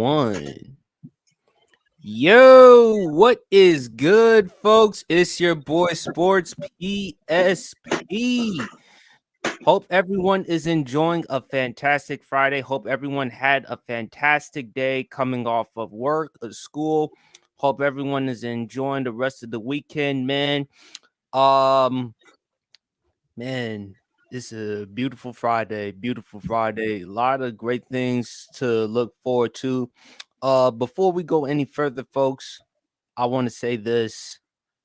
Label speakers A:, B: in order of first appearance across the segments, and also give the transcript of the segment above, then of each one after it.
A: one. Yo, what is good, folks? It's your boy Sports PSP. Hope everyone is enjoying a fantastic Friday. Hope everyone had a fantastic day coming off of work or school. Hope everyone is enjoying the rest of the weekend, man. Um, Man, it's a beautiful Friday. Beautiful Friday. A lot of great things to look forward to. Before we go any further, folks, I want to say this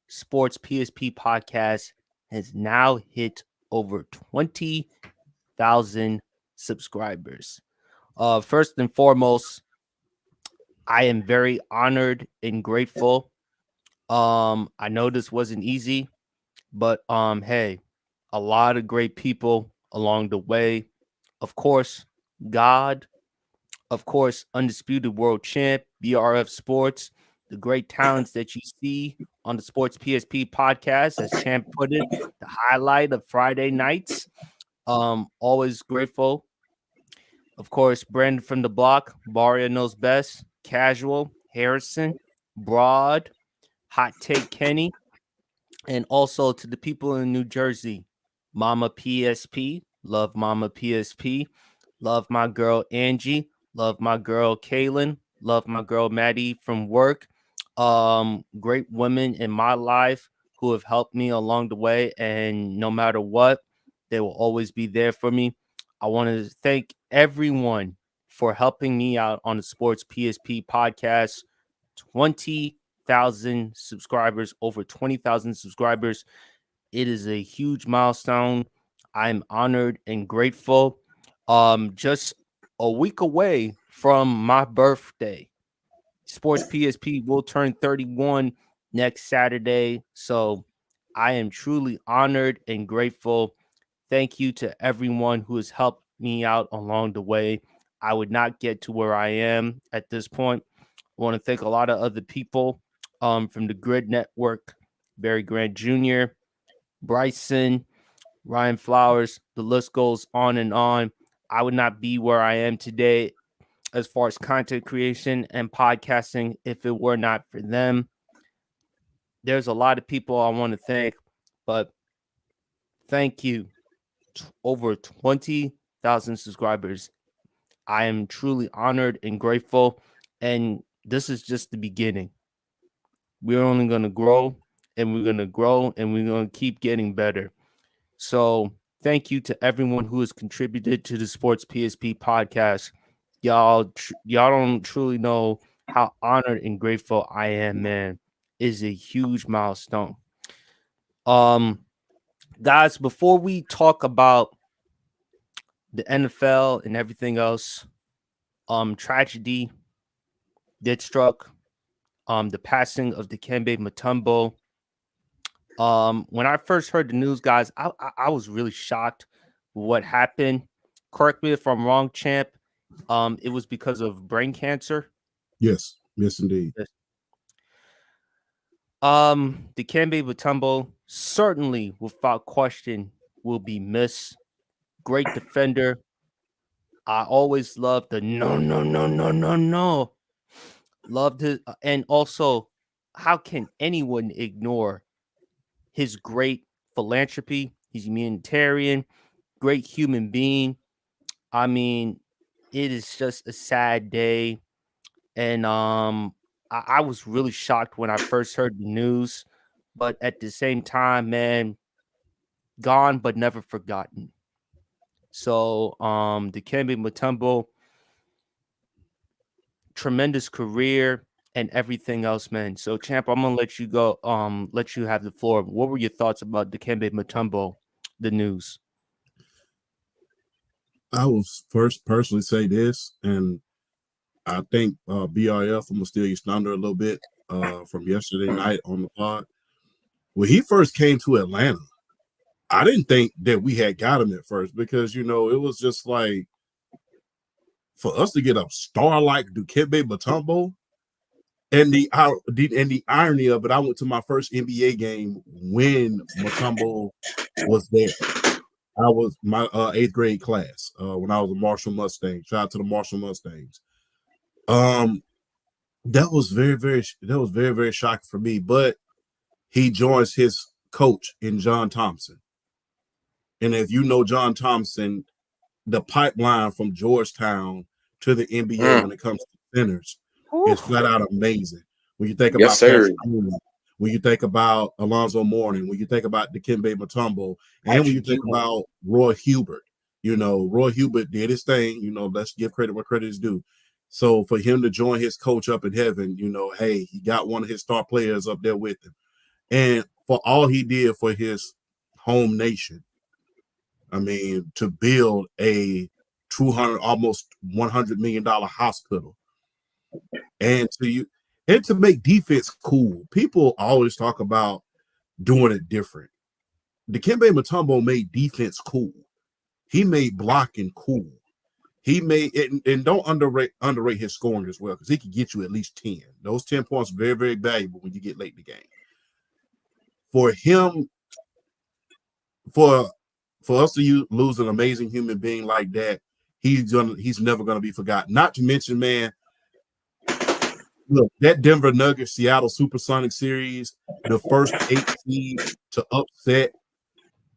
A: Sports PSP podcast has now hit over 20,000 subscribers. First and foremost, I am very honored and grateful. I know this wasn't easy, but hey, a lot of great people along the way. Of course, God, of course, undisputed world champ, BRF Sports, the great talents that you see on the Sports PSP podcast, as Champ put it, the highlight of Friday nights. Always grateful. Of course, Brandon from the block, Baria knows best, Casual, Harrison, Broad, Hot Take Kenny, and also to the people in New Jersey, Mama PSP, love Mama PSP, love my girl Angie, love my girl Kaylin, love my girl Maddie from work. Great women in my life who have helped me along the way, and no matter what, they will always be there for me. I want to thank everyone for helping me out on the Sports PSP podcast. 20,000 subscribers, over 20,000 subscribers. It is a huge milestone. I'm honored and grateful. Just a week away from my birthday. Sports PSP will turn 31 next Saturday. So I am truly honored and grateful. Thank you to everyone who has helped me out along the way. I would not get to where I am at this point. I want to thank a lot of other people from the Grid Network, Barry Grant Jr., Bryson, Ryan Flowers. The list goes on and on. I would not be where I am today as far as content creation and podcasting if it were not for them. There's a lot of people I want to thank, but thank you. Over 20,000 subscribers. I am truly honored and grateful. And this is just the beginning. We're only going to grow and we're going to grow and we're going to keep getting better. So thank you to everyone who has contributed to the Sports PSP podcast. Y'all don't truly know how honored and grateful I am, man. It is a huge milestone. Guys, before we talk about the NFL and everything else, tragedy did struck. The passing of Dikembe Mutombo. When I first heard the news, guys, I was really shocked with what happened. Correct me if I'm wrong, Champ. It was because of brain cancer.
B: Yes, indeed.
A: Yes. Dikembe Mutombo certainly, without question, will be missed. Great defender. I always loved the no. Loved his, and also, how can anyone ignore his great philanthropy? He's a humanitarian, great human being. I mean, it is just a sad day, and I was really shocked when I first heard the news, but at the same time, man, gone but never forgotten. So, Dikembe Mutombo, tremendous career and everything else, man. So, Champ, I'm gonna let you go. Let you have the floor. What were your thoughts about Dikembe Mutombo, the news?
B: I will first personally say this, and I think BRF, I'm gonna steal your thunder a little bit from yesterday night on the pod. When he first came to Atlanta, I didn't think that we had got him at first because it was just like for us to get a star like Dikembe Mutombo, and the irony of it, I went to my first NBA game when Mutombo was there. I was my 8th grade class when I was a Marshall Mustang. Shout out to the Marshall Mustangs. Um, that was very shocking for me. But he joins his coach in John Thompson, and if you know John Thompson, the pipeline from Georgetown to the NBA when it comes to centers is
C: Oof.
B: flat out amazing. When you think
C: Yes,
B: about Patrick
C: sir.
B: Ewing, when you think about Alonzo Mourning, when you think about Dikembe Mutombo, and when you
A: Patrick
B: think
A: Ewing.
B: about Roy Hubert, Roy Hubert did his thing. Let's give credit where credit is due. So for him to join his coach up in heaven, hey, he got one of his star players up there with him. And for all he did for his home nation, I mean, to build a almost $100 million hospital, and to make defense cool. People always talk about doing it different. Dikembe Mutombo made defense cool. He made blocking cool. He made it, and don't underrate his scoring as well, because he could get you at least 10. Those 10 points are very, very valuable when you get late in the game. For him, for us to lose an amazing human being like that, he's never gonna be forgotten. Not to mention, man, look, that Denver Nuggets Seattle Supersonic series, the first 8 seed to upset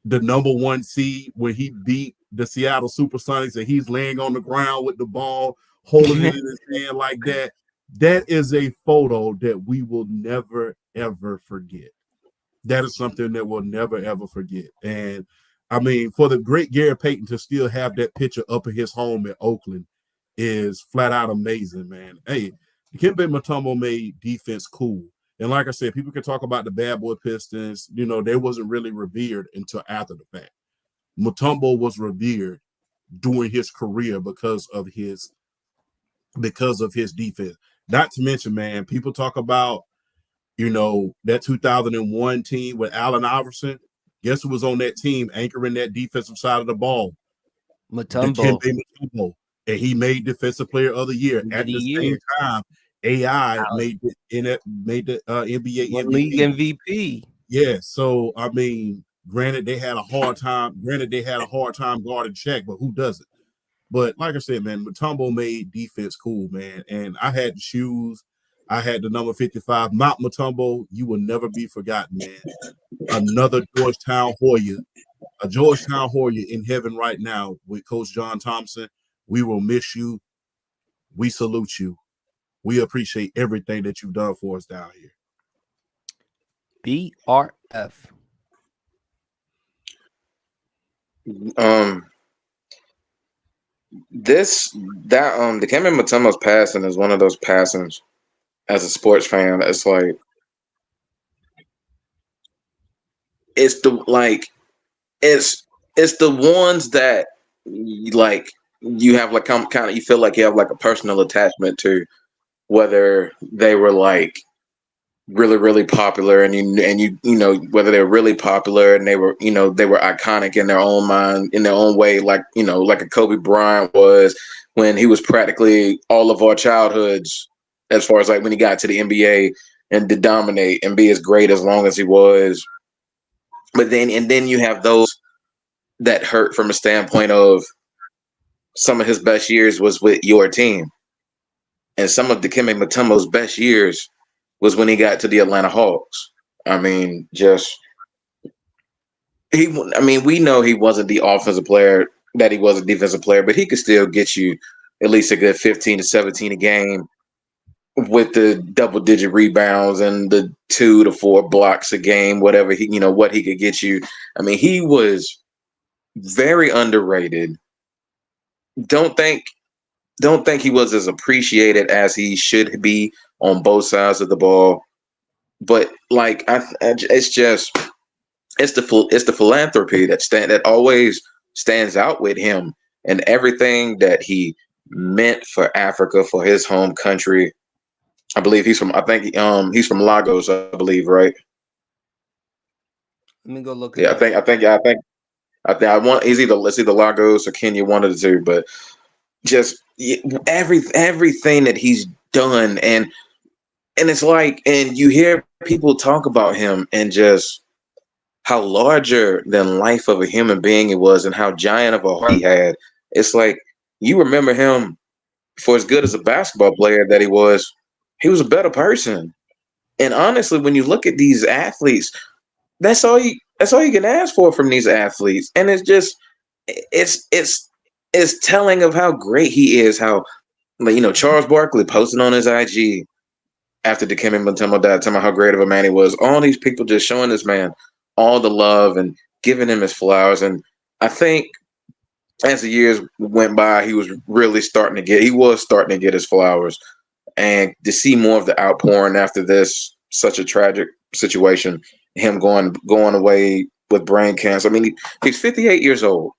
B: the number 1 seed when he beat the Seattle Supersonics, and he's laying on the ground with the ball, holding it in his hand like that. That is a photo that we will never ever forget. That is something that we'll never ever forget. And I mean, for the great Gary Payton to still have that picture up in his home in Oakland is flat out amazing, man. Hey, Dikembe Mutombo made defense cool. And like I said, people can talk about the bad boy Pistons. They wasn't really revered until after the fact. Mutombo was revered during his career because of his defense. Not to mention, man, people talk about that 2001 team with Allen Iverson. Guess who was on that team anchoring that defensive side of the ball?
A: Mutombo.
B: Dikembe Mutombo. And he made Defensive Player of the Year. At the same time, AI made the NBA
A: One
B: MVP.
A: league MVP.
B: Yeah, so I mean, granted they had a hard time guarding Shaq, but who doesn't? But like I said, man, Mutombo made defense cool, man. And I had the shoes. I had the number 55. Mount Mutombo, you will never be forgotten, man. Another Georgetown Hoya, a Georgetown Hoya in heaven right now with Coach John Thompson. We will miss you. We salute you. We appreciate everything that you've done for us down here.
A: BRF.
C: Dikembe Mutombo's passing is one of those passings as a sports fan. It's like it's the ones that you have like kind of you feel like you have like a personal attachment to, whether they were like really popular and you know whether they were really popular and they were iconic in their own mind, in their own way, like like a Kobe Bryant was when he was practically all of our childhoods, as far as like when he got to the NBA and to dominate and be as great as long as he was. But then you have those that hurt from a standpoint of some of his best years was with your team, and some of Dikembe Mutombo's best years was when he got to the Atlanta Hawks. I mean, we know he wasn't the offensive player that he was a defensive player, but he could still get you at least a good 15 to 17 a game with the double-digit rebounds and the 2 to 4 blocks a game, whatever what he could get you. I mean, he was very underrated. Don't think he was as appreciated as he should be on both sides of the ball. But like it's the philanthropy that always stands out with him, and everything that he meant for Africa, for his home country. I believe he's from Lagos, I believe, right?
A: Let me go look at
C: Yeah, I want it's either Lagos or Kenya, one of the two, but just everything that he's done, and it's like, and you hear people talk about him and just how larger than life of a human being he was and how giant of a heart he had. It's like you remember him for as good as a basketball player that he was a better person. And honestly, when you look at these athletes, that's all you can ask for from these athletes. And it's just it's telling of how great he is, how like, Charles Barkley posted on his IG after Dikembe Mutombo died, telling me how great of a man he was. All these people just showing this man all the love and giving him his flowers. And I think as the years went by, he was starting to get his flowers. And to see more of the outpouring after this such a tragic situation, him going away with brain cancer. I mean, he's 58 years old.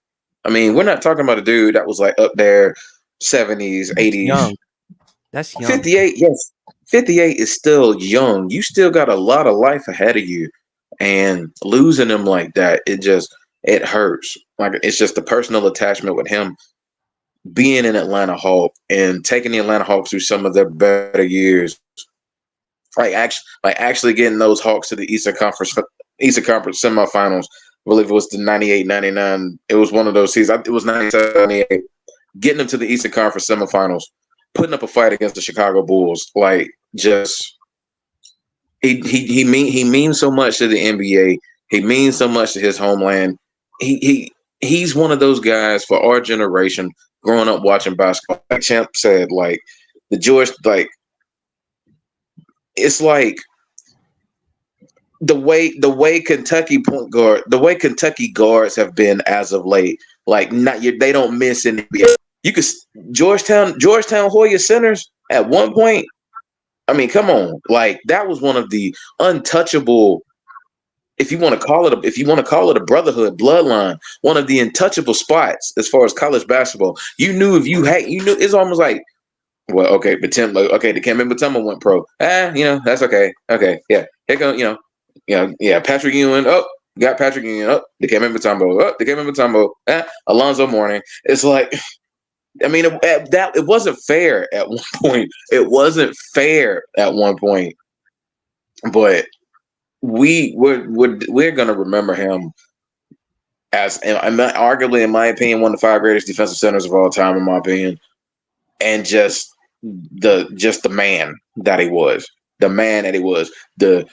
C: I mean, we're not talking about a dude that was like up there 70s, 80s.
A: Young. That's young.
C: 58, yes. 58 is still young. You still got a lot of life ahead of you. And losing him like that, it hurts. Like, it's just the personal attachment with him being an Atlanta Hawk and taking the Atlanta Hawks through some of their better years. Actually getting those Hawks to the Eastern Conference semifinals. I believe it was the 98, 99. It was one of those seasons. It was 97, 98. Getting them to the Eastern Conference semifinals, putting up a fight against the Chicago Bulls. Like, just he means so much to the NBA. He means so much to his homeland. He's one of those guys for our generation growing up watching basketball. Like Champ said, like the George, like it's like the way Kentucky point guard, the way Kentucky guards have been as of late. Like they don't miss in the NBA. You could Georgetown Hoya centers at one point. I mean, come on, like that was one of the untouchable. If you want to call it a brotherhood bloodline, one of the untouchable spots as far as college basketball. You knew it's almost like, well, okay, the Dikembe Mutombo went pro. That's okay. Okay, yeah, here go, Patrick Ewing. Oh, got Patrick Ewing. Oh, Dikembe Mutombo. Oh, Dikembe Mutombo. Alonzo Mourning. It's like, I mean, it wasn't fair at one point. It wasn't fair at one point, but we're gonna remember him as, arguably, in my opinion, one of the 5 greatest defensive centers of all time, in my opinion, and just the man that he was, the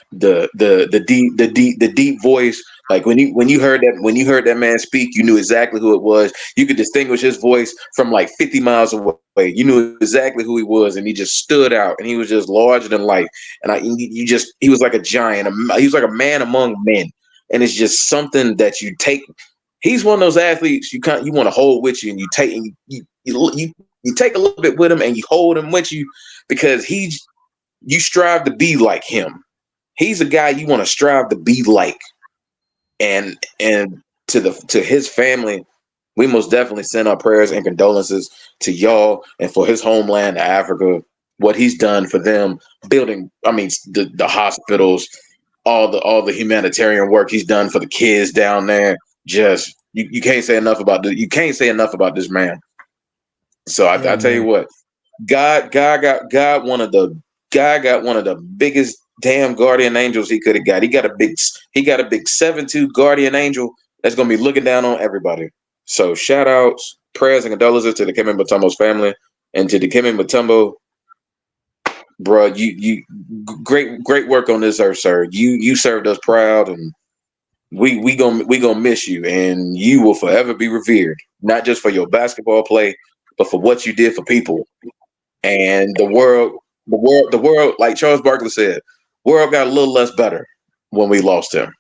C: deep voice. Like when you heard that man speak, you knew exactly who it was. You could distinguish his voice from like 50 miles away. You knew exactly who he was, and he just stood out, and he was just larger than life. And he was like a giant. He was like a man among men, and it's just something that you take. He's one of those athletes you want to hold with you, and you take you take a little bit with him, and you hold him with you because you strive to be like him. He's a guy you want to strive to be like. And to his family, we most definitely send our prayers and condolences to y'all, and for his homeland, Africa, what he's done for them, building, the hospitals, all the humanitarian work he's done for the kids down there. Just you can't say enough about this man. So I tell you what, God got one of the biggest damn guardian angels he could have got. He got a big 7'2" guardian angel that's gonna be looking down on everybody. So shout outs, prayers and condolences to Dikembe Mutombo's family, and to Dikembe Mutombo, bro. You great work on this earth, sir. You served us proud, and we gonna miss you, and you will forever be revered, not just for your basketball play, but for what you did for people and the world. The world, like Charles Barkley said, world got a little less better when we lost him.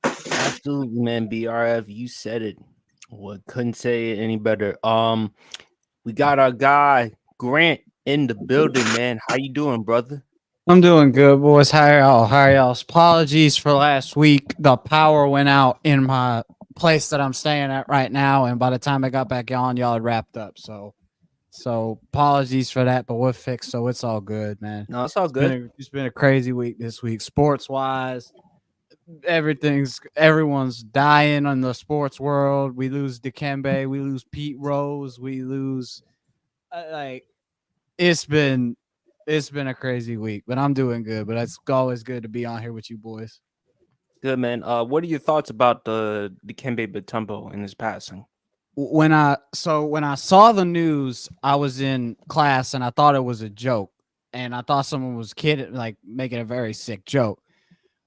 A: Absolutely, man. BRF, you said it. Well, couldn't say it any better. We got our guy Grant in the building, man. How you doing, brother?
D: I'm doing good, boys. How are y'all? Apologies for last week. The power went out in my place that I'm staying at right now, and by the time I got back on, y'all had wrapped up. So apologies for that, but we're fixed, so it's all good, man.
A: No, it's all good.
D: It's been a crazy week this week, sports wise. Everyone's dying in the sports world. We lose Dikembe, we lose Pete Rose, we lose it's been a crazy week, but I'm doing good. But it's always good to be on here with you boys.
A: Good, man. What are your thoughts about the Dikembe Mutombo in his passing?
D: when I saw the news, I was in class and I thought it was a joke, and I thought someone was kidding, like making a very sick joke.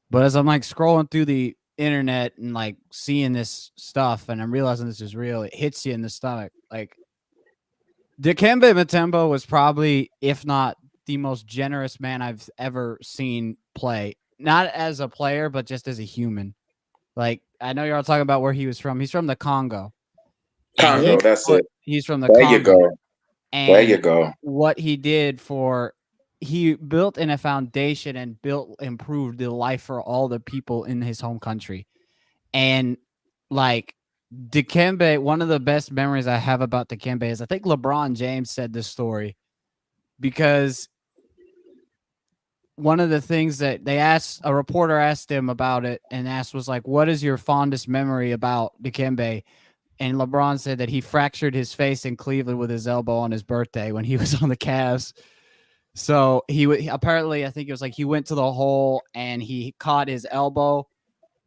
D: But as I'm like scrolling through the internet and like seeing this stuff, and I'm realizing this is real, it hits you in the stomach. Like Dikembe Mutombo was probably, if not the most generous man I've ever seen play, not as a player, but just as a human. Like, I know you're all talking about where he was from. He's from the Congo. And
C: Congo, that's it.
D: he's from the
C: There
D: Congo.
C: you go. There you
D: And
C: go.
D: what he did he built in a foundation and improved the life for all the people in his home country. And like Dikembe, one of the best memories I have about Dikembe is I think LeBron James said this story, because one of the things that a reporter asked him about it and was like, what is your fondest memory about Dikembe? And LeBron said that he fractured his face in Cleveland with his elbow on his birthday when he was on the Cavs. So apparently, I think it was like he went to the hole and he caught his elbow.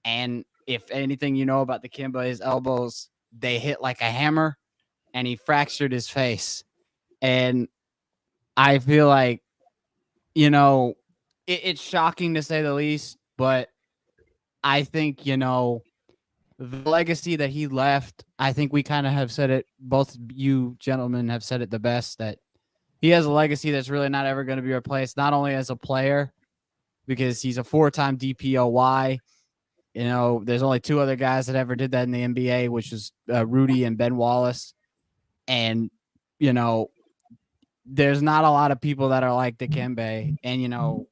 D: And if anything you know about Dikembe, his elbows, they hit like a hammer, and he fractured his face. And I feel like, it's shocking to say the least, but I think, the legacy that he left, I think we kind of have said it, both you gentlemen have said it the best, that he has a legacy that's really not ever going to be replaced, not only as a player, because he's a 4-time DPOY. There's only 2 other guys that ever did that in the NBA, which is Rudy and Ben Wallace. And, there's not a lot of people that are like Dikembe. And,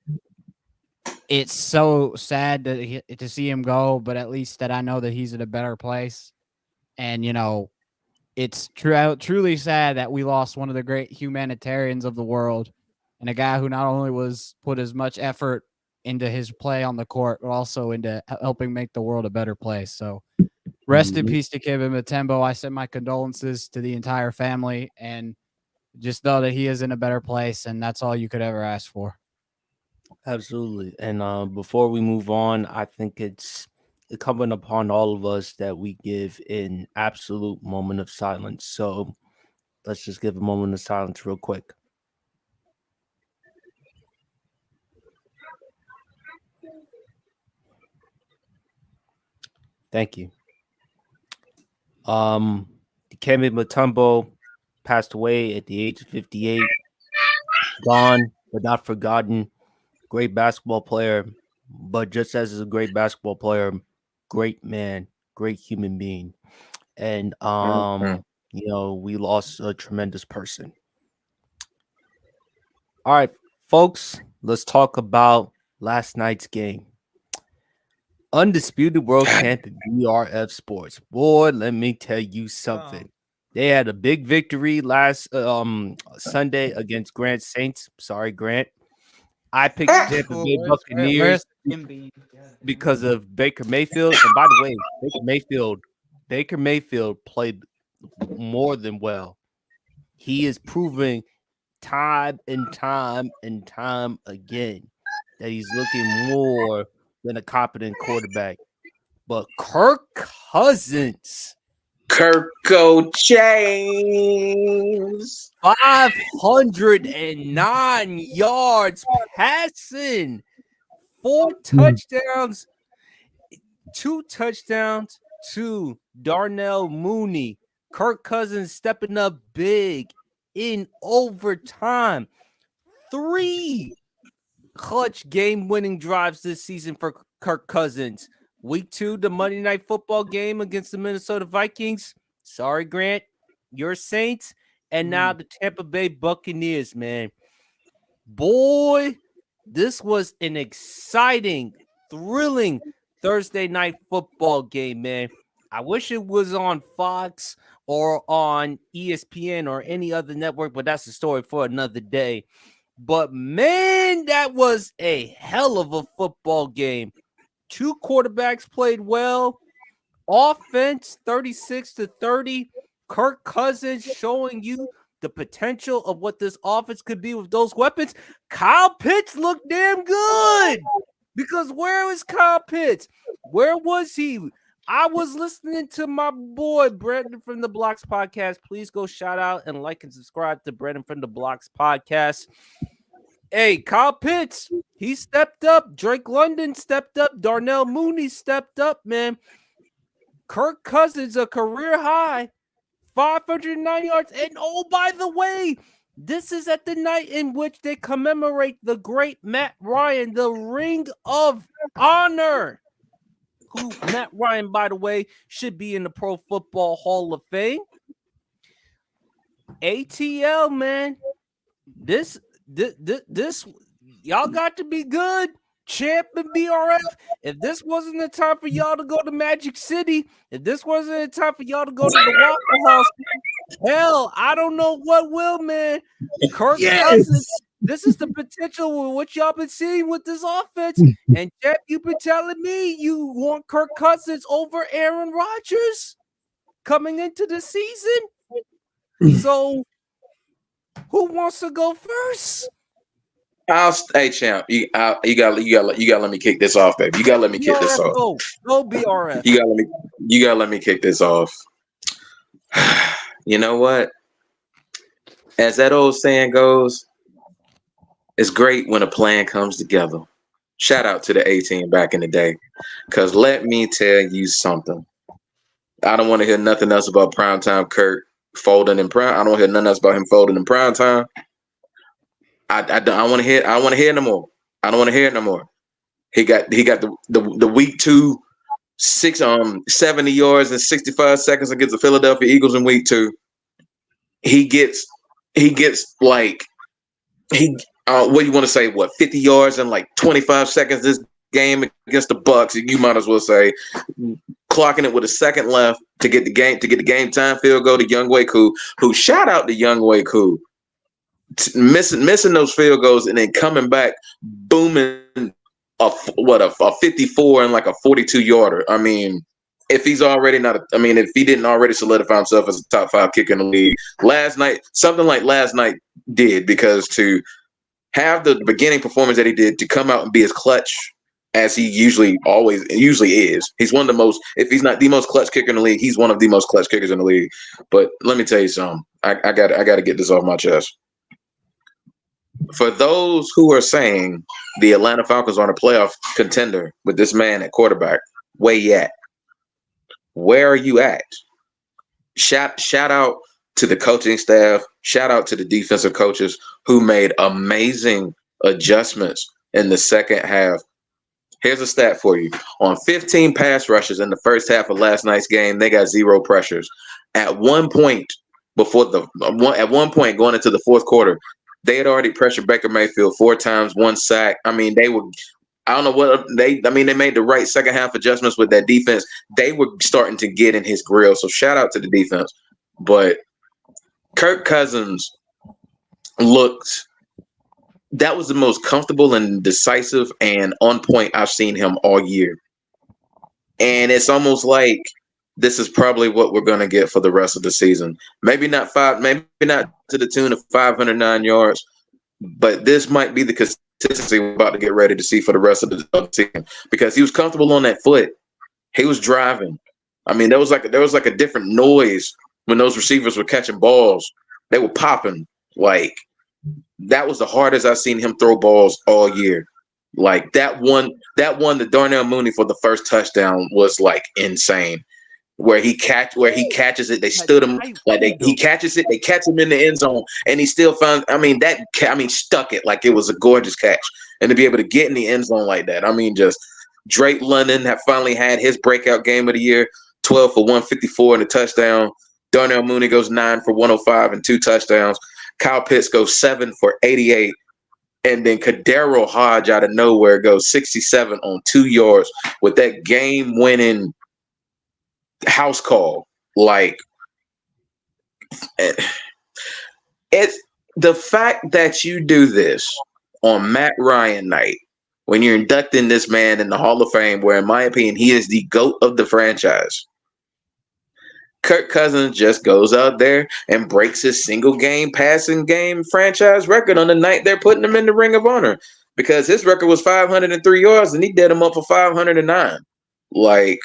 D: it's so sad to see him go, but at least that I know that he's in a better place. And, it's truly sad that we lost one of the great humanitarians of the world, and a guy who not only put as much effort into his play on the court, but also into helping make the world a better place. So rest in peace to Dikembe Mutombo. I send my condolences to the entire family, and just know that he is in a better place, and that's all you could ever ask for.
A: Absolutely. And before we move on, I think it's incumbent upon all of us that we give an absolute moment of silence. So let's just give a moment of silence real quick. Thank you. Dikembe Mutombo passed away at the age of 58. Gone but not forgotten. Great basketball player, but just as a great basketball player, great man, great human being. And we lost a tremendous person. All right, folks, let's talk about last night's game. Undisputed world champion BRF Sports. Boy, let me tell you something. They had a big victory last Sunday against Grant Saints. Sorry, Grant. I picked Tampa Bay Buccaneers because of Baker Mayfield. And by the way, Baker Mayfield played more than well. He is proving time and time and time again that he's looking more than a competent quarterback. But Kirk Cousins,
C: Kirko James,
A: 509 yards passing, 4 touchdowns, 2 touchdowns to Darnell Mooney. Kirk Cousins stepping up big in overtime. 3 clutch game-winning drives this season for Kirk Cousins. Week 2, the Monday Night Football game against the Minnesota Vikings. Sorry, Grant, your Saints. And now the Tampa Bay Buccaneers, man. Boy, this was an exciting, thrilling Thursday night football game, man. I wish it was on Fox or on ESPN or any other network, but that's a story for another day. But, man, that was a hell of a football game. 2 quarterbacks played well. Offense 36-30. Kirk Cousins showing you the potential of what this offense could be with those weapons. Kyle Pitts looked damn good, because where is Kyle Pitts? Where was he I was listening to my boy Brandon from the Blocks podcast. Please go shout out and like and subscribe to Brandon from the Blocks podcast. Hey, Kyle Pitts, he stepped up. Drake London stepped up. Darnell Mooney stepped up, man. Kirk Cousins, a career high, 509 yards. And oh, by the way, this is at the night in which they commemorate the great Matt Ryan, the Ring of Honor. Who Matt Ryan, by the way, should be in the Pro Football Hall of Fame. ATL, man. This y'all got to be good. Champ and BRF. If this wasn't the time for y'all to go to Magic City, if this wasn't the time for y'all to go to the Waffle House, hell, I don't know what will, man. Kirk Cousins. This is the potential with what y'all been seeing with this offense. And Champ, you've been telling me you want Kirk Cousins over Aaron Rodgers coming into the season. So who wants to go first?
C: Hey, Champ, you gotta let me kick this off, baby. You gotta let me kick this off.
A: Go BRF.
C: You gotta let me kick this off. You know what? As that old saying goes, it's great when a plan comes together. Shout out to the A-Team back in the day. Because let me tell you something. I don't want to hear nothing else about primetime Kirk folding in prime. I don't hear nothing else about him folding in prime time. I don't want to hear. I don't want to hear no more. I don't want to hear it no more. He got the week 2, 70 yards and 65 seconds against the Philadelphia Eagles in week 2. He gets like what do you want to say? What 50 yards and like 25 seconds this game against the Bucks? You might as well say clocking it with a second left to get the game time field goal to Younghoe Koo. Who shout out to Younghoe Koo. Missing those field goals and then coming back booming a 54 and like a 42 yarder. I mean, if he didn't already solidify himself as a top 5 kicker in the league something like last night did, because to have the beginning performance that he did, to come out and be as clutch as he usually is. He's one of the most, if he's not the most clutch kicker in the league, he's one of the most clutch kickers in the league. But let me tell you something. I got to get this off my chest. For those who are saying the Atlanta Falcons are a playoff contender with this man at quarterback, where you at? Where are you at? Shout out to the coaching staff. Shout out to the defensive coaches who made amazing adjustments in the second half. Here's a stat for you. On 15 pass rushes in the first half of last night's game, they got 0 pressures. At one point going into the fourth quarter, they had already pressured Baker Mayfield 4 times, 1 sack. I mean, they made the right second half adjustments with that defense. They were starting to get in his grill. So shout out to the defense. But Kirk Cousins that was the most comfortable and decisive and on point I've seen him all year. And it's almost like this is probably what we're going to get for the rest of the season. Maybe not to the tune of 509 yards, but this might be the consistency we're about to get ready to see for the rest of the season, because he was comfortable on that foot. He was driving. I mean, there was like a different noise when those receivers were catching balls. They were popping. Like, that was the hardest I've seen him throw balls all year. Like that one, the Darnell Mooney for the first touchdown was like insane. Where he catches it, they stood him he catches it, they catch him in the end zone, and he still found. Stuck it like it was a gorgeous catch, and to be able to get in the end zone like that. I mean, just Drake London have finally had his breakout game of the year, 12 for 154 and a touchdown. Darnell Mooney goes 9 for 105 and 2 touchdowns. Kyle Pitts goes 7 for 88. And then Kadero Hodge out of nowhere goes 67 on 2 yards with that game-winning house call. Like, it's the fact that you do this on Matt Ryan night when you're inducting this man in the Hall of Fame, where in my opinion he is the GOAT of the franchise. Kirk Cousins just goes out there and breaks his single game passing game franchise record on the night they're putting him in the Ring of Honor, because his record was 503 yards and he did him up for 509. Like,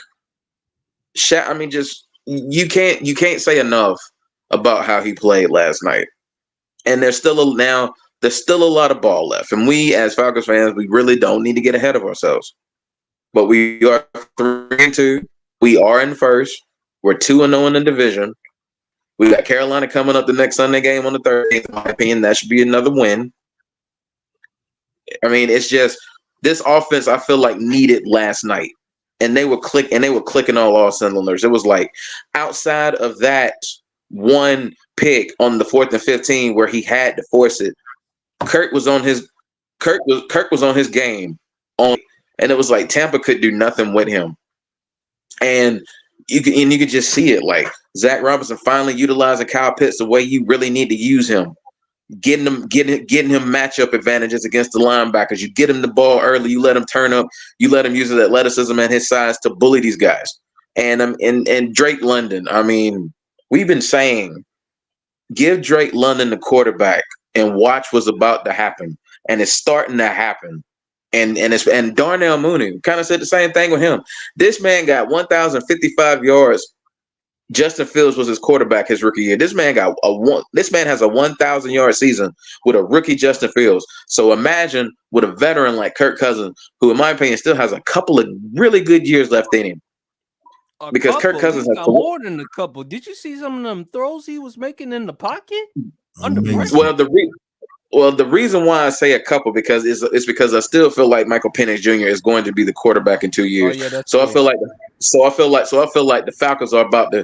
C: I mean, just you can't say enough about how he played last night. And there's still a lot of ball left. And we as Falcons fans, we really don't need to get ahead of ourselves. But we are 3-2. We are in first. We're 2-0 in the division. We got Carolina coming up the next Sunday game on the 13th. In my opinion, that should be another win. I mean, it's just this offense I feel like needed last night. And they were clicking all cylinders. It was like outside of that one pick on the 4th and 15 where he had to force it, Kirk was on his game on, and it was like Tampa could do nothing with him. And you could just see it, like Zach Robinson finally utilizing Kyle Pitts the way you really need to use him. Getting him matchup advantages against the linebackers. You get him the ball early. You let him turn up. You let him use his athleticism and his size to bully these guys. And Drake London. I mean, we've been saying, give Drake London the quarterback and watch what's about to happen. And it's starting to happen. And Darnell Mooney kind of said the same thing with him. This man got 1,055 yards. Justin Fields was his quarterback his rookie year. This man has a 1,000-yard season with a rookie Justin Fields. So imagine with a veteran like Kirk Cousins, who in my opinion still has a couple of really good years left in him. Because Kirk Cousins has
A: more than a couple. Did you see some of them throws he was making in the pocket? Under pressure?
C: Well, the reason why I say a couple because it's because I still feel like Michael Penix Jr. is going to be the quarterback in 2 years.
A: Oh, yeah,
C: so I feel like the Falcons are about to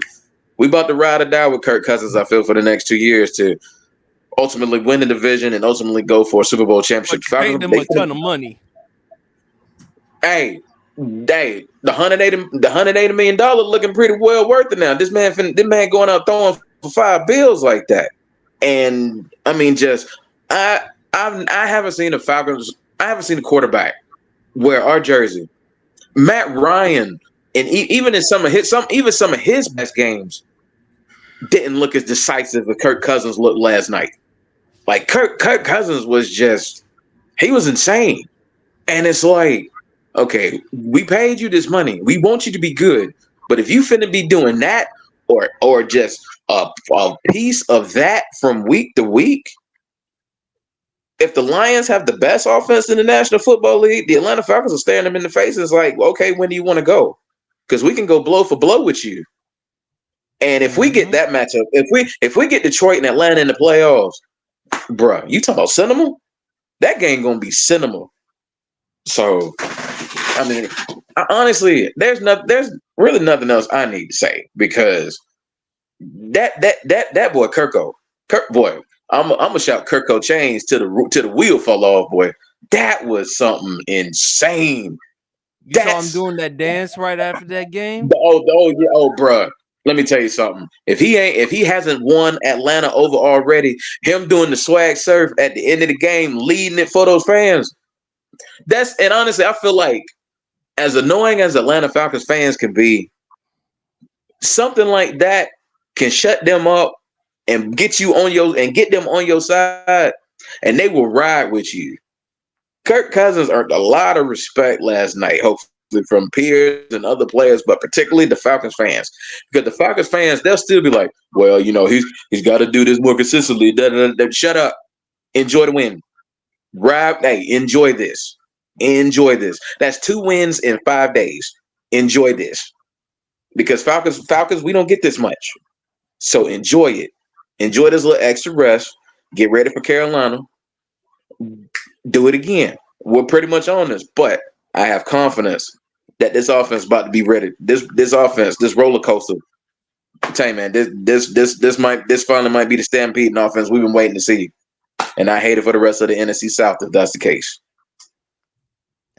C: ride or die with Kirk Cousins. I feel for the next 2 years to ultimately win the division and ultimately go for a Super Bowl championship.
A: But you paid them a ton of money.
C: Hey, the $180 million looking pretty well worth it now. This man going out throwing for $5 bills like that, and I mean just. I haven't seen the Falcons. I haven't seen a quarterback wear our jersey. Matt Ryan, and even some of his best games, didn't look as decisive as Kirk Cousins looked last night. Like Kirk Cousins was he was insane, and it's like, okay, we paid you this money. We want you to be good, but if you finna be doing that, or just a piece of that from week to week. If the Lions have the best offense in the National Football League, the Atlanta Falcons are staring them in the face. It's like, okay, when do you want to go? Because we can go blow for blow with you. And if we get that matchup, if we get Detroit and Atlanta in the playoffs, bruh, you talking about cinema? That game gonna be cinema. So, I mean, honestly, there's really nothing else I need to say because that boy Kirk boy. I'm gonna shout Kirko Chains till the wheel fall off, boy. That was something insane.
A: You saw him doing that dance right after that game.
C: Bruh. Let me tell you something. If he hasn't won Atlanta over already, him doing the swag surf at the end of the game, leading it for those fans. And honestly, I feel like as annoying as Atlanta Falcons fans can be, something like that can shut them up. And get them on your side, and they will ride with you. Kirk Cousins earned a lot of respect last night, hopefully from peers and other players, but particularly the Falcons fans. Because the Falcons fans, they'll still be like, well, you know, he's got to do this more consistently. Shut up. Enjoy the win. Enjoy this. Enjoy this. That's 2 wins in 5 days. Enjoy this. Because Falcons, we don't get this much. So enjoy it. Enjoy this little extra rest. Get ready for Carolina. Do it again. We're pretty much on this, but I have confidence that this offense is about to be ready. This offense, this roller coaster. I tell you, man, this finally might be the stampeding offense we've been waiting to see, and I hate it for the rest of the NFC South if that's the case.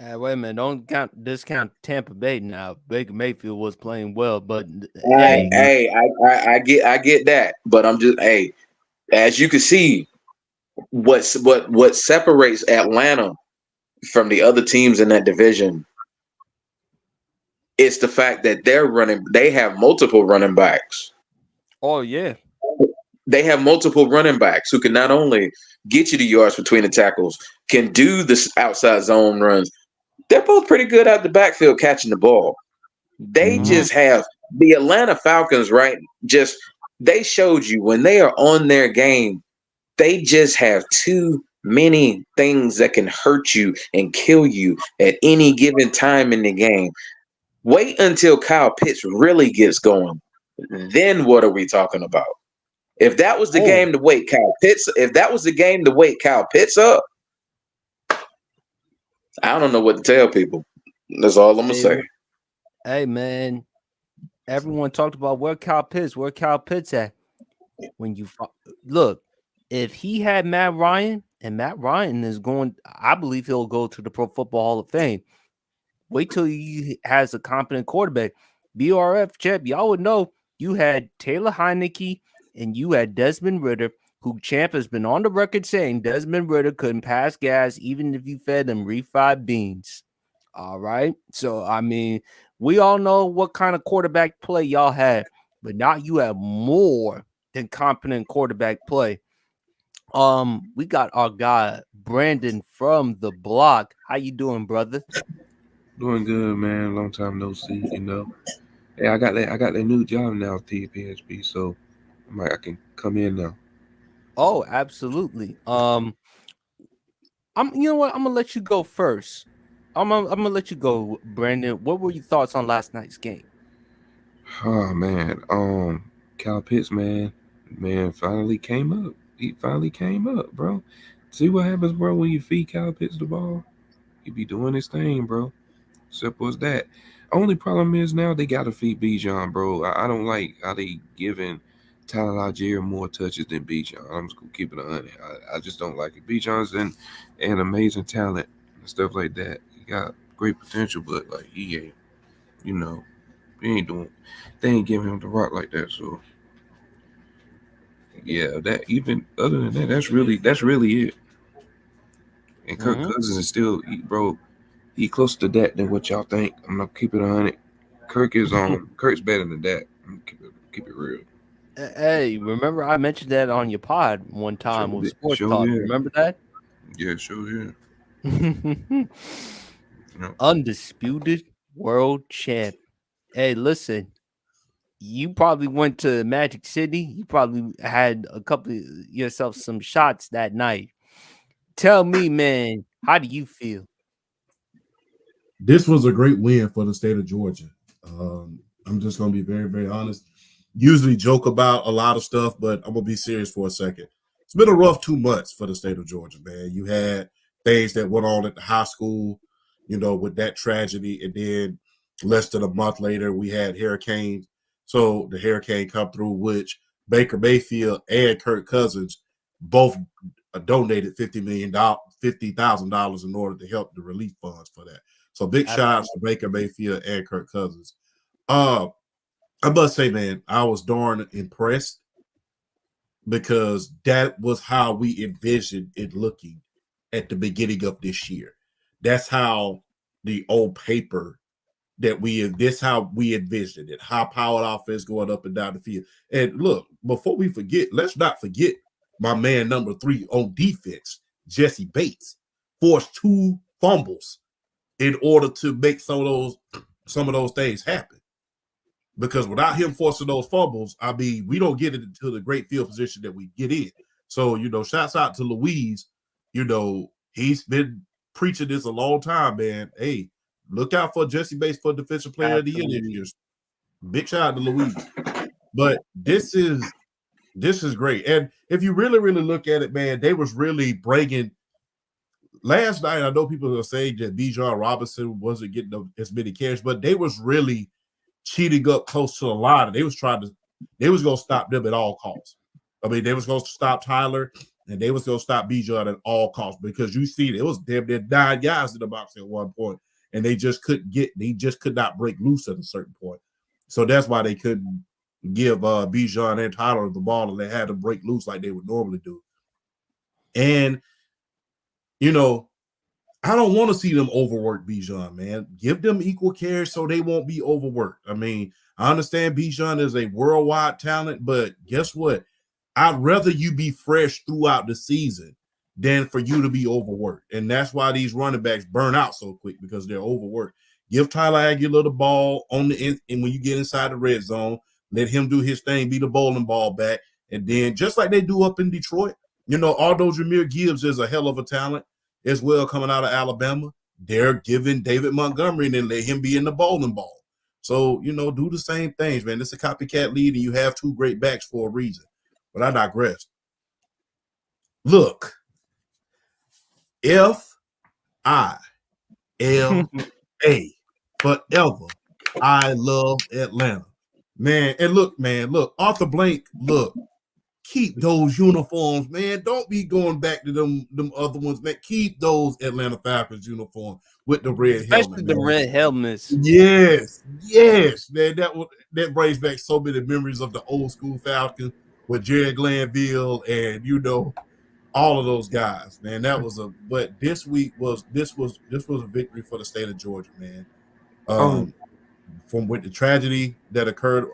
A: Wait a minute! Don't discount Tampa Bay now. Baker Mayfield was playing well, but
C: I get that, but I'm just as you can see, what separates Atlanta from the other teams in that division, it's the fact that they have multiple running backs.
A: Oh yeah,
C: they have multiple running backs who can not only get you the yards between the tackles, can do this outside zone runs. They're both pretty good out the backfield catching the ball. They just have the Atlanta Falcons, right? Just they showed you when they are on their game, they just have too many things that can hurt you and kill you at any given time in the game. Wait until Kyle Pitts really gets going. Then what are we talking about? If that was the game to wake Kyle Pitts, if that was the game to wake Kyle Pitts up, I don't know what to tell people. That's all I'm gonna say.
A: Hey man, everyone talked about where Kyle Pitts at. When you look, if he had Matt Ryan, and Matt Ryan is going, I believe he'll go to the Pro Football Hall of Fame. Wait till he has a competent quarterback. BRF Chip, y'all would know you had Taylor Heineke and you had Desmond Ridder, who Champ has been on the record saying Desmond Ridder couldn't pass gas even if you fed him refried beans. All right. So, I mean, we all know what kind of quarterback play y'all had, but now you have more than competent quarterback play. We got our guy Brandon from the block. How you doing, brother?
E: Doing good, man. Long time no see, you know. Hey, I got that new job now at TPHP, so I can come in now.
A: Oh, absolutely. You know what? I'm gonna let you go first. I'm gonna let you go, Brandon. What were your thoughts on last night's game?
E: Oh man, Kyle Pitts, man, finally came up. He finally came up, bro. See what happens, bro, when you feed Kyle Pitts the ball? He be doing his thing, bro. Simple as that. Only problem is now they got to feed Bijan, bro. I don't like how they giving Tyler Algier more touches than Bijan. I'm just gonna keep it 100. I just don't like it. Bijan's an amazing talent and stuff like that. He got great potential, but like he ain't, you know, he ain't doing. They ain't giving him the rock like that. So yeah, that even other than that, that's really it. And Kirk Cousins is still, bro. He closer to that than what y'all think. I'm gonna keep it 100. Kirk's better than that. I'm gonna keep it real.
A: Hey, remember I mentioned that on your pod one time with Sports Talk.
E: Yeah.
A: Remember that?
E: Yeah, sure, yeah.
A: Undisputed world champ. Hey, listen, you probably went to Magic City. You probably had a couple of yourself some shots that night. Tell me, man, how do you feel?
B: This was a great win for the state of Georgia. I'm just going to be very, very honest. Usually joke about a lot of stuff, but I'm going to be serious for a second. It's been a rough 2 months for the state of Georgia, man. You had things that went on at the high school, you know, with that tragedy. And then less than a month later, we had hurricanes. So the hurricane come through, which Baker Mayfield and Kirk Cousins both donated $50,000 in order to help the relief funds for that. So big shout outs to Baker Mayfield and Kirk Cousins. I must say, man, I was darn impressed because that was how we envisioned it looking at the beginning of this year. That's how the old paper how we envisioned it. High powered offense going up and down the field. And look, before we forget, let's not forget my man number 3 on defense, Jesse Bates, forced 2 fumbles in order to make some of those things happen. Because without him forcing those fumbles, I mean, we don't get into the great field position that we get in. So, you know, shouts out to Louise. You know, he's been preaching this a long time, man. Hey, look out for Jesse Bates for Defensive Player of the Year this year. Big shout out to Louise. But this is great. And if you really, really look at it, man, they was really bringing – last night, I know people are saying that Bijan Robinson wasn't getting as many carries, but they was really cheating up close to the line. And they was going to stop them at all costs. I mean, they was going to stop Tyler, and they was going to stop Bijan at all costs because you see it was damn near 9 guys in the box at one point, and they just could not break loose at a certain point. So that's why they couldn't give Bijan and Tyler the ball, and they had to break loose like they would normally do. And you know, I don't want to see them overwork Bijan, man. Give them equal care so they won't be overworked. I mean, I understand Bijan is a worldwide talent, but guess what? I'd rather you be fresh throughout the season than for you to be overworked. And that's why these running backs burn out so quick because they're overworked. Give Tyler Aguilar the ball on the end, and when you get inside the red zone, let him do his thing, be the bowling ball back. And then just like they do up in Detroit, although Jahmyr Gibbs is a hell of a talent as well coming out of Alabama, they're giving David Montgomery and then let him be in the bowling ball. So, do the same things, man. It's a copycat lead, and you have two great backs for a reason. But I digress. Look, F-I-L-A, forever, I love Atlanta. Man, and look, Arthur Blank, keep those uniforms, man. Don't be going back to them other ones, man. Keep those Atlanta Falcons uniforms with the red
A: Especially
B: helmet.
A: the
B: Man.
A: red helmets.
B: Yes, man. That brings back so many memories of the old school Falcons with Jerry Glanville and all of those guys, man. But this week was a victory for the state of Georgia, man. From with the tragedy that occurred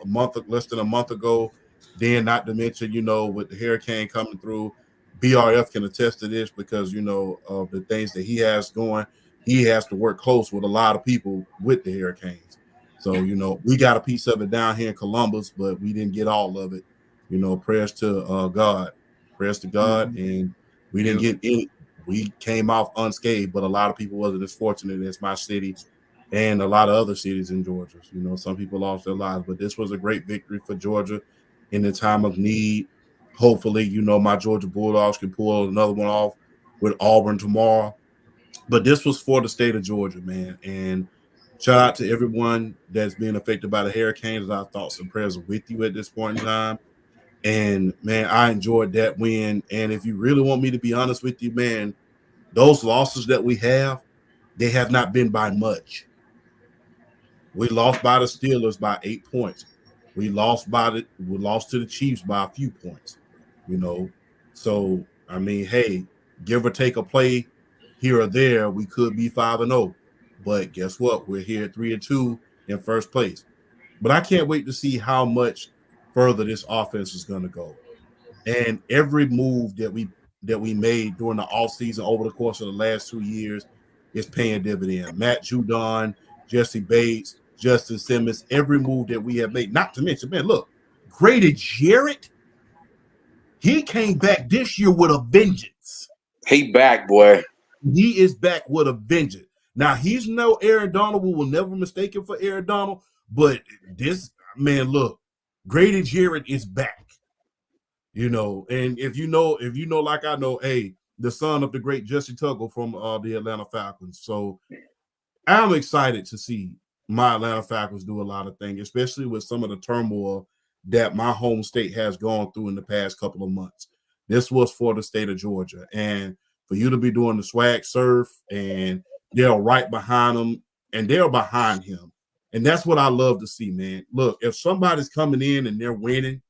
B: less than a month ago, then not to mention, with the hurricane coming through, BRF can attest to this because, of the things that he has going. He has to work close with a lot of people with the hurricanes. So, we got a piece of it down here in Columbus, but we didn't get all of it. Prayers to God. Prayers to God. Mm-hmm. And we didn't get any. We came off unscathed, but a lot of people wasn't as fortunate as my city and a lot of other cities in Georgia. Some people lost their lives, but this was a great victory for Georgia in the time of need. Hopefully, my Georgia Bulldogs can pull another one off with Auburn tomorrow. But this was for the state of Georgia, man. And shout out to everyone that's being affected by the hurricanes. Our thoughts and prayers are with you at this point in time. And, man, I enjoyed that win. And if you really want me to be honest with you, man, those losses that we have, they have not been by much. We lost by the Steelers by 8 points. We lost to the Chiefs by a few points, So, I mean, hey, give or take a play here or there, we could be 5-0. But guess what? We're here at 3-2 in first place. But I can't wait to see how much further this offense is going to go. And every move that we made during the offseason over the course of the last 2 years is paying dividend. Matt Judon, Jesse Bates, Justin Simmons, every move that we have made, not to mention, man, look, Grady Jarrett, he came back this year with a vengeance.
C: He back, boy.
B: He is back with a vengeance. Now, he's no Aaron Donald. We will never mistake him for Aaron Donald, but this, man, look, Grady Jarrett is back. And if you know, like I know, hey, the son of the great Jesse Tuggle from the Atlanta Falcons. So I'm excited to see my Atlanta Falcons do a lot of things, especially with some of the turmoil that my home state has gone through in the past couple of months. This was for the state of Georgia. And for you to be doing the swag surf, and they're right behind him, and they're behind him. And that's what I love to see, man. Look, if somebody's coming in and they're winning,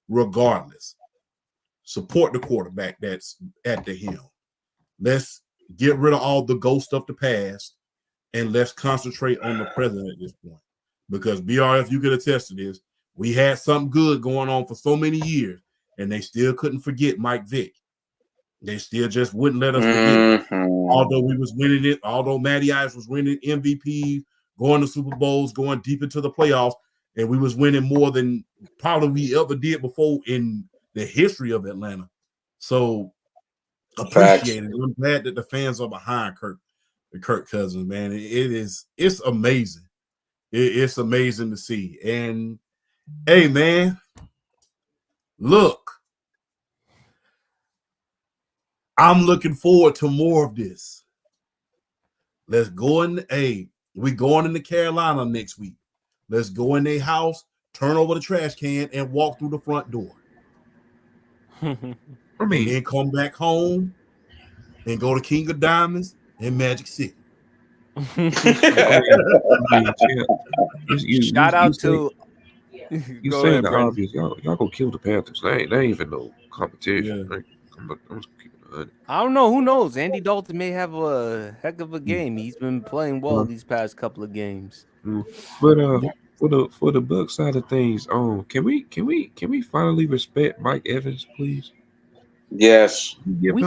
B: regardless, support the quarterback that's at the helm. Let's get rid of all the ghost of the past, and let's concentrate on the present at this point. Because BRF, you could attest to this, we had something good going on for so many years, and they still couldn't forget Mike Vick. They still just wouldn't let us forget it. Although we was winning it, although Matty Ice was winning MVP, going to Super Bowls, going deep into the playoffs, and we was winning more than probably we ever did before in the history of Atlanta. So appreciate it. I'm glad that the fans are behind Kirk Cousins, man. It's amazing. It's amazing to see. And hey, man, look, I'm looking forward to more of this. Let's go in. We going into Carolina next week. Let's go in their house, turn over the trash can, and walk through the front door. And then come back home and go to King of Diamonds and Magic City.
A: Shout out to
E: you saying the obvious. Y'all gonna kill the Panthers. They ain't even no competition. Yeah. I'm
A: I don't know. Who knows? Andy Dalton may have a heck of a game. He's been playing well these past couple of games.
E: But for the Bucs side of things, can we finally respect Mike Evans, please?
C: Yes,
A: we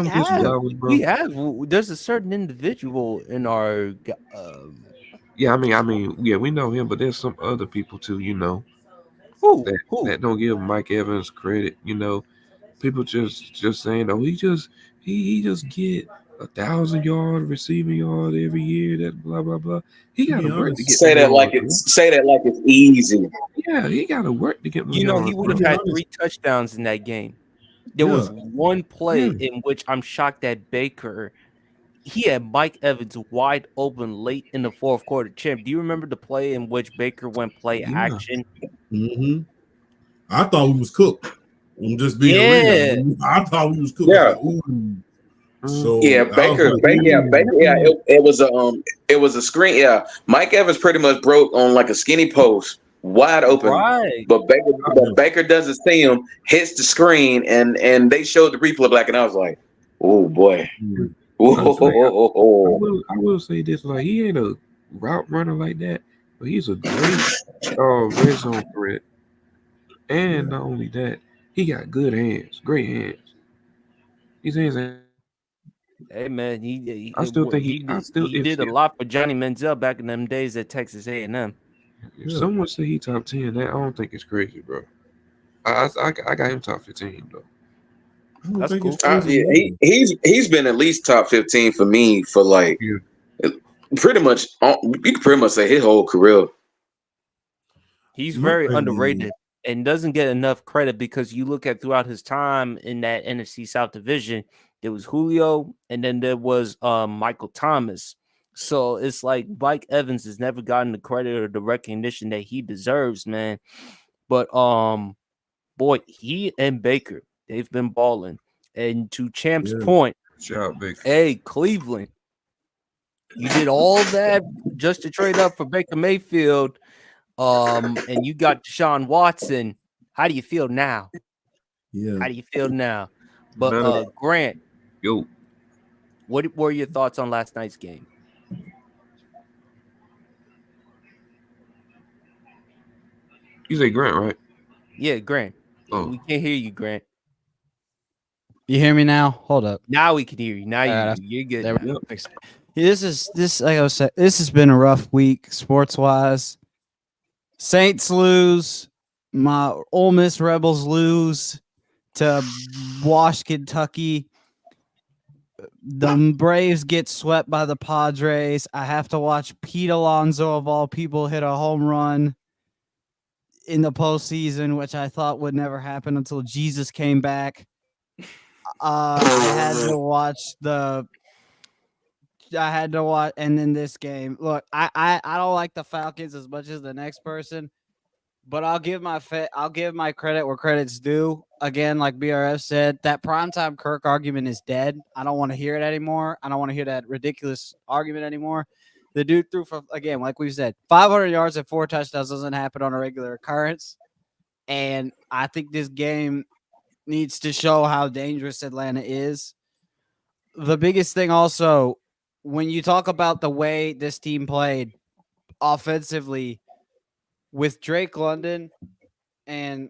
A: have. There's a certain individual in our
E: Yeah, yeah, we know him, but there's some other people too,
A: Who?
E: that don't give Mike Evans credit. People just saying, oh, he just get 1,000 yard receiving yard every year. That blah blah blah. He
B: To
E: got
B: be
E: to work to
B: honest,
E: get them yards. Man.
C: Say that like it's easy.
E: Yeah, he got to work to get them
A: You know, he
E: yards.
A: would
E: Bro.
A: have
B: be
A: had
B: honest,
A: 3 touchdowns in that game. There
B: yeah,
A: was one play
B: yeah.
A: in which I'm shocked that Baker he had Mike Evans wide open late in the fourth quarter. Champ, do you remember the play in which Baker went play
E: Yeah,
A: action?
B: Mm-hmm. I thought we was cooked. I'm just being
A: Yeah.
B: real. I thought we was cooked. I
C: Yeah.
B: said, ooh.
E: Mhm.
B: So
C: Yeah,
B: I was like,
C: Baker. Yeah, it was a screen. Yeah, Mike Evans pretty much broke on like a skinny post, wide open.
A: Right.
C: But Baker doesn't see him, hits the screen, and they showed the replay back, and I was like, oh boy,
E: I will say this: like he ain't a route runner like that, but he's a great red zone threat. And not only that, he got good hands, great hands. His hands ain't.
A: Hey man, he
E: I still think
A: he did, he did a lot for Johnny Manziel back in them days at Texas A&M.
E: if someone say he top 10, that I don't think it's crazy, bro. I got him top 15 though.
B: I don't
A: That's
B: think
A: cool.
B: it's crazy.
C: he's been at least top 15 for me for like
E: Yeah.
C: pretty much. You can pretty much say his whole career.
A: He's
B: My
A: very
B: thing
A: underrated and doesn't get enough credit because you look at throughout his time in that NFC South division, there was Julio and then there was Michael Thomas. So it's like Mike Evans has never gotten the credit or the recognition that he deserves, man. But boy, he and Baker, they've been balling. And to Champ's
B: Yeah.
A: point,
E: Shout out Baker.
A: hey, Cleveland, you did all that just to trade up for Baker Mayfield. And you got Deshaun Watson. How do you feel now?
B: Yeah.
A: How do you feel now? But Grant,
E: Yo,
A: what were your thoughts on last night's game?
E: you say Grant, right?
A: Yeah, Grant.
E: Oh.
A: We can't hear you, Grant.
D: You hear me now? Hold up.
A: Now we can hear you. Now
D: Alright,
A: you're good.
D: There we
A: now.
D: go. Fix it. This like I was saying, this has been a rough week sports wise. Saints lose, my Ole Miss Rebels lose to Wash Kentucky. The Braves get swept by the Padres. I have to watch Pete Alonso of all people hit a home run in the postseason, which I thought would never happen until Jesus came back. I had to watch, and then this game. Look, I don't like the Falcons as much as the next person, but I'll give my credit where credit's due. Again, like BRF said, that primetime Kirk argument is dead. I don't want to hear it anymore. I don't want to hear that ridiculous argument anymore. The dude threw for, again, like we said, 500 yards and 4 touchdowns doesn't happen on a regular occurrence. And I think this game needs to show how dangerous Atlanta is. The biggest thing also, when you talk about the way this team played offensively with Drake London and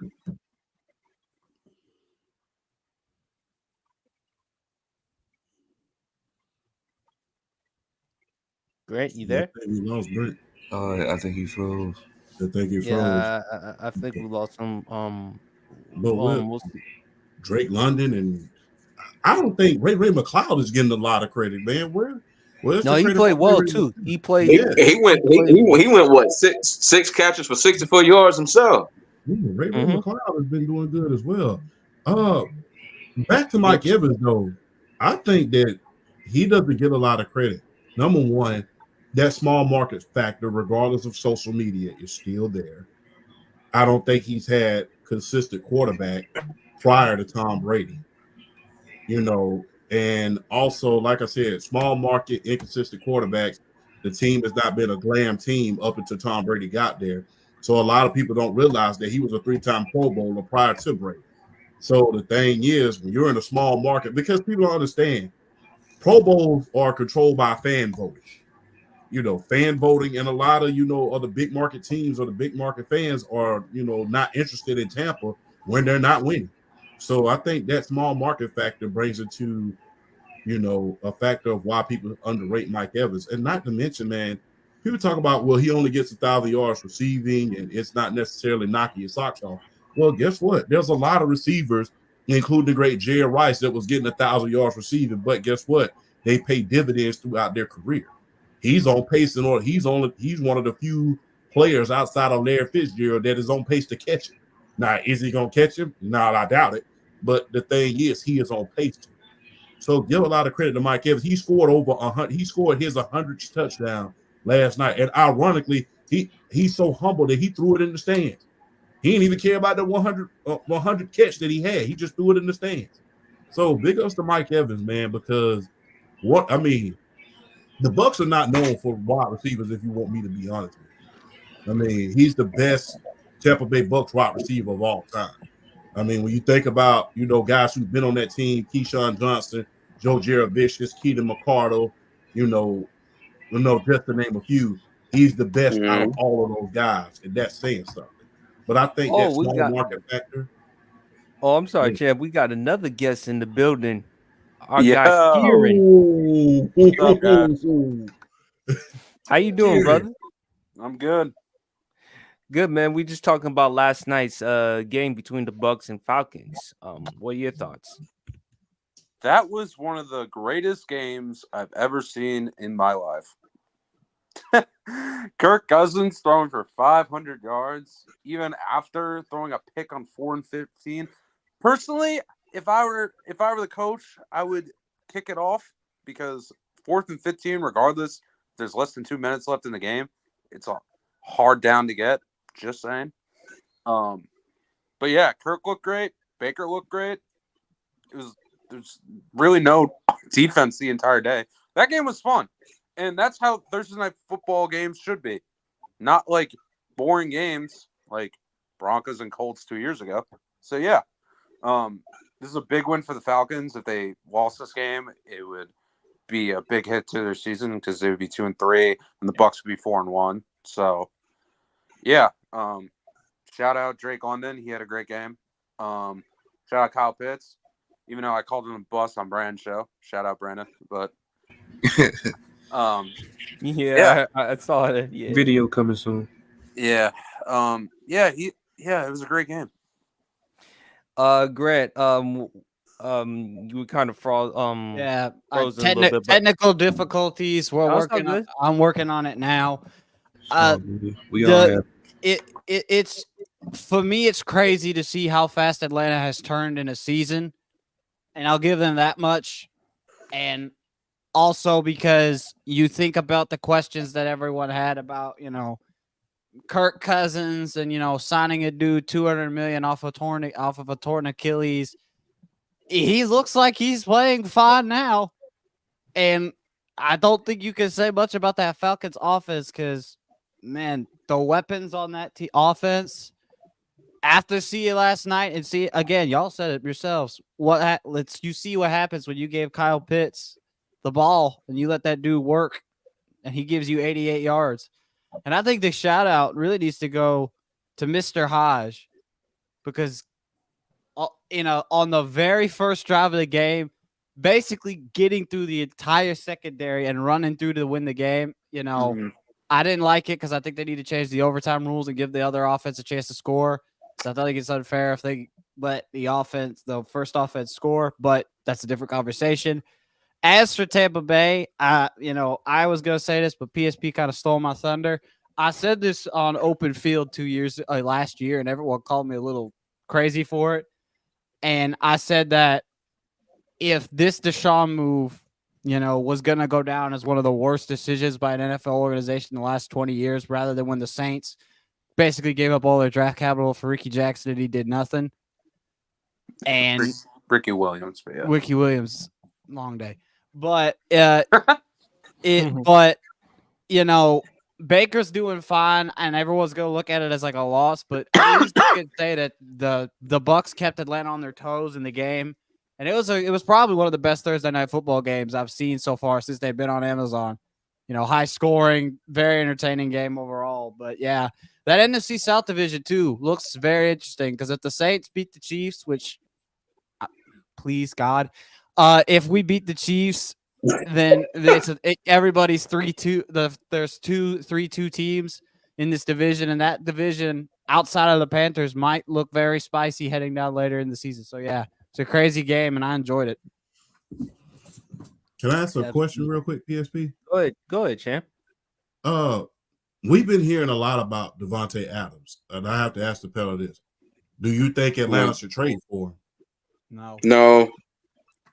A: Grant, you there?
B: We lost Brent.
E: I think he froze.
B: I think he froze.
A: Yeah, I think we lost him.
B: But
A: we'll see.
B: Drake London and I don't think Ray McLeod is getting a lot of credit, man. Where's
A: No,
B: the
A: he
B: credit
A: played
B: for
A: well
B: Ray
A: too.
B: McLeod?
A: He played.
C: He went what six catches for 64 yards himself.
B: Ray McLeod has been doing good as well. Back to Mike Evans though, I think that he doesn't get a lot of credit. Number one, that small market factor, regardless of social media, is still there. I don't think he's had consistent quarterback prior to Tom Brady. And also, like I said, small market, inconsistent quarterbacks. The team has not been a glam team up until Tom Brady got there. So a lot of people don't realize that he was a 3-time Pro Bowler prior to Brady. So the thing is, when you're in a small market, because people don't understand, Pro Bowls are controlled by fan voting. Fan voting, and a lot of other big market teams or the big market fans are not interested in Tampa when they're not winning. So I think that small market factor brings it to a factor of why people underrate Mike Evans. And not to mention, man, people talk about, well, he only gets 1,000 yards receiving, and it's not necessarily knocking your socks off. Well, guess what? There's a lot of receivers, including the great Jerry Rice, that was getting 1,000 yards receiving. But guess what? They pay dividends throughout their career. He's on pace in order. He's one of the few players outside of Larry Fitzgerald that is on pace to catch him. Now, is he gonna catch him? No, I doubt it. But the thing is, he is on pace to. So give a lot of credit to Mike Evans. He scored over 100. He scored his 100th touchdown last night, and ironically, he's so humble that he threw it in the stands. He didn't even care about the 100 catch that he had. He just threw it in the stands. So big ups to Mike Evans, man, because the Bucs are not known for wide receivers, if you want me to be honest with you. I mean, he's the best Tampa Bay Bucs wide receiver of all time. I mean, when you think about, guys who've been on that team, Keyshawn Johnson, Joe Jaravicius, Keaton McCardle, just to name a few, he's the best out of all of those guys, and that's saying something. But I think that small market factor.
A: Oh, I'm sorry, Chad. We got another guest in the building. Our guy Kieran.
F: What's up, guys?
A: How you doing, brother?
F: I'm good.
A: Good, man. We just talking about last night's game between the Bucs and Falcons. What are your thoughts?
F: That was one of the greatest games I've ever seen in my life. Kirk Cousins throwing for 500 yards, even after throwing a pick on 4th and 15. Personally, if I were the coach, I would kick it off because 4th and 15, regardless, there's less than 2 minutes left in the game. It's a hard down to get. Just saying. But yeah, Kirk looked great. Baker looked great. There's really no defense the entire day. That game was fun. And that's how Thursday night football games should be. Not like boring games like Broncos and Colts 2 years ago. So yeah. This is a big win for the Falcons. If they lost this game, it would be a big hit to their season because they would be 2-3 and the Bucs would be 4-1. So yeah. Shout out Drake London. He had a great game. Shout out Kyle Pitts. Even though I called him a bust on Brandon's show. Shout out Brandon. But
A: yeah. I saw it. Yeah.
E: Video coming soon.
F: Yeah. It was a great game.
A: Grant, you were kind of frozen a little bit,
D: technical difficulties. I'm working on it now.
E: We all have.
D: It's for me, it's crazy to see how fast Atlanta has turned in a season, and I'll give them that much. And also because you think about the questions that everyone had about, Kirk Cousins and, signing a dude $200 million off of a torn Achilles. He looks like he's playing fine now. And I don't think you can say much about that Falcons offense because, man, the weapons on that offense, after seeing last night and see again, y'all said it yourselves. You see what happens when you gave Kyle Pitts the ball and you let that dude work and he gives you 88 yards. And I think the shout out really needs to go to Mr. Hodge because on the very first drive of the game, basically getting through the entire secondary and running through to win the game, I didn't like it because I think they need to change the overtime rules and give the other offense a chance to score. So I think it's unfair if they let the first offense score, but that's a different conversation. As for Tampa Bay, I was going to say this, but PSP kind of stole my thunder. I said this on Open Field last year, and everyone called me a little crazy for it. And I said that if this Deshaun move, was going to go down as one of the worst decisions by an NFL organization in the last 20 years, rather than when the Saints basically gave up all their draft capital for Ricky Jackson and he did nothing. And
F: Ricky Williams, but yeah.
D: Ricky Williams, long day. But Baker's doing fine, and everyone's gonna look at it as like a loss. But at least you could say that the Bucs kept Atlanta on their toes in the game, and it was probably one of the best Thursday night football games I've seen so far since they've been on Amazon. High scoring, very entertaining game overall. But yeah, that NFC South division too looks very interesting because if the Saints beat the Chiefs, which please God. If we beat the Chiefs, then everybody's 3-2. There's 3-2 teams in this division, and that division outside of the Panthers might look very spicy heading down later in the season. So yeah, it's a crazy game, and I enjoyed it.
B: Can I ask a
A: Yeah,
B: question real quick, PSP?
A: Go ahead, champ.
B: We've been hearing a lot about Devontae Adams, and I have to ask the panel this: do you think Atlanta should trade for him?
D: No,
C: No,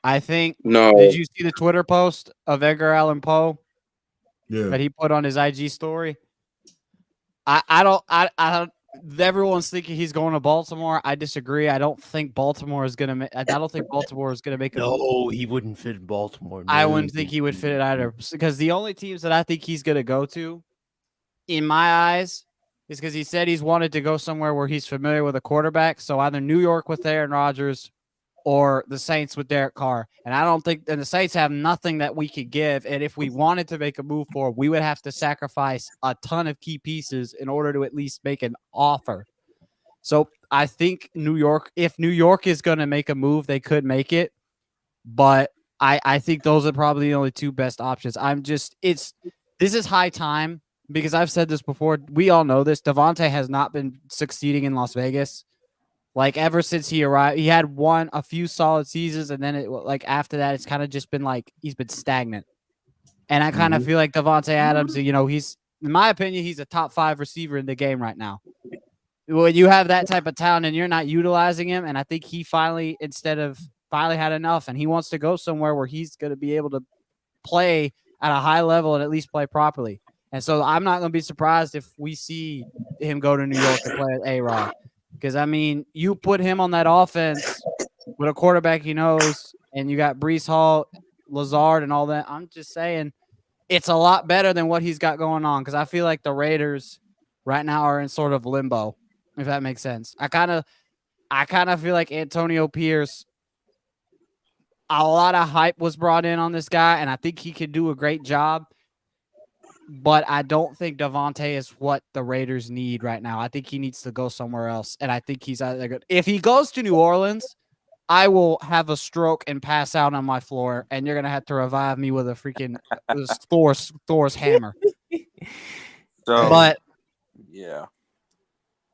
D: I think.
C: no.
D: Did you see the Twitter post of Edgar Allan Poe
B: Yeah,
D: that he put on his IG story? I don't. Everyone's thinking he's going to Baltimore. I disagree. I don't think Baltimore is gonna. I don't think Baltimore is gonna make a.
A: No, he wouldn't fit in Baltimore.
D: I
A: no.
D: wouldn't think he would fit it either, because the only teams that I think he's gonna go to, in my eyes, is because he said he's wanted to go somewhere where he's familiar with a quarterback. So either New York with Aaron Rodgers or the Saints with Derek Carr. And I don't think, and the Saints have nothing that we could give. And if we wanted to make a move for, we would have to sacrifice a ton of key pieces in order to at least make an offer. So I think New York, if New York is going to make a move, they could make it. But I think those are probably the only two best options. This is high time, because I've said this before. We all know this. Devontae has not been succeeding in Las Vegas. Like, ever since he arrived, he had a few solid seasons, and then after that, it's kind of just been like he's been stagnant. And I kind of feel like Devontae Adams, he's, in my opinion, he's a top 5 receiver in the game right now. When you have that type of talent and you're not utilizing him, and I think he finally had enough, and he wants to go somewhere where he's going to be able to play at a high level and at least play properly. And so I'm not going to be surprised if we see him go to New York to play at A-Rod. Because, I mean, you put him on that offense with a quarterback he knows, and you got Breece Hall, Lazard, and all that. I'm just saying it's a lot better than what he's got going on, because I feel like the Raiders right now are in sort of limbo, if that makes sense. I kind of feel like Antonio Pierce, a lot of hype was brought in on this guy, and I think he could do a great job. But I don't think Devontae is what the Raiders need right now. I think he needs to go somewhere else. And I think he's either good. If he goes to New Orleans, I will have a stroke and pass out on my floor, and you're going to have to revive me with a freaking Thor's hammer.
F: So,
D: But
F: yeah.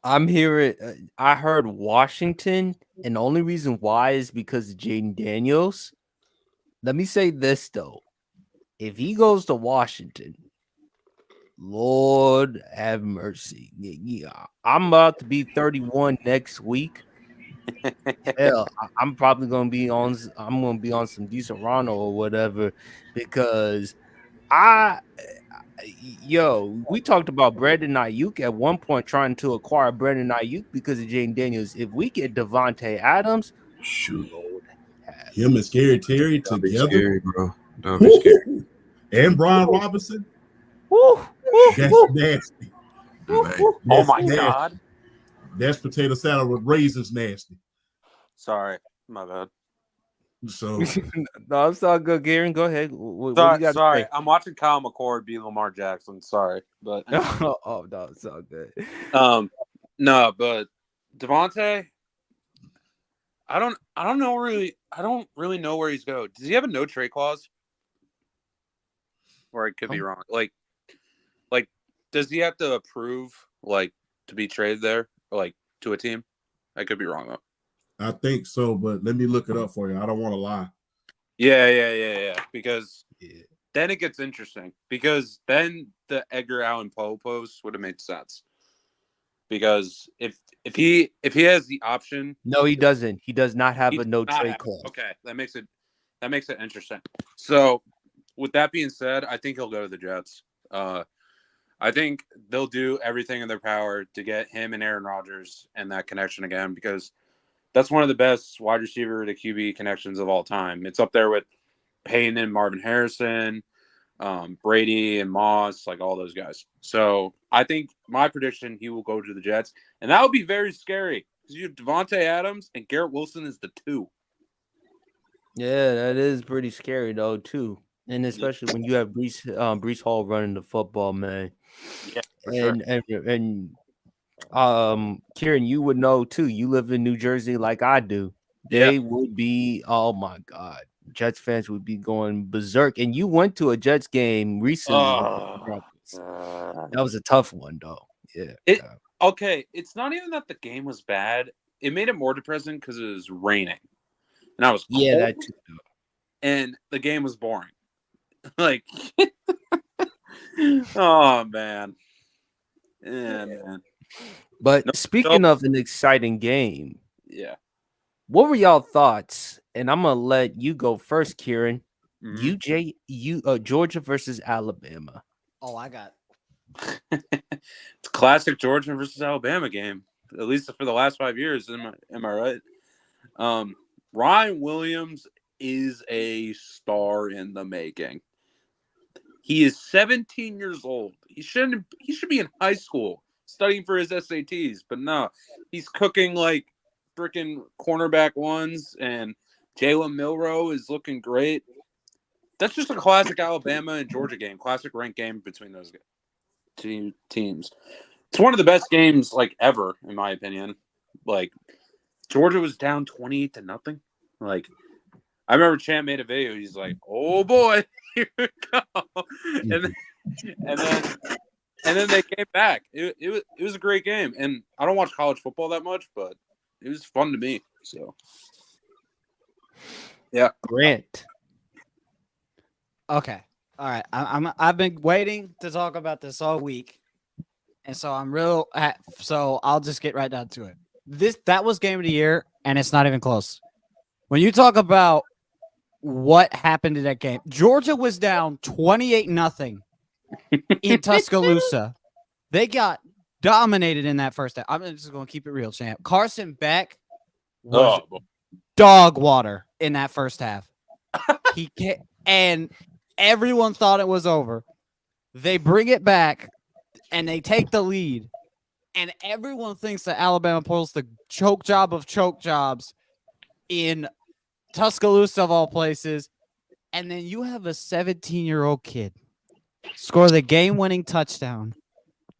A: I'm hearing. I heard Washington, and the only reason why is because of Jaden Daniels. Let me say this though: if he goes to Washington, Lord have mercy. Yeah, I'm about to be 31 next week. Hell, I'm probably gonna be on. I'm gonna be on some decent Rondo or whatever, because we talked about Brandon Ayuk at one point, trying to acquire Brandon Ayuk because of Jaden Daniels. If we get Devontae Adams,
E: Shoot,
B: him and Scary Terry
E: that'd be
B: together,
E: scary, bro. That'd be scary.
B: and Brian Robinson.
A: woo,
B: That's
A: woo,
B: nasty.
E: Man.
F: Oh
B: That's
F: my
B: nasty.
F: God.
B: That's potato salad with raisins nasty.
F: Sorry. My bad.
B: So
A: No, it's all good, Garen. Go ahead. What do you got to
F: Sorry.
A: say?
F: I'm watching Kyle McCord beat Lamar Jackson. Sorry. But
A: Oh no, it's all good.
F: no, but Devontae, I don't really know where he's going. Does he have a no trade clause? Or I could be wrong. Like does he have to approve to be traded there or to a team? I could be wrong though.
B: I think so, but let me look it up for you. I don't want to lie.
F: Yeah. Because then it gets interesting. Because then the Edgar Allan Poe post would have made sense. Because if he has the option,
A: No, he doesn't. He does not have
F: he
A: a no
F: does not
A: trade
F: have-
A: clause.
F: Okay, that makes it interesting. So, with that being said, I think he'll go to the Jets. I think they'll do everything in their power to get him and Aaron Rodgers and that connection again, because that's one of the best wide receiver to QB connections of all time. It's up there with Peyton and Marvin Harrison, Brady and Moss, all those guys. So I think my prediction, he will go to the Jets, and that would be very scary because you have Devontae Adams and Garrett Wilson is the 2.
A: Yeah, that is pretty scary though too, and especially when you have Breece Hall running the football, man.
F: Yeah, for sure.
A: And Kieran, you would know too. You live in New Jersey like I do. They would be. Oh my God, Jets fans would be going berserk. And you went to a Jets game recently.
F: Oh,
A: That was a tough one, though. Yeah.
F: It okay. It's not even that the game was bad. It made it more depressing because it was raining, and I was cold,
A: Yeah, that too. Though.
F: and the game was boring. Like, oh man, yeah, man.
A: But speaking of an exciting game,
F: Yeah.
A: what were y'all thoughts? And I'm gonna let you go first, Kieran.
F: Mhm.
A: Georgia versus Alabama.
D: Oh, I got.
F: It's a classic Georgia versus Alabama game, at least for the last 5 years. Am I right? Ryan Williams is a star in the making. He is 17 years old. He should be in high school studying for his SATs, but no, he's cooking like freaking cornerback ones, and Jalen Milroe is looking great. That's just a classic Alabama and Georgia game, classic ranked game between those two teams. It's one of the best games like ever, in my opinion. Like Georgia was down 28-0. Like I remember Champ made a video. He's like, "Oh boy, here we go," and then they came back. It was a great game, and I don't watch college football that much, but it was fun to me. So yeah,
A: Grant.
D: Okay. All right. I've been waiting to talk about this all week. And so so I'll just get right down to it. That was game of the year, and it's not even close. When you talk about what happened in that game, Georgia was down 28-0 in Tuscaloosa. They got dominated in that first half. I'm just going to keep it real, champ. Carson Beck was dog water in that first half. He can't, and everyone thought it was over. They bring it back, and they take the lead. And everyone thinks that Alabama pulls the choke job of choke jobs in Tuscaloosa, of all places. And then you have a 17-year-old kid score the game-winning touchdown,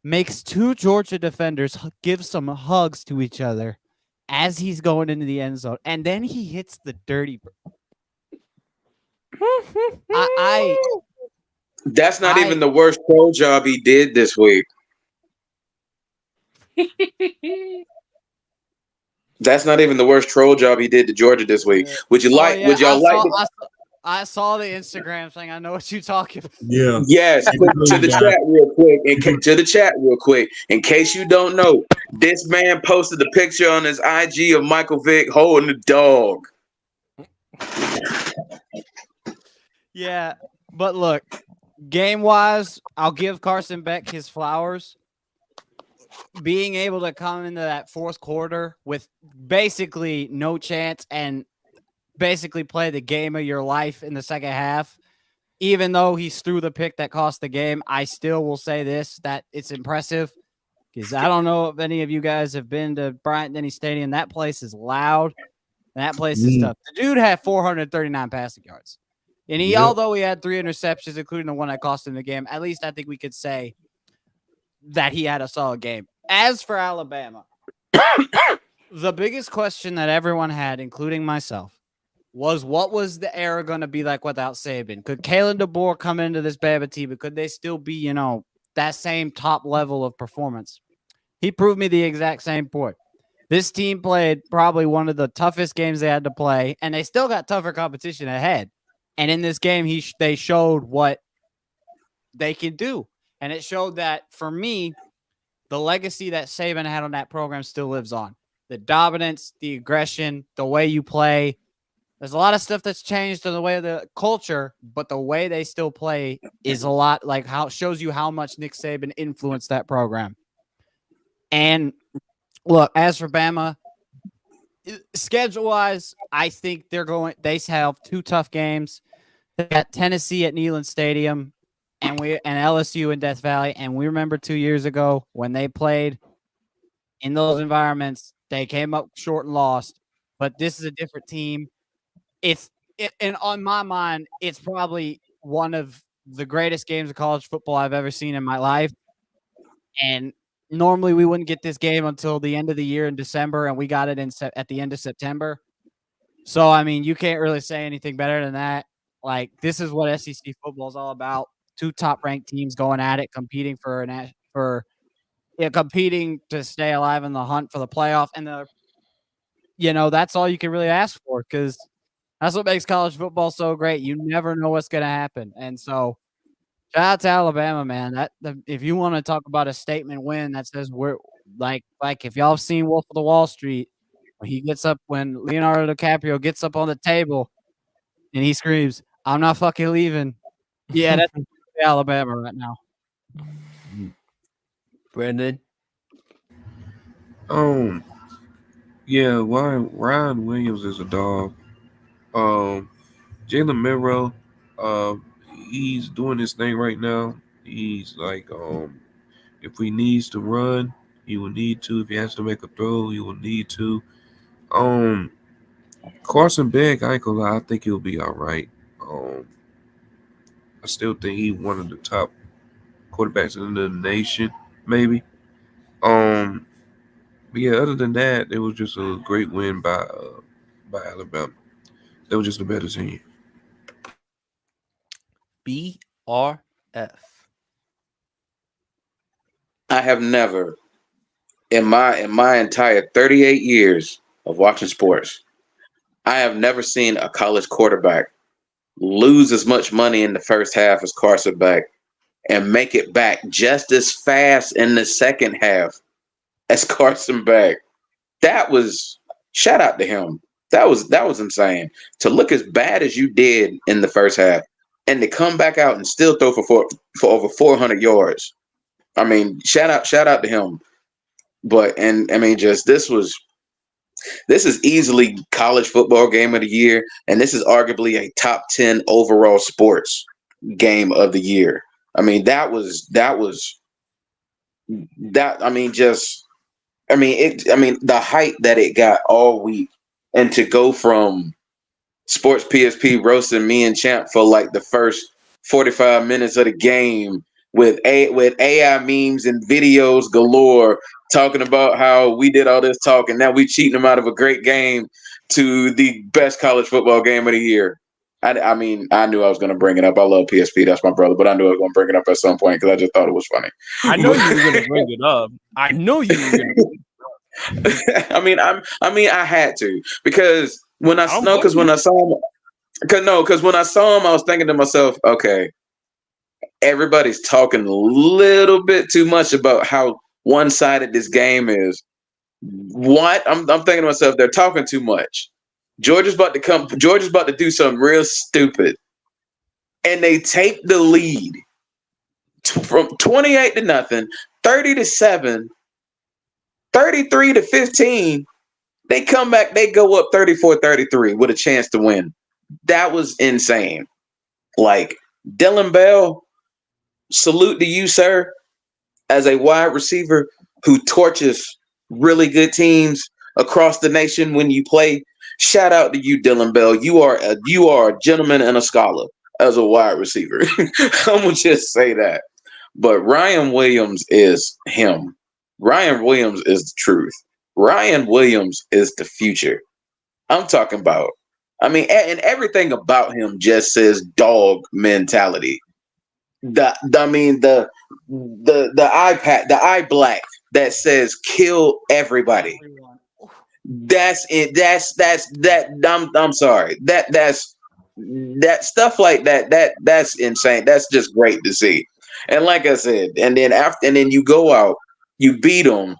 D: makes two Georgia defenders give some hugs to each other as he's going into the end zone. And then he hits the dirty.
C: That's not even the worst pro job he did this week. That's not even the worst troll job he did to Georgia this week. Would you like? Would y'all
D: I saw the Instagram thing. I know what you're talking about.
B: Yeah.
C: Yes. To the chat real quick. To the chat real quick. In case you don't know, this man posted a picture on his IG of Michael Vick holding a dog.
D: Yeah, but look, game-wise, I'll give Carson Beck his flowers. Being able to come into that fourth quarter with basically no chance and basically play the game of your life in the second half, even though he threw the pick that cost the game, I still will say this, that it's impressive because I don't know if any of you guys have been to Bryant-Denny Stadium. That place is loud. That place is tough. The dude had 439 passing yards. And although he had 3 interceptions, including the one that cost him the game, at least I think we could say that he had a solid game. As for Alabama, the biggest question that everyone had, including myself, was what was the era going to be like without Saban? Could Kalen DeBoer come into this Bama team, but could they still be, that same top level of performance? He proved me the exact same point. This team played probably one of the toughest games they had to play, and they still got tougher competition ahead. And in this game, they showed what they can do. And it showed that, for me, the legacy that Saban had on that program still lives on. The dominance, the aggression, the way you play. There's a lot of stuff that's changed in the way of the culture, but the way they still play is a lot like how it shows you how much Nick Saban influenced that program. And look, as for Bama, schedule-wise, I think they have 2 tough games. They got Tennessee at Neyland Stadium and LSU in Death Valley. And we remember 2 years ago when they played in those environments, they came up short and lost. But this is a different team. And on my mind, it's probably one of the greatest games of college football I've ever seen in my life. And normally we wouldn't get this game until the end of the year in December, and we got it at the end of September. So I mean, you can't really say anything better than that. Like this is what SEC football is all about. Two top-ranked teams going at it, competing competing to stay alive in the hunt for the playoff, and that's all you can really ask for because that's what makes college football so great. You never know what's going to happen, and so shout out to Alabama, man. If you want to talk about a statement win that says we're like if y'all have seen Wolf of the Wall Street, when Leonardo DiCaprio gets up on the table and he screams, "I'm not fucking leaving." Yeah, that's Alabama right now.
A: Brandon.
E: Yeah, Ryan Williams is a dog. Jalen Milroe, he's doing his thing right now. He's like, if he needs to run, he will need to. If he has to make a throw, he will need to. Carson Beck, I ain't gonna lie, I think he'll be all right. I still think he's one of the top quarterbacks in the nation, maybe. But yeah, other than that, it was just a great win by Alabama. They were just a better team.
A: BRF.
C: I have never, in my entire 38 years of watching sports, I have never seen a college quarterback lose as much money in the first half as Carson Beck and make it back just as fast in the second half as Carson Beck. That was, shout out to him. That was insane. To look as bad as you did in the first half and to come back out and still throw for over 400 yards. I mean, shout out to him. But I mean, just this is easily college football game of the year, and this is arguably a top 10 overall sports game of the year. I mean, that I mean, the hype that it got all week, and to go from Sports PSP roasting me and Champ for like the first 45 minutes of the game with AI memes and videos galore talking about how we did all this talk and now we cheating them out of a great game to the best college football game of the year. I mean, I knew I was going to bring it up. I love PSP. That's my brother. But I knew I was going to bring it up at some point because I just thought it was funny.
A: I know you were going to bring it up. I know you were going to bring it up.
C: I had to because when I saw him, because when I saw him, I was thinking to myself, okay, everybody's talking a little bit too much about how one-sided this game is. What? I'm thinking to myself, they're talking too much. Georgia's about to do something real stupid. And they take the lead from 28-0, 30-7, 33-15. They come back, they go up 34-33 with a chance to win. That was insane. Like, Dylan Bell, salute to you, sir, as a wide receiver who torches really good teams across the nation when you play. Shout out to you, Dylan Bell. You are a gentleman and a scholar as a wide receiver. I'm gonna just say that. But Ryan Williams is him. Ryan Williams is the truth. Ryan Williams is the future. I'm talking about. I mean, and everything about him just says dog mentality. The eye black that says kill everybody. That's it. I'm sorry. That stuff like that's insane. That's just great to see. And like I said, and then you go out, you beat them,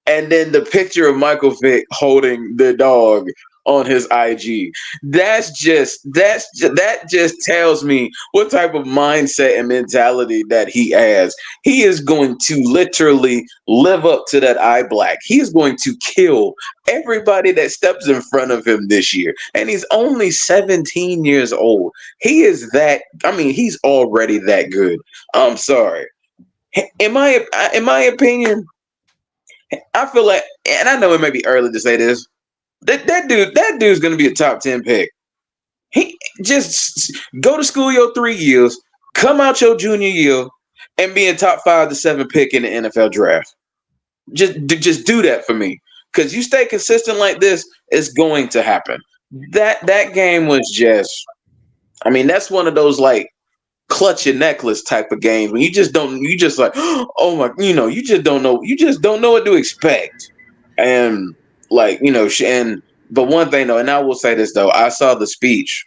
C: and then the picture of Michael Vick holding the dog on his IG. That just tells me what type of mindset and mentality that he has. He is going to literally live up to that eye black. He is going to kill everybody that steps in front of him this year. And he's only 17 years old. He is that, I mean, he's already that good. I'm sorry. In my opinion, I feel like, and I know it may be early to say this, that dude's gonna be a top 10 pick. He just go to school your 3 years, come out your junior year, and be a top 5 to 7 pick in the NFL draft. Just do that for me, because you stay consistent like this, it's going to happen. that game was just. I mean, that's one of those like clutch your necklace type of games when you just don't. You just like, oh my, you just don't know. You just don't know what to expect, and like and. But one thing though, and I will say this though, I saw the speech.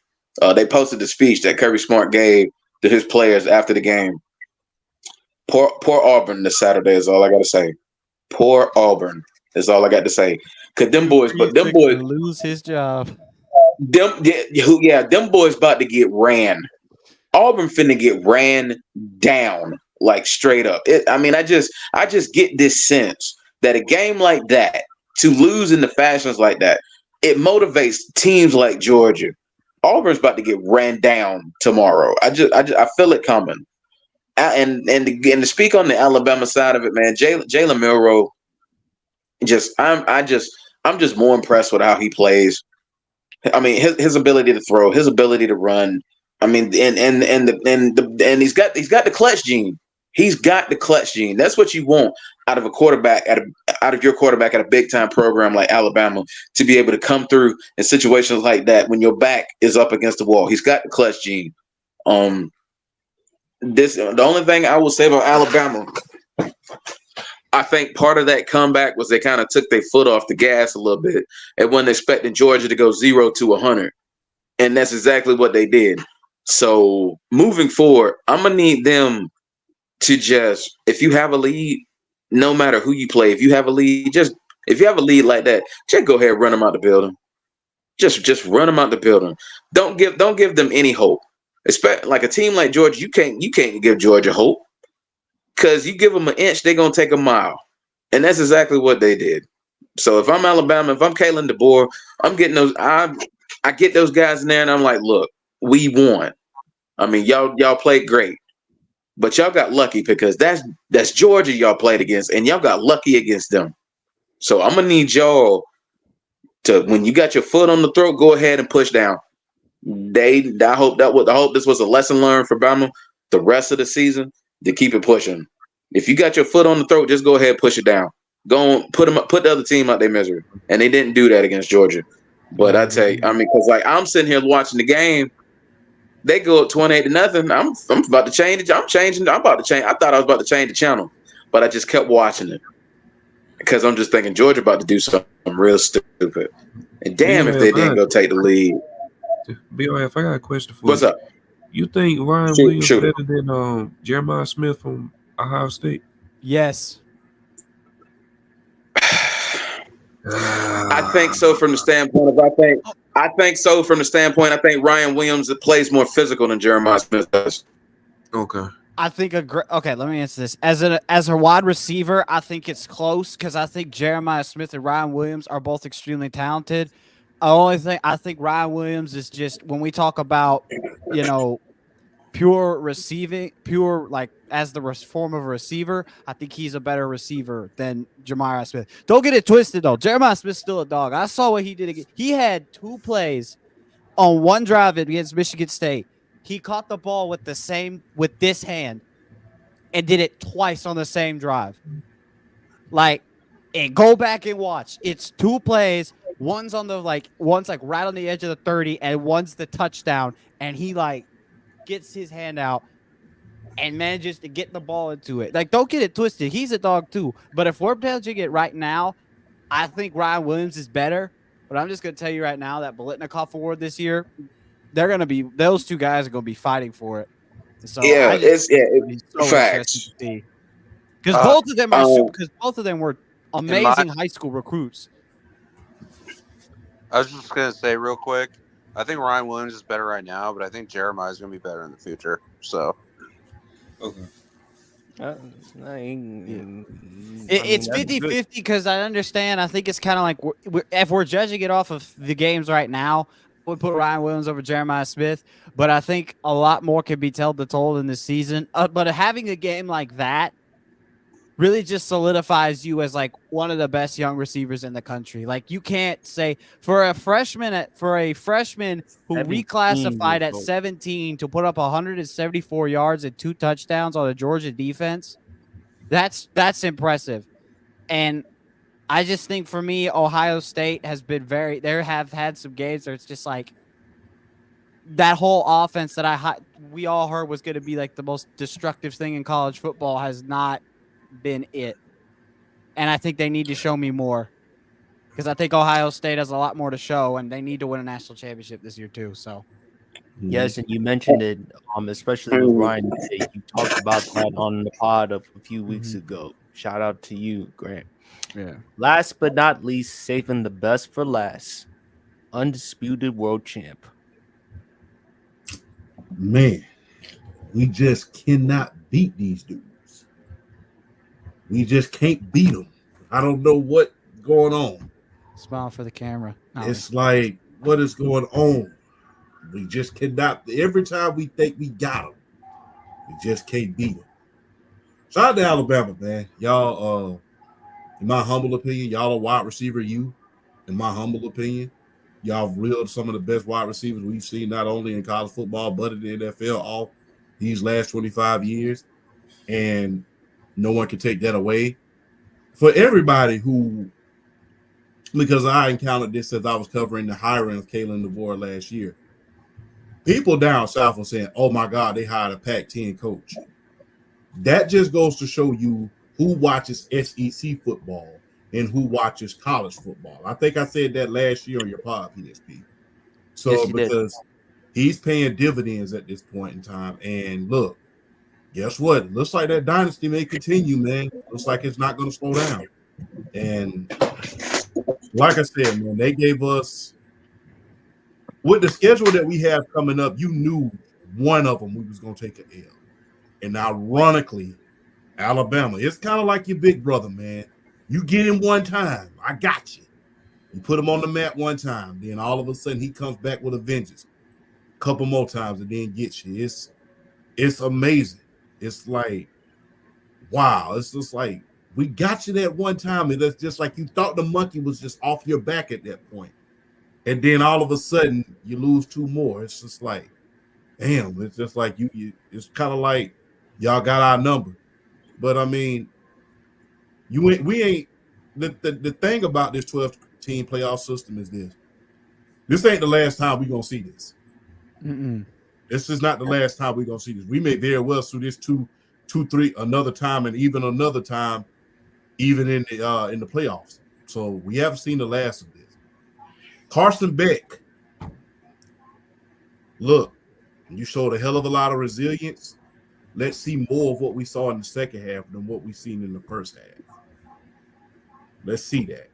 C: They posted the speech that Kirby Smart gave to his players after the game. Poor Auburn this Saturday is all I got to say. Poor Auburn is all I got to say. Cause them boys,
D: lose his job.
C: them boys about to get ran. Auburn finna get ran down like straight up. I just get this sense that a game like that to lose in the fashions like that, it motivates teams like Georgia. Auburn's about to get ran down tomorrow. I feel it coming. And to speak on the Alabama side of it, man, Jalen Milroe, I'm just more impressed with how he plays. I mean, his ability to throw, his ability to run. I mean, and he's got the clutch gene. He's got the clutch gene. That's what you want out of a quarterback out of your quarterback at a big time program like Alabama, to be able to come through in situations like that when your back is up against the wall. He's got the clutch gene. The only thing I will say about Alabama, I think part of that comeback was they kind of took their foot off the gas a little bit and wasn't expecting Georgia to go 0 to 100. And that's exactly what they did. So moving forward, I'm going to need them to just, if you have a lead, no matter who you play, if you have a lead like that, just go ahead and run them out the building. Just run them out the building. Don't give them any hope. Especially like a team like Georgia, you can't give Georgia hope, because you give them an inch, they're gonna take a mile, and that's exactly what they did. So if I'm Alabama, if I'm Kalen DeBoer, I'm getting those. I get those guys in there, and I'm like, look, we won. I mean, y'all played great, but y'all got lucky because that's Georgia y'all played against, and y'all got lucky against them. So I'm gonna need y'all to, when you got your foot on the throat, go ahead and push down. I hope this was a lesson learned for Bama the rest of the season, to keep it pushing. If you got your foot on the throat, just go ahead and push it down. Go on, put the other team out their misery, and they didn't do that against Georgia. But I tell you, I mean, because like I'm sitting here watching the game, they go up 28-0. I'm about to change it. I'm about to change. I thought I was about to change the channel, but I just kept watching it because I'm just thinking Georgia about to do something real stupid. And damn, if they didn't go take the lead.
E: BOF, I got a question for you.
C: What's up?
E: You think Ryan Williams better than Jeremiah Smith from Ohio State?
D: Yes.
C: I think so from the standpoint of I think Ryan Williams plays more physical than Jeremiah Smith does.
E: Okay.
D: I think okay, let me answer this. As a wide receiver, I think it's close because I think Jeremiah Smith and Ryan Williams are both extremely talented. The only thing I think Ryan Williams is just, when we talk about, pure receiving, pure like as the form of a receiver, I think he's a better receiver than Jeremiah Smith. Don't get it twisted though. Jeremiah Smith's still a dog. I saw what he did again. He had 2 plays on one drive against Michigan State. He caught the ball with this hand and did it twice on the same drive. And go back and watch. It's 2 plays. One's right on the edge of the 30, and one's the touchdown. And he gets his hand out and manages to get the ball into it. Don't get it twisted. He's a dog too. But if we're judging it right now, I think Ryan Williams is better. But I'm just going to tell you right now that Biletnikoff Award this year, those 2 guys are going to be fighting for it. So
C: it's
D: so
C: facts.
D: Because both of them both of them were amazing high school recruits.
F: I was just going to say real quick, I think Ryan Williams is better right now, but I think Jeremiah is going to be better in the future. So,
E: okay.
D: It's 50-50 because I understand. I think it's kind of like if we're judging it off of the games right now, we put Ryan Williams over Jeremiah Smith. But I think a lot more can be told in this season. But having a game like that really just solidifies you as one of the best young receivers in the country. You can't say for a freshman who reclassified at 17 to put up 174 yards and 2 touchdowns on a Georgia defense. That's impressive. And I just think for me, Ohio State has been there have had some games where it's just like that whole offense that we all heard was going to be like the most destructive thing in college football has not been it. And I think they need to show me more because I think Ohio State has a lot more to show and they need to win a national championship this year too. So
A: Yes, and you mentioned it, especially with Ryan. You talked about that on the pod a few weeks ago. Shout out to you, Grant.
D: yeah.
A: Last but not least, saving the best for last, undisputed world champ.
B: Man, we just cannot beat these dudes. We just can't beat them. I don't know what's going on.
D: Smile for the camera.
B: It's like, what is going on? We just cannot. Every time we think we got them, we just can't beat them. Shout out to Alabama, man. Y'all, in my humble opinion, y'all a wide receiver. In my humble opinion, y'all reeled some of the best wide receivers we've seen, not only in college football, but in the NFL all these last 25 years. And no one can take that away. For everybody who, because I encountered this as I was covering the hiring of Kalen DeVore last year, people down south were saying, oh my God, they hired a Pac-10 coach. That just goes to show you who watches SEC football and who watches college football. I think I said that last year on your pod, PSP. So
A: Yes,
B: because he's paying dividends at this point in time. And look, guess what? Looks like that dynasty may continue, man. Looks like it's not going to slow down. And like I said, man, they gave us, with the schedule that we have coming up, you knew one of them we was going to take an L. And ironically, Alabama, it's kind of like your big brother, man. You get him one time, I got you. You put him on the mat one time, then all of a sudden he comes back with a vengeance. A couple more times and then gets you. It's amazing. It's like, wow. It's just like, we got you that one time, and it's just like you thought the monkey was just off your back at that point. And then all of a sudden you lose two more. It's just like, damn, it's just like you it's kind of like y'all got our number. But I mean, we ain't the thing about this 12-team playoff system is this ain't the last time we're gonna see this. This is not the last time we're gonna see this. We may very well see this two, three another time, and even another time, even in the playoffs. So we haven't seen the last of this. Carson Beck, look, you showed a hell of a lot of resilience. Let's see more of what we saw in the second half than what we've seen in the first half. Let's see that.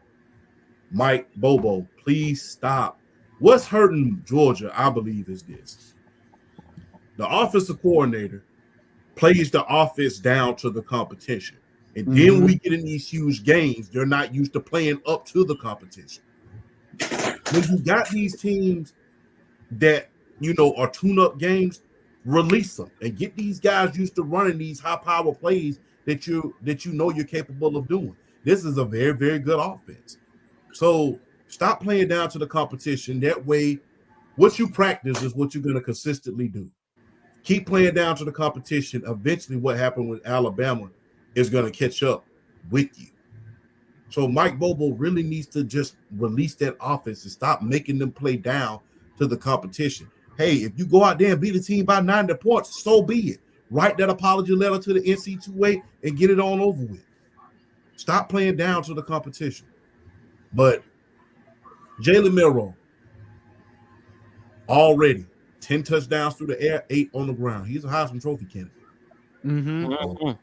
B: Mike Bobo, please stop. What's hurting Georgia, I believe, is this. The offensive coordinator plays the offense down to the competition. And then we get in these huge games, they're not used to playing up to the competition. When you got these teams that, are tune-up games, release them and get these guys used to running these high-power plays that you know you're capable of doing. This is a very, very good offense. So stop playing down to the competition. That way, what you practice is what you're going to consistently do. Keep playing down to the competition. Eventually, what happened with Alabama is going to catch up with you. So Mike Bobo really needs to just release that offense and stop making them play down to the competition. Hey, if you go out there and beat a team by 90 points, so be it. Write that apology letter to the NC2A and get it on over with. Stop playing down to the competition. But Jalen Milroe, already 10 touchdowns through the air, 8 on the ground. He's a Heisman Trophy candidate.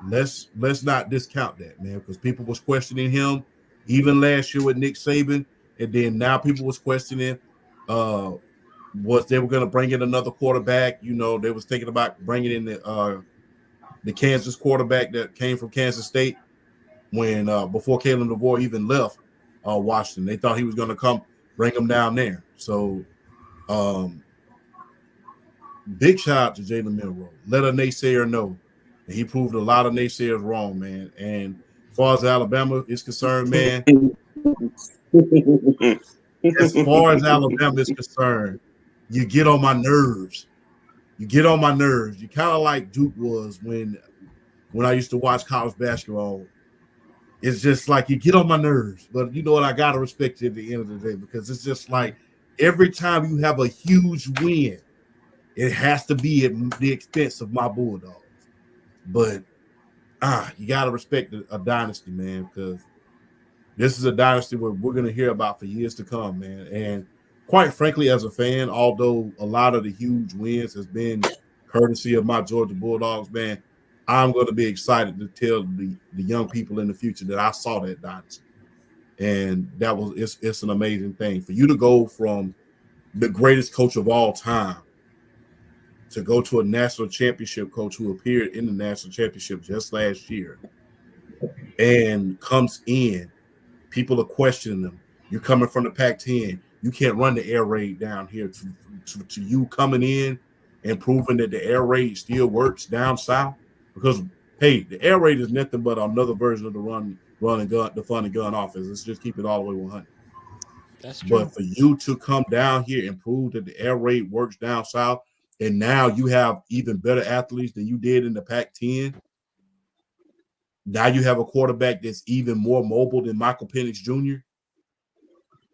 B: Let's not discount that, man, because people was questioning him even last year with Nick Saban, and then now people was questioning was they were going to bring in another quarterback. They was thinking about bringing in the Kansas quarterback that came from Kansas State when before Kalen DeVore even left Washington. They thought he was going to come bring him down there. So big shout out to Jalen Milroe. Let a naysayer know. And he proved a lot of naysayers wrong, man. And as far as Alabama is concerned, man, as far as Alabama is concerned, you get on my nerves. You kind of like Duke was when I used to watch college basketball. it's just like you get on my nerves. But you know what? I gotta respect you at the end of the day because it's just like every time you have a huge win, it has to be at the expense of my Bulldogs. But you gotta respect a dynasty, man, because this is a dynasty where we're gonna hear about for years to come, man. And quite frankly, as a fan, although a lot of the huge wins has been courtesy of my Georgia Bulldogs, man, I'm going to be excited to tell the young people in the future that I saw that dynasty. And it's an amazing thing for you to go from the greatest coach of all time to go to a national championship coach who appeared in the national championship just last year and comes in. People are questioning them. You're coming from the Pac-10. You can't run the air raid down here. To you coming in and proving that the air raid still works down south, because hey, the air raid is nothing but another version of the run and gun, the fun and gun offense. Let's just keep it all the way 100.
D: That's true.
B: But for you to come down here and prove that the air raid works down south, and now you have even better athletes than you did in the Pac-10. Now you have a quarterback that's even more mobile than Michael Penix Jr.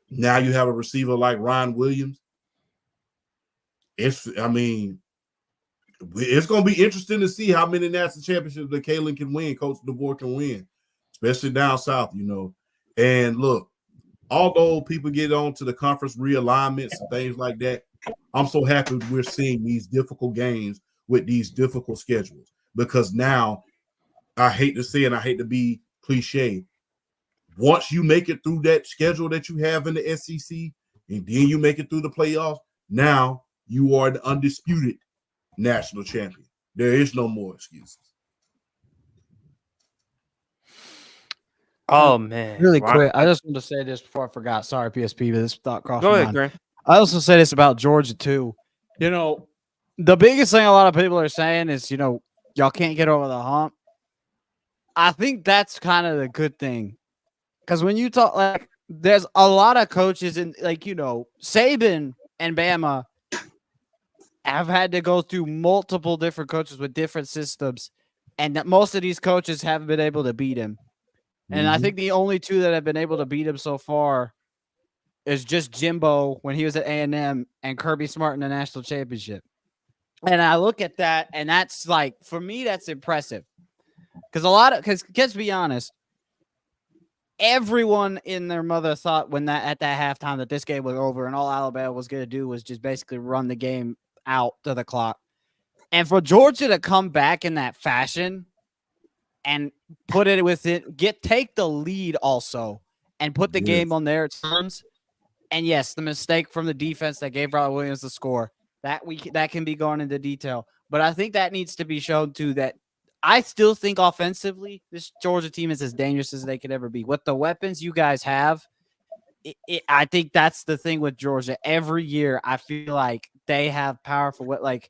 B: Now you have a receiver like Ryan Williams. It's going to be interesting to see how many national championships that Kalen can win, Coach DeBoer can win, especially down south, you know. And look, although people get on to the conference realignments and things like that, I'm so happy we're seeing these difficult games with these difficult schedules, because now, I hate to say it, I hate to be cliche, once you make it through that schedule that you have in the SEC, and then you make it through the playoffs, now you are the undisputed national champion. There is no more excuses.
A: Oh man!
D: Really quick, I just want to say this before I forgot. Sorry, PSP, but this thought crossed
A: Go
D: my
A: ahead,
D: mind.
A: Grant.
D: I also say this about Georgia too. You know, the biggest thing a lot of people are saying is, you know, y'all can't get over the hump. I think that's kind of the good thing, because when you talk, like, there's a lot of coaches in, like, you know, Saban and Bama have had to go through multiple different coaches with different systems, and that most of these coaches haven't been able to beat him. And I think the only two that have been able to beat him so far is just Jimbo when he was at A&M and Kirby Smart in the national championship. And I look at that, and that's like, for me, that's impressive. Because let's be honest, everyone in their mother thought at that halftime that this game was over and all Alabama was going to do was just basically run the game out to the clock. And for Georgia to come back in that fashion and put it with it, take the lead also, and put the game on their terms. And yes, the mistake from the defense that gave Robert Williams the score, that can be gone into detail. But I think that needs to be shown too, that I still think offensively, this Georgia team is as dangerous as they could ever be. With the weapons you guys have, I think that's the thing with Georgia. Every year, I feel like they have powerful, like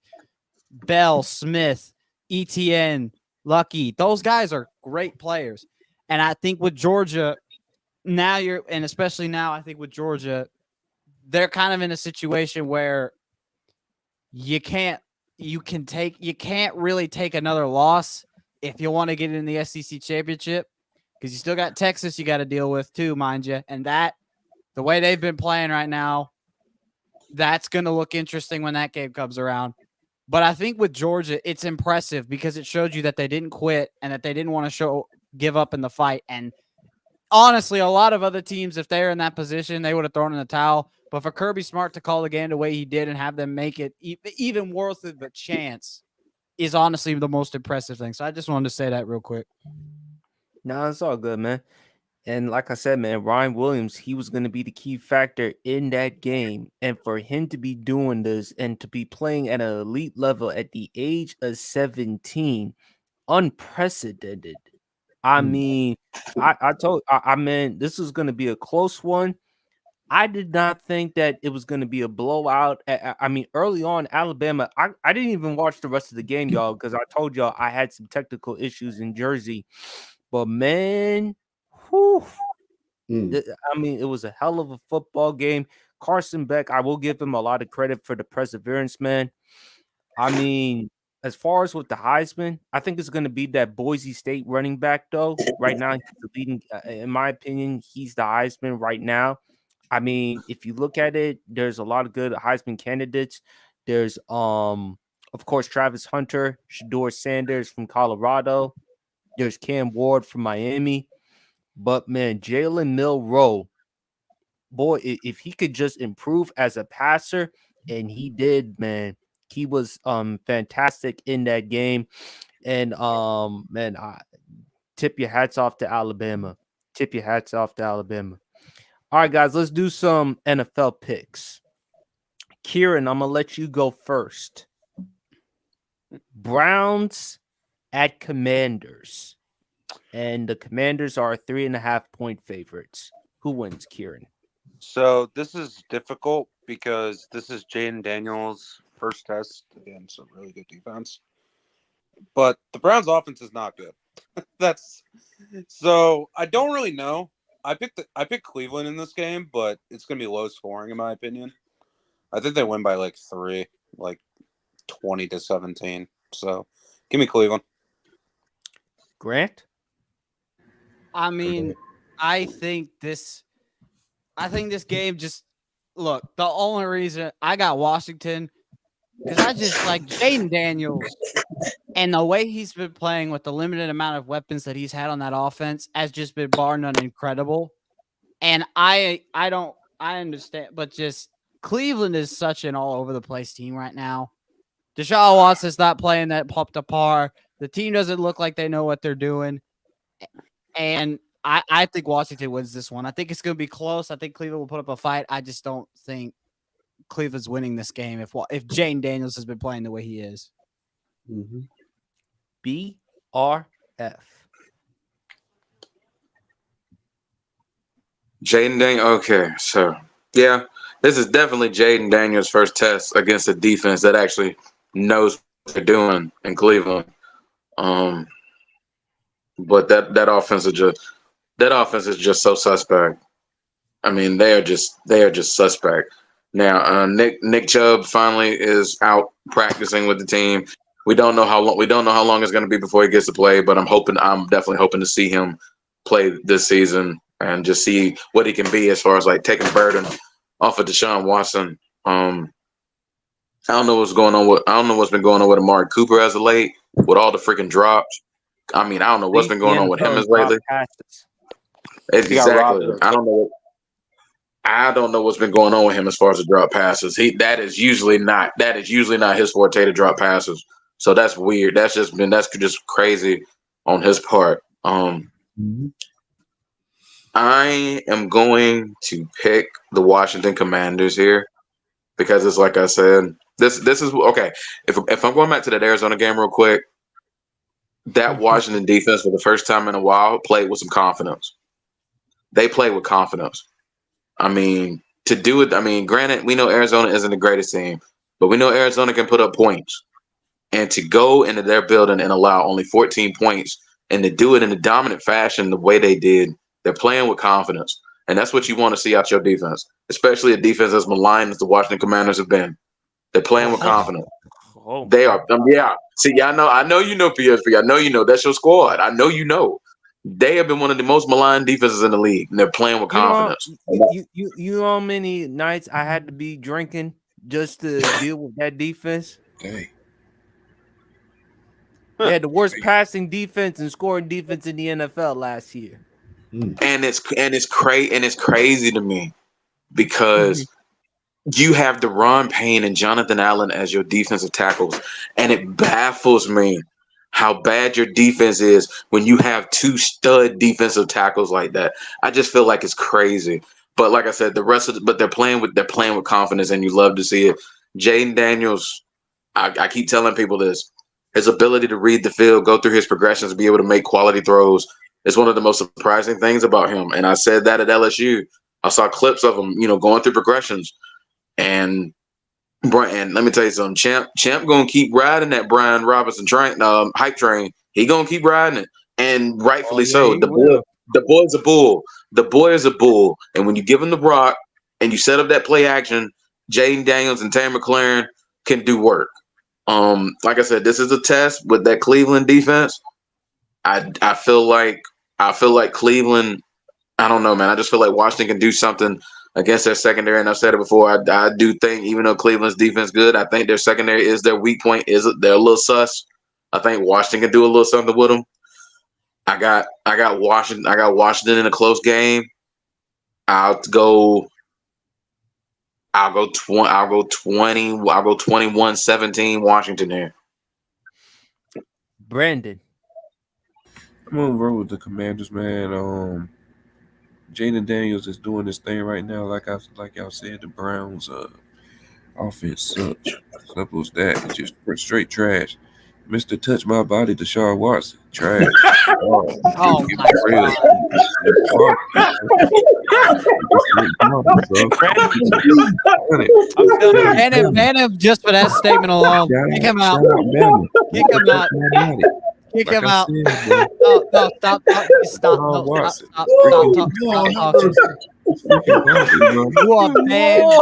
D: Bell, Smith, ETN, Lucky. Those guys are great players. And I think with Georgia, especially now, I think with Georgia, they're kind of in a situation where you can't really take another loss if you want to get in the SEC championship, because you still got Texas you got to deal with too, mind you. And that, the way they've been playing right now, that's going to look interesting when that game comes around. But I think with Georgia, it's impressive because it showed you that they didn't quit and that they didn't want to give up in the fight. And honestly, a lot of other teams, if they're in that position, they would have thrown in the towel. But for Kirby Smart to call the game the way he did and have them make it even worth of a chance is honestly the most impressive thing. So I just wanted to say that real quick.
A: No, it's all good, man. And like I said, man, Ryan Williams, he was going to be the key factor in that game. And for him to be doing this and to be playing at an elite level at the age of 17, unprecedented. I mean, I mean, this is going to be a close one. I did not think that it was going to be a blowout. I mean, early on, Alabama, I didn't even watch the rest of the game, y'all, because I told y'all I had some technical issues in Jersey. But man, whew, I mean, it was a hell of a football game. Carson Beck, I will give him a lot of credit for the perseverance, man. I mean, as far as with the Heisman, I think it's going to be that Boise State running back, though. Right now, he's the leading, in my opinion, he's the Heisman right now. I mean, if you look at it, there's a lot of good Heisman candidates. There's, of course, Travis Hunter, Shedeur Sanders from Colorado. There's Cam Ward from Miami. But, man, Jalen Milroe, boy, if he could just improve as a passer, and he did, man. He was fantastic in that game. And man, I tip your hats off to Alabama. Tip your hats off to Alabama. All right, guys, let's do some NFL picks. Kieran, I'm gonna let you go first. Browns at Commanders. And the Commanders are 3.5-point favorites. Who wins, Kieran?
F: So this is difficult because this is Jaden Daniels' first test against a really good defense. But the Browns' offense is not good. So I don't really know. I picked Cleveland in this game, but it's gonna be low scoring in my opinion. I think they win by like 3, like 20-17. So give me Cleveland.
A: Grant?
D: I mean, I think this game just look. The only reason I got Washington because I just like Jaden Daniels and the way he's been playing with the limited amount of weapons that he's had on that offense has just been bar none incredible. And I understand, but just Cleveland is such an all over the place team right now. Deshaun Watson's not playing that up to par. The team doesn't look like they know what they're doing. And I think Washington wins this one. I think it's going to be close. I think Cleveland will put up a fight. I just don't think Cleveland's winning this game if Jaden Daniels has been playing the way he is.
B: Mm-hmm.
A: BRF.
C: Jaden Daniels. Okay, so yeah, this is definitely Jaden Daniels' first test against a defense that actually knows what they're doing in Cleveland. But that offense is just so suspect. I mean, they are just suspect. Now, Nick Chubb finally is out practicing with the team. We don't know how long it's going to be before he gets to play, but I'm definitely hoping to see him play this season and just see what he can be as far as like taking burden off of Deshaun Watson. I don't know what's been going on with Amari Cooper as of late with all the freaking drops. I mean, I don't know what's been going on with him as lately. Exactly. I don't know what's been going on with him as far as the drop passes. That is usually not his forte to drop passes. So that's weird. That's just crazy on his part. I am going to pick the Washington Commanders here because it's like I said. This is okay. If I'm going back to that Arizona game real quick, that Washington defense for the first time in a while played with some confidence. They played with confidence. I mean, to do it, I mean, granted, we know Arizona isn't the greatest team, but we know Arizona can put up points. And to go into their building and allow only 14 points and to do it in a dominant fashion the way they did, they're playing with confidence. And that's what you want to see out your defense, especially a defense as maligned as the Washington Commanders have been. They're playing with confidence.
A: Oh,
C: they are. Yeah. See, I know you know PSP. I know you know. That's your squad. I know you know. They have been one of the most maligned defenses in the league, and they're playing with confidence.
A: You know how many nights I had to be drinking just to deal with that defense?
E: Dang.
A: They had the worst passing defense and scoring defense in the NFL last year.
C: And it's crazy to me because you have Deron Payne and Jonathan Allen as your defensive tackles, and it baffles me how bad your defense is when you have two stud defensive tackles like that. I just feel like it's crazy. But like I said, they're playing with confidence, and you love to see it. Jaden Daniels, I keep telling people this. His ability to read the field, go through his progressions, be able to make quality throws is one of the most surprising things about him. And I said that at LSU. I saw clips of him, going through progressions. And let me tell you something, Champ gonna keep riding that Brian Robinson train, hype train. He gonna keep riding it, and rightfully so. The boy's a bull. The boy is a bull. And when you give him the rock and you set up that play action, Jaden Daniels and Terry McLaurin can do work. Like I said, this is a test with that Cleveland defense. I feel like Cleveland. I don't know, man. I just feel like Washington can do something against their secondary, and I've said it before. I do think, even though Cleveland's defense good, I think their secondary is their weak point. They're a little sus. I think Washington can do a little something with them. I got Washington. I got Washington in a close game. I'll go 21-17 Washington here.
A: Brandon.
E: I'm gonna roll with the Commanders, man. Jaden Daniels is doing this thing right now. Like y'all said, the Browns offense sucks. Simple as that. It's just straight trash. Mr. Touch My Body, Deshaun Watson, trash.
D: Oh my God. Bannon, just for that statement alone, kick him out. Kick him out. Kick him out. No, stop. Stop talking. You are banned.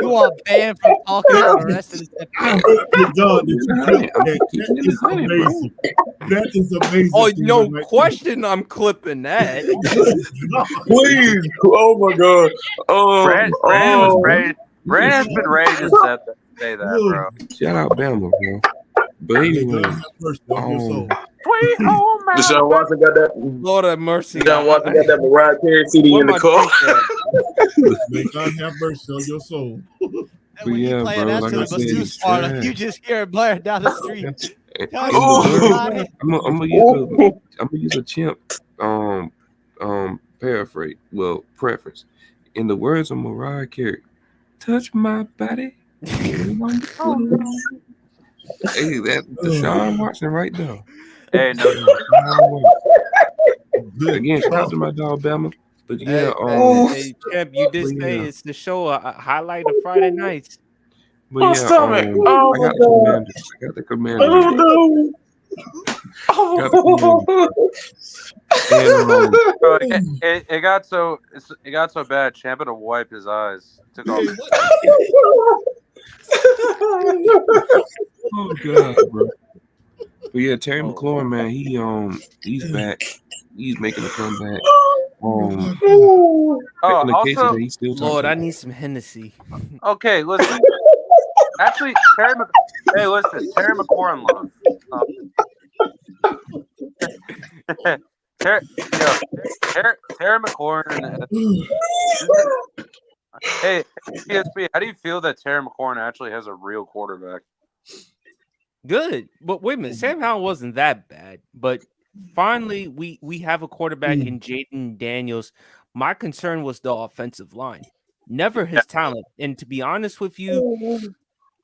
D: You are banned from talking for the rest of this episode.
B: That is amazing.
A: Oh, no question. I'm clipping that.
C: Please. Oh my God.
F: Brandon's been ready to say that, bro.
E: Shout out Bama, bro. But anyway,
F: Sweet home
C: Deshaun Watson got that.
A: Lord have mercy.
C: Deshaun Watson got that Mariah Carey CD
A: Where
C: in the
A: my
C: car.
B: May God have mercy on your soul.
D: And when you play that
E: like
D: to
E: I
D: the
E: said,
D: Bazoo
E: he's
D: Sparta,
E: trash.
D: you just hear it blaring down the street.
E: I'm gonna use a chimp paraphrase. Well, preference. In the words of Mariah Carey, touch my body. Hey, that's Deshaun Watson right there.
F: Hey, no.
E: Again, shout out to my dog Bama. But yeah,
A: hey, Champ, you did say it's the show a highlight of Friday nights.
E: but yeah,
C: stomach.
E: I got the Commanders. Got the Commanders.
F: Bro, it got so bad. Champ had to wipe his eyes. Took off.
E: Oh God, bro. But yeah, Terry McLaurin, man, he's back. He's making a comeback. In the case
F: Also,
E: that he's still
A: Lord, I
E: talking.
A: need some Hennessy.
F: okay, listen. Actually, Terry McLaurin love. Terry McLaurin. Hey, PSP, how do you feel that Terry McLaurin actually has a real quarterback?
A: Good. But wait a minute. Sam Howell wasn't that bad. But finally, we have a quarterback in Jaden Daniels. My concern was the offensive line, never his talent. And to be honest with you,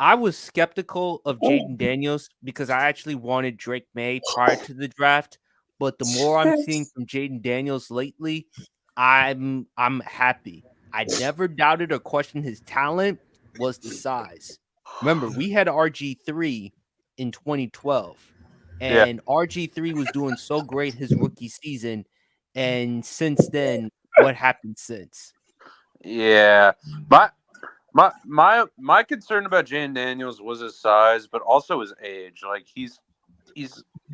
A: I was skeptical of Jaden Daniels because I actually wanted Drake May prior to the draft. But the more I'm seeing from Jaden Daniels lately, I'm happy. I never doubted or questioned his talent, was the size. Remember, we had RG3 in 2012, and RG3 was doing so great his rookie season. And since then, what happened since?
F: Yeah, my concern about Jaden Daniels was his size, but also his age. Like he's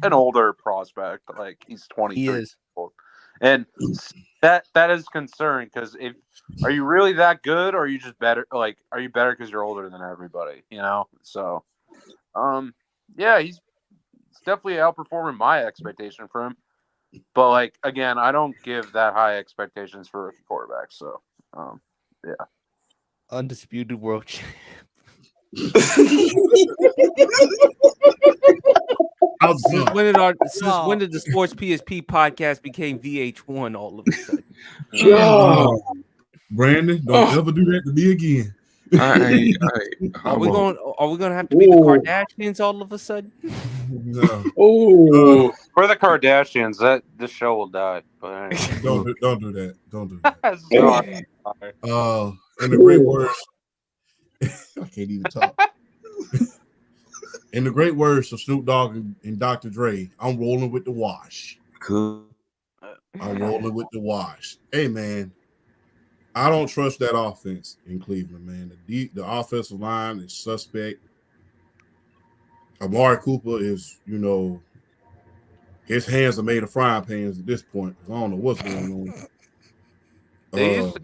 F: an older prospect. Like he's 23.
A: He is.
F: Old. And that is concerning because are you really that good, or are you just better? Like, are you better because you're older than everybody? You know. So, yeah, he's definitely outperforming my expectation for him. But like again, I don't give that high expectations for rookie quarterbacks. So, yeah.
A: Undisputed world champ. Since when did the Sports PSP podcast became VH1 all of a sudden?
B: Brandon, don't ever do that to me again.
A: Are we gonna have to be the Kardashians all of a sudden?
B: No.
F: For the Kardashians, this show will die. But anyway.
B: Don't do that. Don't do that.
F: So,
B: In the great words, I can't even talk. In the great words of Snoop Dogg and Dr. Dre, I'm rolling with the wash.
E: Cool.
B: I'm rolling with the wash. Hey, man, I don't trust that offense in Cleveland, man. The offensive line is suspect. Amari Cooper is, his hands are made of frying pans at this point. I don't know what's going on.
F: They used to,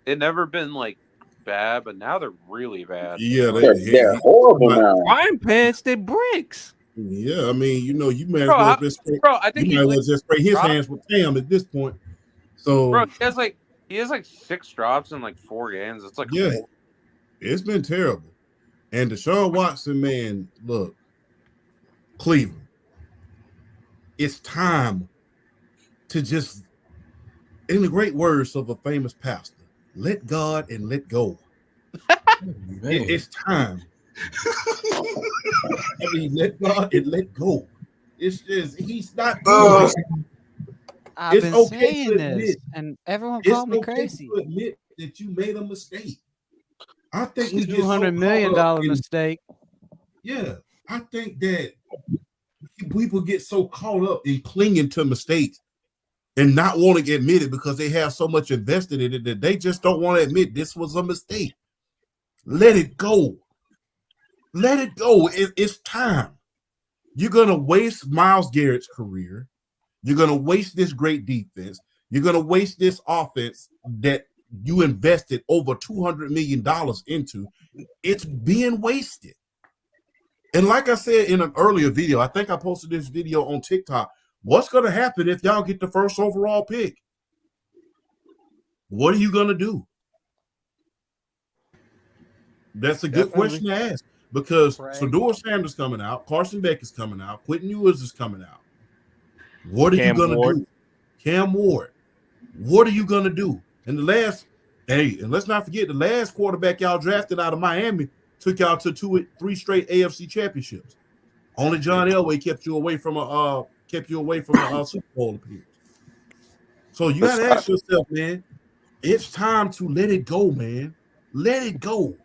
F: it never been like bad, but now they're really bad.
B: Yeah,
C: They're horrible now.
A: Frying pans, they bricks.
B: Yeah, I mean, you might as
F: Bro,
B: well just spray,
F: Bro, I think
B: you might as well just spray his hands with Tam at this point. So,
F: bro, he has like 6 drops in like 4 games. It's like
B: yeah,
F: horrible.
B: it's been terrible. And Deshaun Watson, man, look, Cleveland, it's time to just, in the great words of a famous pastor, let God and let go. It's time. I mean, let God and let go. It's just, he's not doing it.
D: I've
B: It's
D: been
B: okay to
D: saying this,
B: admit.
D: and everyone
B: It's
D: called me
B: okay
D: crazy.
B: to admit that you made a mistake. I think we get
D: $200 million
B: in,
D: mistake.
B: Yeah, I think that people get so caught up in clinging to mistakes and not wanting to admit it because they have so much invested in it that they just don't want to admit this was a mistake. Let it go. Let it go. It's time. You're going to waste Myles Garrett's career. You're going to waste this great defense. You're going to waste this offense that you invested over $200 million into. It's being wasted. And like I said in an earlier video, I think I posted this video on TikTok. What's going to happen if y'all get the first overall pick? What are you going to do? That's a good question to ask because Shedeur Sanders coming out, Carson Beck is coming out, Quentin Ewers is coming out. What are you going to do? Cam Ward. What are you going to do? And and let's not forget the last quarterback y'all drafted out of Miami took y'all to 3 straight AFC championships. Only John Elway kept you away from a Super Bowl appearance. So you got to ask yourself, man, it's time to let it go, man. Let it go.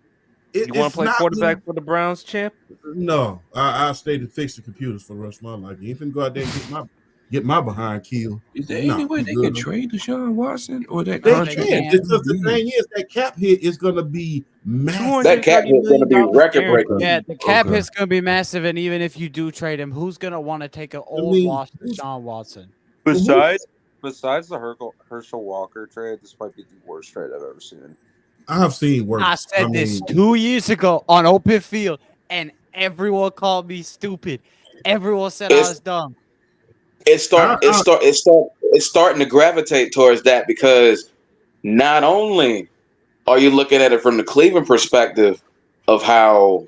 A: You want to play quarterback for the Browns, champ?
B: No, I stayed to fix the computers for the rest of my life. You ain't finna go out there and get my behind killed.
E: Is there any way they can trade Deshaun Watson or that
B: they
E: contract?
B: can, because the thing is that cap hit is going to be massive.
C: That cap hit is going to be record breaking.
D: Yeah, the cap hit's going to be massive, and even if you do trade him, who's going to want to take an old lost Deshaun Watson?
F: Besides the Herschel Walker trade, this might be the worst trade I've ever seen.
B: I have seen worse.
D: I said this 2 years ago on open field, and everyone called me stupid. Everyone said I was dumb.
C: It's starting to gravitate towards that because not only are you looking at it from the Cleveland perspective of how,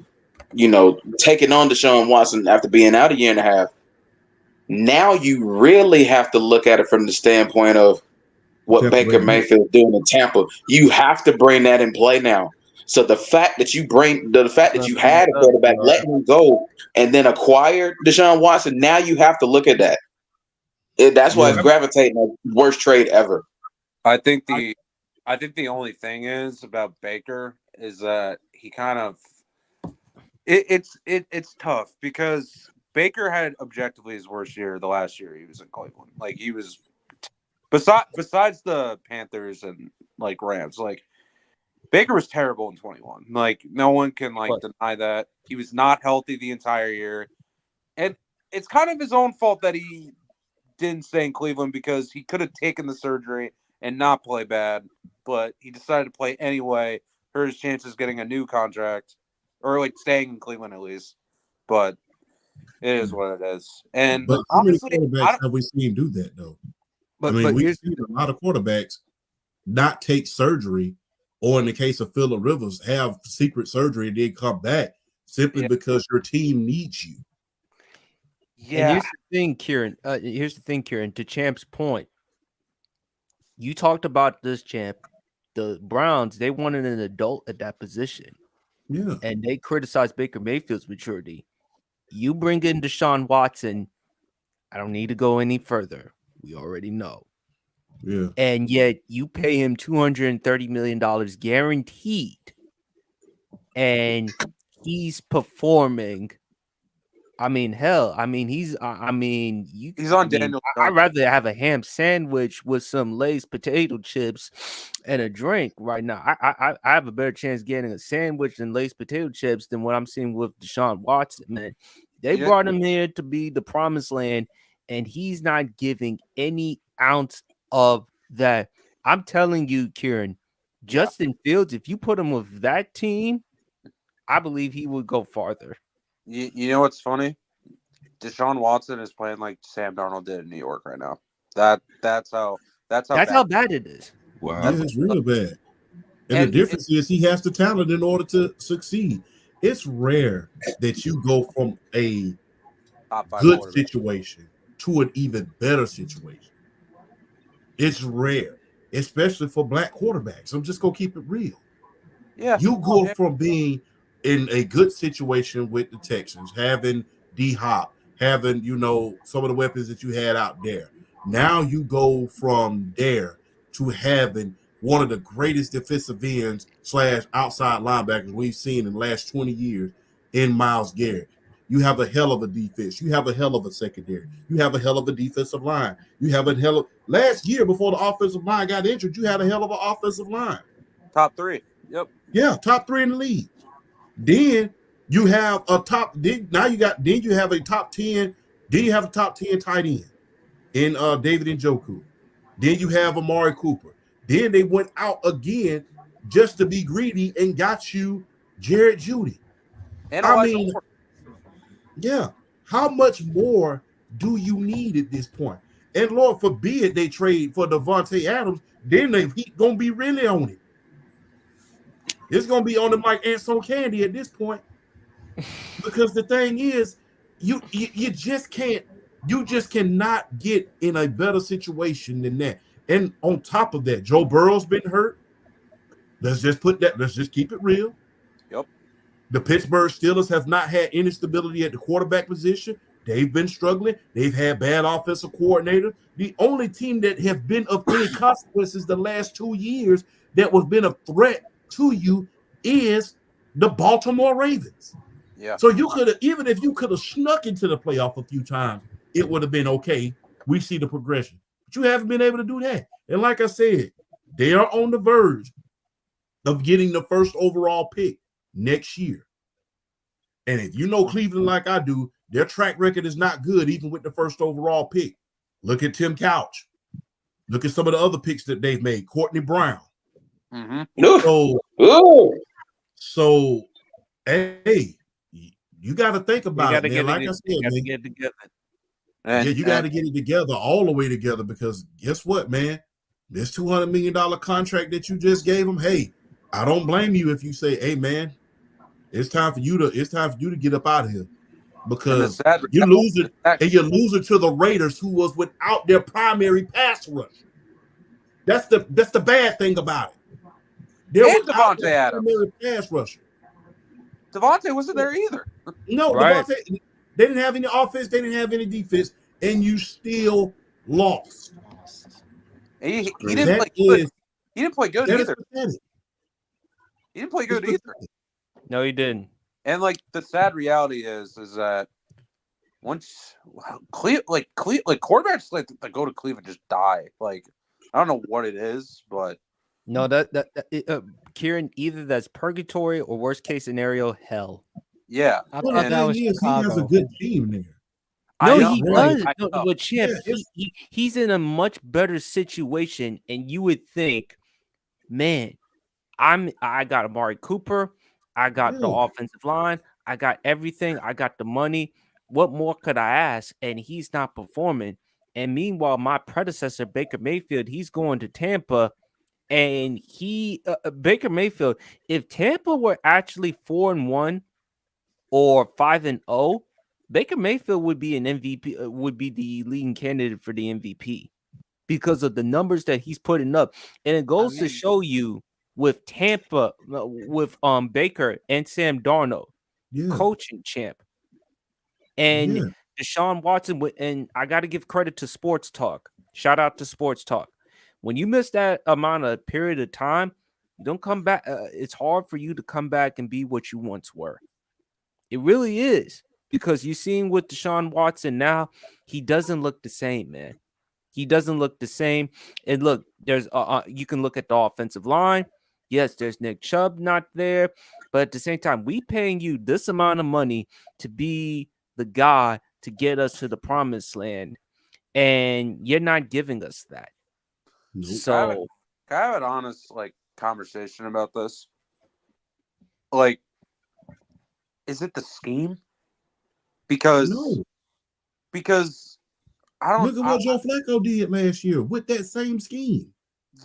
C: taking on Deshaun Watson after being out a year and a half, now you really have to look at it from the standpoint of what Baker Mayfield doing in Tampa. You have to bring that in play now. So the fact that you had a quarterback, letting him go, and then acquired Deshaun Watson, now you have to look at that. That's why it's gravitating like worst trade ever.
F: I think the only thing is about Baker is that he kind of it's tough because Baker had objectively his worst year the last year he was in Cleveland. Like he was besides the Panthers and like Rams, like Baker was terrible in 21. Like no one can deny that. He was not healthy the entire year. And it's kind of his own fault that he didn't stay in Cleveland because he could have taken the surgery and not play bad, but he decided to play anyway, hurt his chances getting a new contract or staying in Cleveland at least. But it is what it is. And
B: but how many quarterbacks have we seen do that though? But we've seen a lot of quarterbacks not take surgery, or in the case of Phillip Rivers, have secret surgery and then come back simply because your team needs you.
A: Yeah. And here's the thing, Kieran. To Champ's point, you talked about this, Champ. The Browns, they wanted an adult at that position.
B: Yeah.
A: And they criticized Baker Mayfield's maturity. You bring in Deshaun Watson, I don't need to go any further. We already know.
B: Yeah.
A: And yet you pay him $230 million guaranteed. And he's performing. He's
F: on Daniel.
A: I'd rather have a ham sandwich with some Lay's potato chips and a drink right now. I have a better chance getting a sandwich and Lay's potato chips than what I'm seeing with Deshaun Watson, man. They
F: Yeah.
A: brought him here to be the promised land, and he's not giving any ounce of that. I'm telling you, Kieran, Justin Fields, if you put him with that team, I believe he would go farther.
F: You know what's funny? Deshaun Watson is playing like Sam Darnold did in New York right now. That's how
A: That's how bad it is.
E: Wow.
B: Yeah, it's real bad. And
F: And
B: the difference is he has the talent in order to succeed. It's rare that you go from a
F: top 5
B: good
F: quarterback.
B: situation to an even better situation. It's rare, especially for black quarterbacks. I'm just gonna keep it real.
F: Yeah,
B: You go from being in a good situation with the Texans, having D Hop, having some of the weapons that you had out there. Now you go from there to having one of the greatest defensive ends / outside linebackers we've seen in the last 20 years in Myles Garrett. You have a hell of a defense. You have a hell of a secondary. You have a hell of a defensive line. You have a hell of last year before the offensive line got injured. You had a hell of an offensive line.
F: top 3. Yep.
B: Yeah, top 3 in the league. Then you have a top. Then you have a top 10. Then you have a top 10 tight end in David Njoku. Then you have Amari Cooper. Then they went out again just to be greedy and got you Jared Judy.
F: And
B: I
F: Elijah
B: mean,
F: Moore.
B: yeah. How much more do you need at this point? And Lord forbid they trade for Devontae Adams. Then they gonna be really on it. It's gonna be on them like ants on candy at this point. Because the thing is, you just can't. You just cannot get in a better situation than that. And on top of that, Joe Burrow's been hurt. Let's just keep it real.
F: Yep.
B: The Pittsburgh Steelers have not had any stability at the quarterback position. They've been struggling. They've had bad offensive coordinator. The only team that have been of any consequences the last 2 years that was been a threat to you is the Baltimore Ravens.
F: Yeah.
B: So you could have, even if you could have snuck into the playoff a few times, it would have been okay. We see the progression, but you haven't been able to do that. And like I said, they are on the verge of getting the first overall pick next year. And if you know Cleveland like I do, their track record is not good, even with the first overall pick. Look at Tim Couch. Look at some of the other picks that they've made. Courtney Brown.
C: Mm-hmm.
B: So, hey, you got to think about it, man. Like I said,
A: you got to
B: man,
A: get it together.
B: you got to get it together, all the way together, because guess what, man? This $200 million contract that you just gave him, hey, I don't blame you if you say, hey, man, it's time for you to get up out of here, because you're losing to the Raiders, who was without their primary pass rush. That's the bad thing about it.
F: And Devontae Adams.
B: Pass rusher.
F: Devontae wasn't there either.
B: No,
A: Right.
B: Devontae, they didn't have any offense. They didn't have any defense, and you still lost.
F: He didn't play good. He didn't play good either.
B: Pathetic.
F: He didn't play good either.
A: No, he didn't.
F: And like the sad reality is that once quarterbacks that go to Cleveland just die. Like I don't know what it is, but
A: No, Kieran, either that's purgatory or worst case scenario, hell.
F: yeah.
D: I
B: Well,
D: thought
B: the
D: that
B: thing
D: was
B: is, he has a
D: Chicago.
B: good team there.
A: No,
F: I know,
A: he
F: right?
A: does.
F: I
A: No,
F: know.
A: but Champ,
B: Yeah,
A: he's in a much better situation, and you would think, man, I got Amari Cooper, I got the
B: Yeah.
A: offensive line, I got everything, I got the money. What more could I ask? And he's not performing. And meanwhile, my predecessor Baker Mayfield, he's going to Tampa, and Baker Mayfield. If Tampa were actually 4-1 or 5-0. Baker Mayfield would be an MVP, would be the leading candidate for the MVP because of the numbers that he's putting up. And it goes to show you with Tampa, with Baker and Sam Darnold,
B: Yeah.
A: coaching Champ. And
B: Yeah.
A: Deshaun Watson, and I got to give credit to Sports Talk. Shout out to Sports Talk. When you miss that amount of period of time, you don't come back. It's hard for you to come back and be what you once were. It really is. Because you seen with Deshaun Watson now, he doesn't look the same, man. He doesn't look the same. And look, there's you can look at the offensive line. Yes, there's Nick Chubb not there, but at the same time, we paying you this amount of money to be the guy to get us to the promised land, and you're not giving us that.
B: Nope.
A: So
F: Can I have an honest conversation about this? Like, is it the scheme? Because
B: No.
F: I don't
B: Look at what Joe Flacco did last year with that same scheme.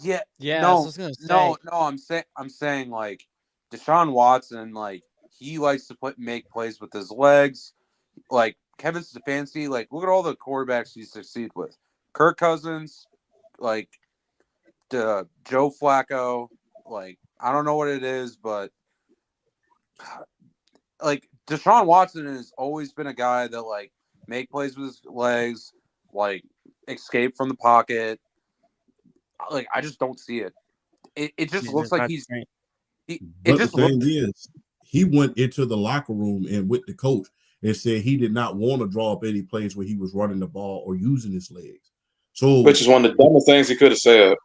F: Yeah,
D: Yeah,
F: no,
D: that's what I was gonna say.
F: no. I'm saying like Deshaun Watson, like he likes to make plays with his legs. Like Kevin Stefanski, like look at all the quarterbacks he succeed with. Kirk Cousins, like Joe Flacco. Like I don't know what it is, but like Deshaun Watson has always been a guy that like make plays with his legs, like escape from the pocket. Like I just don't see it. It just looks like he's.
B: But the thing is, he went into the locker room and with the coach and said he did not want to draw up any plays where he was running the ball or using his legs. So,
C: which is one of the dumbest things he could have said.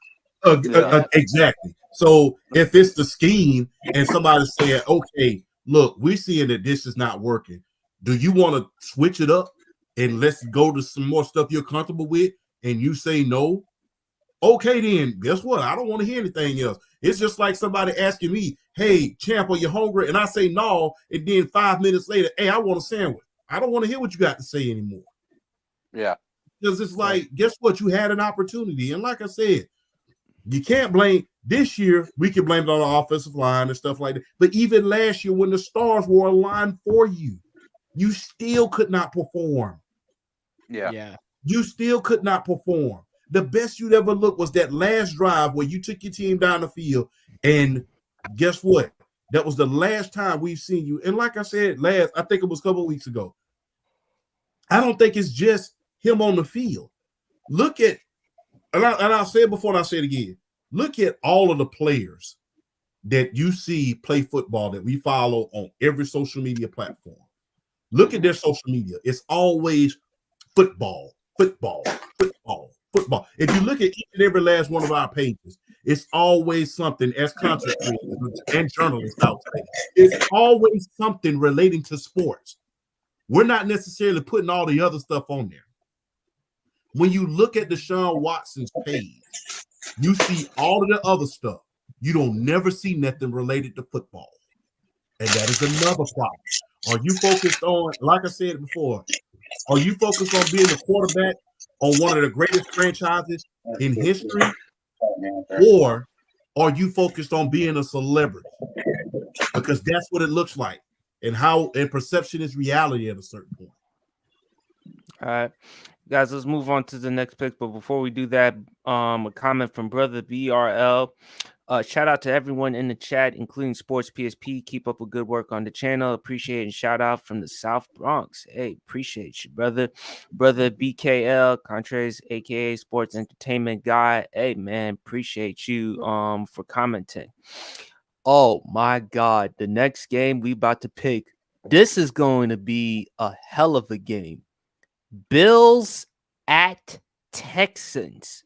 B: Exactly. So if it's the scheme and somebody said, okay, look, we're seeing that this is not working. Do you want to switch it up and let's go to some more stuff you're comfortable with? And you say no. Okay, then guess what? I don't want to hear anything else. It's just like somebody asking me, hey, champ, are you hungry? And I say no. And then 5 minutes later, hey, I want a sandwich. I don't want to hear what you got to say anymore.
F: Yeah.
B: Because it's like, guess what? You had an opportunity. And like I said, you can't blame this year. We can blame it on the offensive line and stuff like that. But even last year, when the stars were aligned for you, you still could not perform.
F: Yeah.
B: You still could not perform. The best you'd ever look was that last drive where you took your team down the field. And guess what? That was the last time we've seen you. And like I said, I think it was a couple of weeks ago. I don't think it's just him on the field. Look at, and I'll say it before and I'll say it again. Look at all of the players that you see play football that we follow on every social media platform. Look at their social media. It's always football, football, football, football. If you look at each and every last one of our pages, it's always something as content creators and journalists out there. It's always something relating to sports. We're not necessarily putting all the other stuff on there. When you look at Deshaun Watson's page, you see all of the other stuff. You don't never see nothing related to football. And that is another problem. Are you focused on, like I said before, are you focused on being the quarterback on one of the greatest franchises in history? Or are you focused on being a celebrity? Because that's what it looks like. And perception is reality at a certain point.
A: All right, guys, let's move on to the next pick. But before we do that, a comment from Brother BRL. Shout out to everyone in the chat, including Sports PSP. Keep up with good work on the channel. Appreciate and shout out from the South Bronx. Hey, appreciate you, brother. Brother BKL Contreras, aka Sports Entertainment Guy. Hey, man, appreciate you for commenting. Oh my God, the next game we about to pick. This is going to be a hell of a game. Bills at Texans.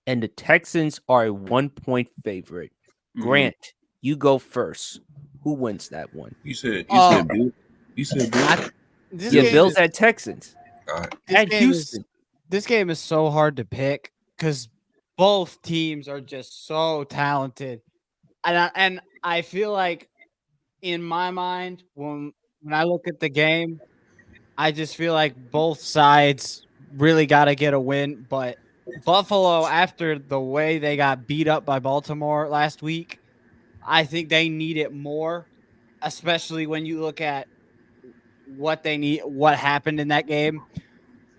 A: And the Texans are a 1-point favorite. Grant, you go first. Who wins that one?
E: You said Bill. You said Bill.
A: Bills at Texans. At Houston.
D: This game is so hard to pick because both teams are just so talented. And I feel like in my mind, when I look at the game, I just feel like both sides really got to get a win. But Buffalo, after the way they got beat up by Baltimore last week, I think they need it more, especially when you look at what happened in that game.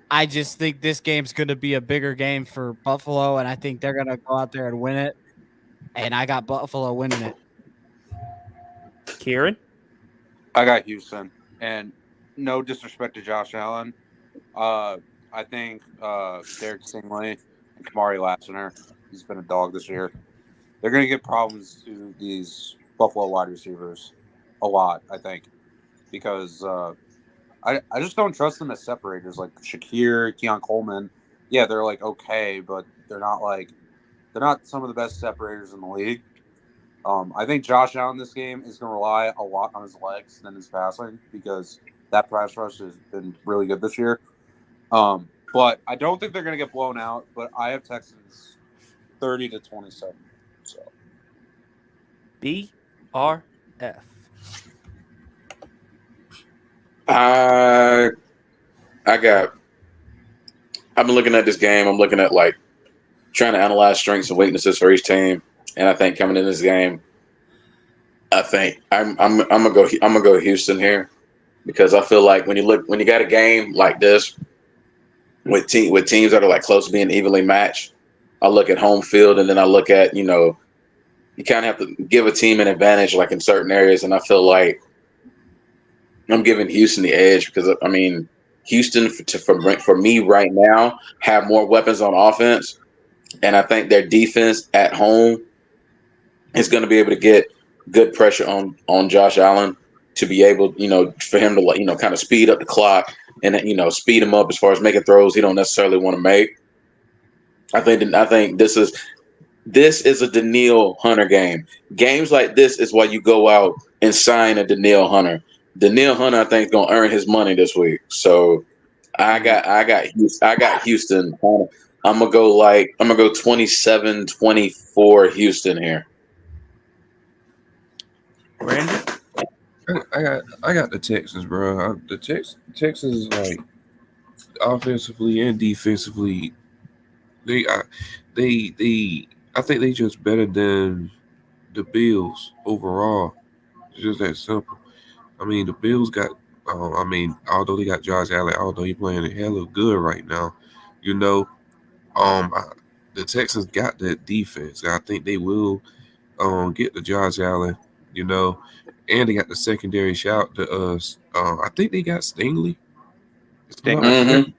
D: I just think this game's going to be a bigger game for Buffalo, and I think they're going to go out there and win it. And I got Buffalo winning it.
A: Kieran?
F: I got Houston. And no disrespect to Josh Allen. I think Derek Stingley and Kamari Lassiter, he's been a dog this year. They're going to get problems to these Buffalo wide receivers a lot, I think, because I just don't trust them as separators like Shakir, Keon Coleman. Yeah, they're like okay, but they're not some of the best separators in the league. I think Josh Allen this game is going to rely a lot on his legs than his passing because That pass rush has been really good this year. But I don't think they're going to get blown out. But I have Texans 30-27. So
A: BRF.
C: I got. I've been looking at this game. I'm looking at like trying to analyze strengths and weaknesses for each team, and I think coming in this game, I think I'm gonna go Houston here because I feel like when you got a game like this with teams that are like close to being evenly matched, I look at home field and then I look at you kind of have to give a team an advantage like in certain areas, and I feel like I'm giving Houston the edge because I mean Houston for me right now have more weapons on offense, and I think their defense at home is going to be able to get good pressure on Josh Allen to be able, for him to kind of speed up the clock and speed him up as far as making throws he don't necessarily want to make. I think this is a Danielle Hunter game. Games like this is why you go out and sign a Danielle Hunter. Danielle Hunter, I think, is gonna earn his money this week. So I got Houston. I'm gonna go 27-24 Houston here.
A: Brandon?
E: I got the Texans, bro. The Texans, like offensively and defensively, I think they just better than the Bills overall. It's just that simple. I mean, the Bills got. Although they got Josh Allen, although he's playing hella good right now, the Texans got that defense. And I think they will get the Josh Allen, and they got the secondary shout to us. I think they got Stingley.
C: Mm-hmm.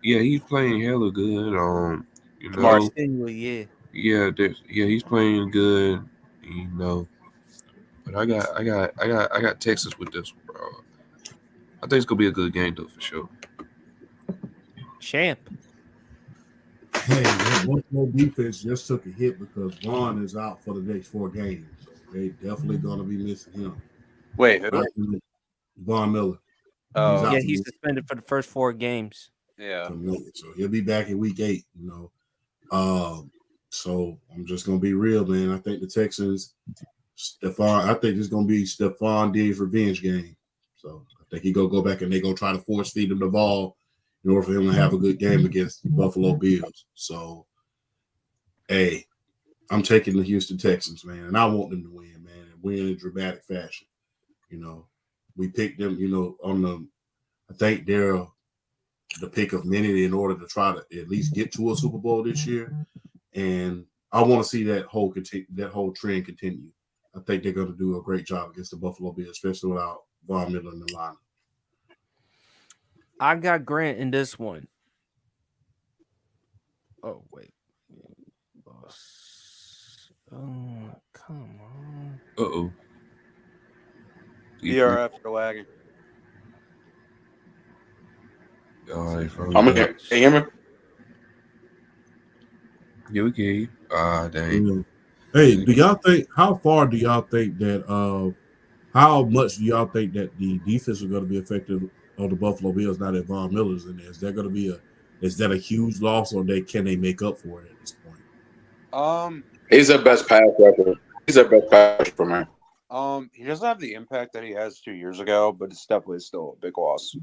E: Yeah, he's playing hella good.
A: Stingley,
E: Yeah, he's playing good. But I got Texas with this one, bro. I think it's gonna be a good game though for sure.
A: Champ.
B: Hey, that Buffalo defense just took a hit because Vaughn is out for the next 4 games. So they definitely gonna be missing him.
F: wait, who?
B: Von Miller.
F: Oh,
B: out
A: Yeah,
B: for
A: he's
B: the-
A: suspended for the first 4 games.
F: yeah.
B: So he'll be back in week 8, So I'm just gonna be real, man. I think the Texans, I think it's gonna be Stephon Diggs' revenge game. So I think he's gonna go back and they're gonna try to force feed him the ball in order for him to have a good game against the Buffalo Bills. So hey, I'm taking the Houston Texans, man, and I want them to win, man, and win in dramatic fashion. We picked them, I think they're the pick of many in order to try to at least get to a Super Bowl this year. And I want to see that whole trend continue. I think they're going to do a great job against the Buffalo Bills, especially without Von Miller in the line.
A: I got Grant in this one. Oh, wait. Oh, come on.
E: Uh-oh.
F: BRF for lagging.
E: All right,
C: I'm gonna can you hear me?
E: Yeah, we can. Dang.
B: Hey, how far do y'all think that how much do y'all think that the defense is going to be effective on the Buffalo Bills now that Von Miller's in there? Is that a huge loss, or can they make up for it at this point?
C: He's their best pass rusher. He's their best pass rusher for me.
F: He doesn't have the impact that he has 2 years ago, but it's definitely still a big loss.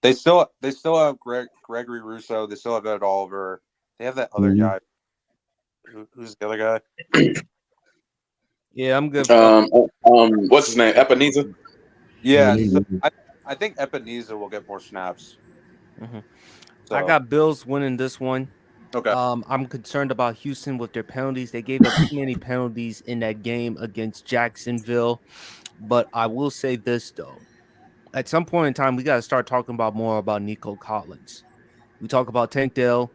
F: They still have Gregory Rousseau. They still have Ed Oliver. They have that other guy. Who's the other guy?
A: Yeah, I'm good.
C: What's his name? Ebenezer.
F: Yeah, so I think Ebenezer will get more snaps.
A: Mhm.
F: So,
A: I got Bills winning this one.
F: okay.
A: I'm concerned about Houston with their penalties. They gave up too many penalties in that game against Jacksonville. But I will say this, though. At some point in time, we got to start talking more about Nico Collins. We talk about Tank Dell.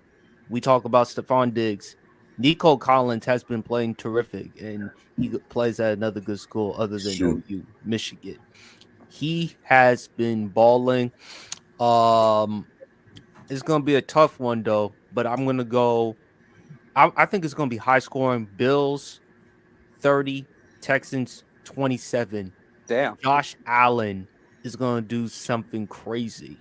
A: We talk about Stephon Diggs. Nico Collins has been playing terrific, and he plays at another good school other than OU, Michigan. He has been balling. It's going to be a tough one, though, but I'm going to go. I think it's going to be high scoring. Bills 30, Texans 27.
F: Damn.
A: Josh Allen is going to do something crazy.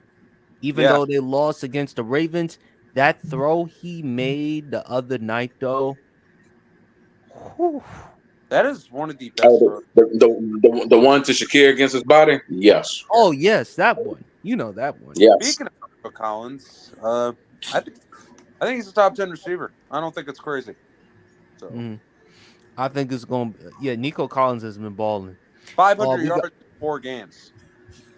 A: Even
F: Yeah.
A: though they lost against the Ravens, that throw he made the other night, though, whew,
F: That is one of the best
C: Oh,
F: throws.
C: the one to Shakir against his body? Yes.
A: oh yes, that one. You know that one.
C: Yes.
F: Speaking of Nico Collins, I think he's a top 10 receiver. I don't think it's crazy. So
A: Mhm. I think it's going to, yeah, Nico Collins has been balling.
F: 500
A: we got-
F: yards in 4 games.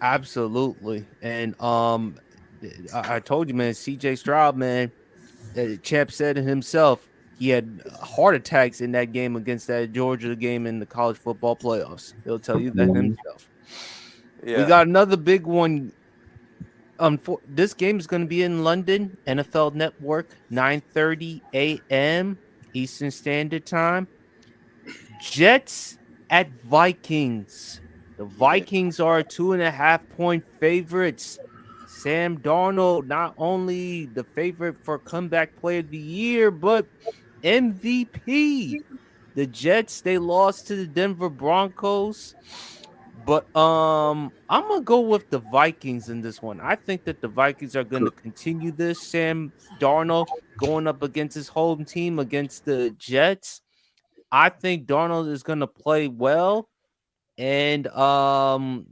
A: Absolutely. And I told you, man, CJ Stroud, man, Champ said it himself. He had heart attacks in that game against that Georgia game in the college football playoffs. He'll tell you that himself.
F: Yeah.
A: We got another big one. This game is going to be in London, NFL Network, 9:30 a.m. Eastern Standard Time. Jets at Vikings. The Vikings are 2.5-point favorites. Sam Darnold, not only the favorite for comeback player of the year, but MVP. The Jets, they lost to the Denver Broncos. But I'm gonna go with the Vikings in this one. I think that the Vikings are gonna continue this. Sam Darnold going up against his home team against the Jets. I think Darnold is gonna play well. And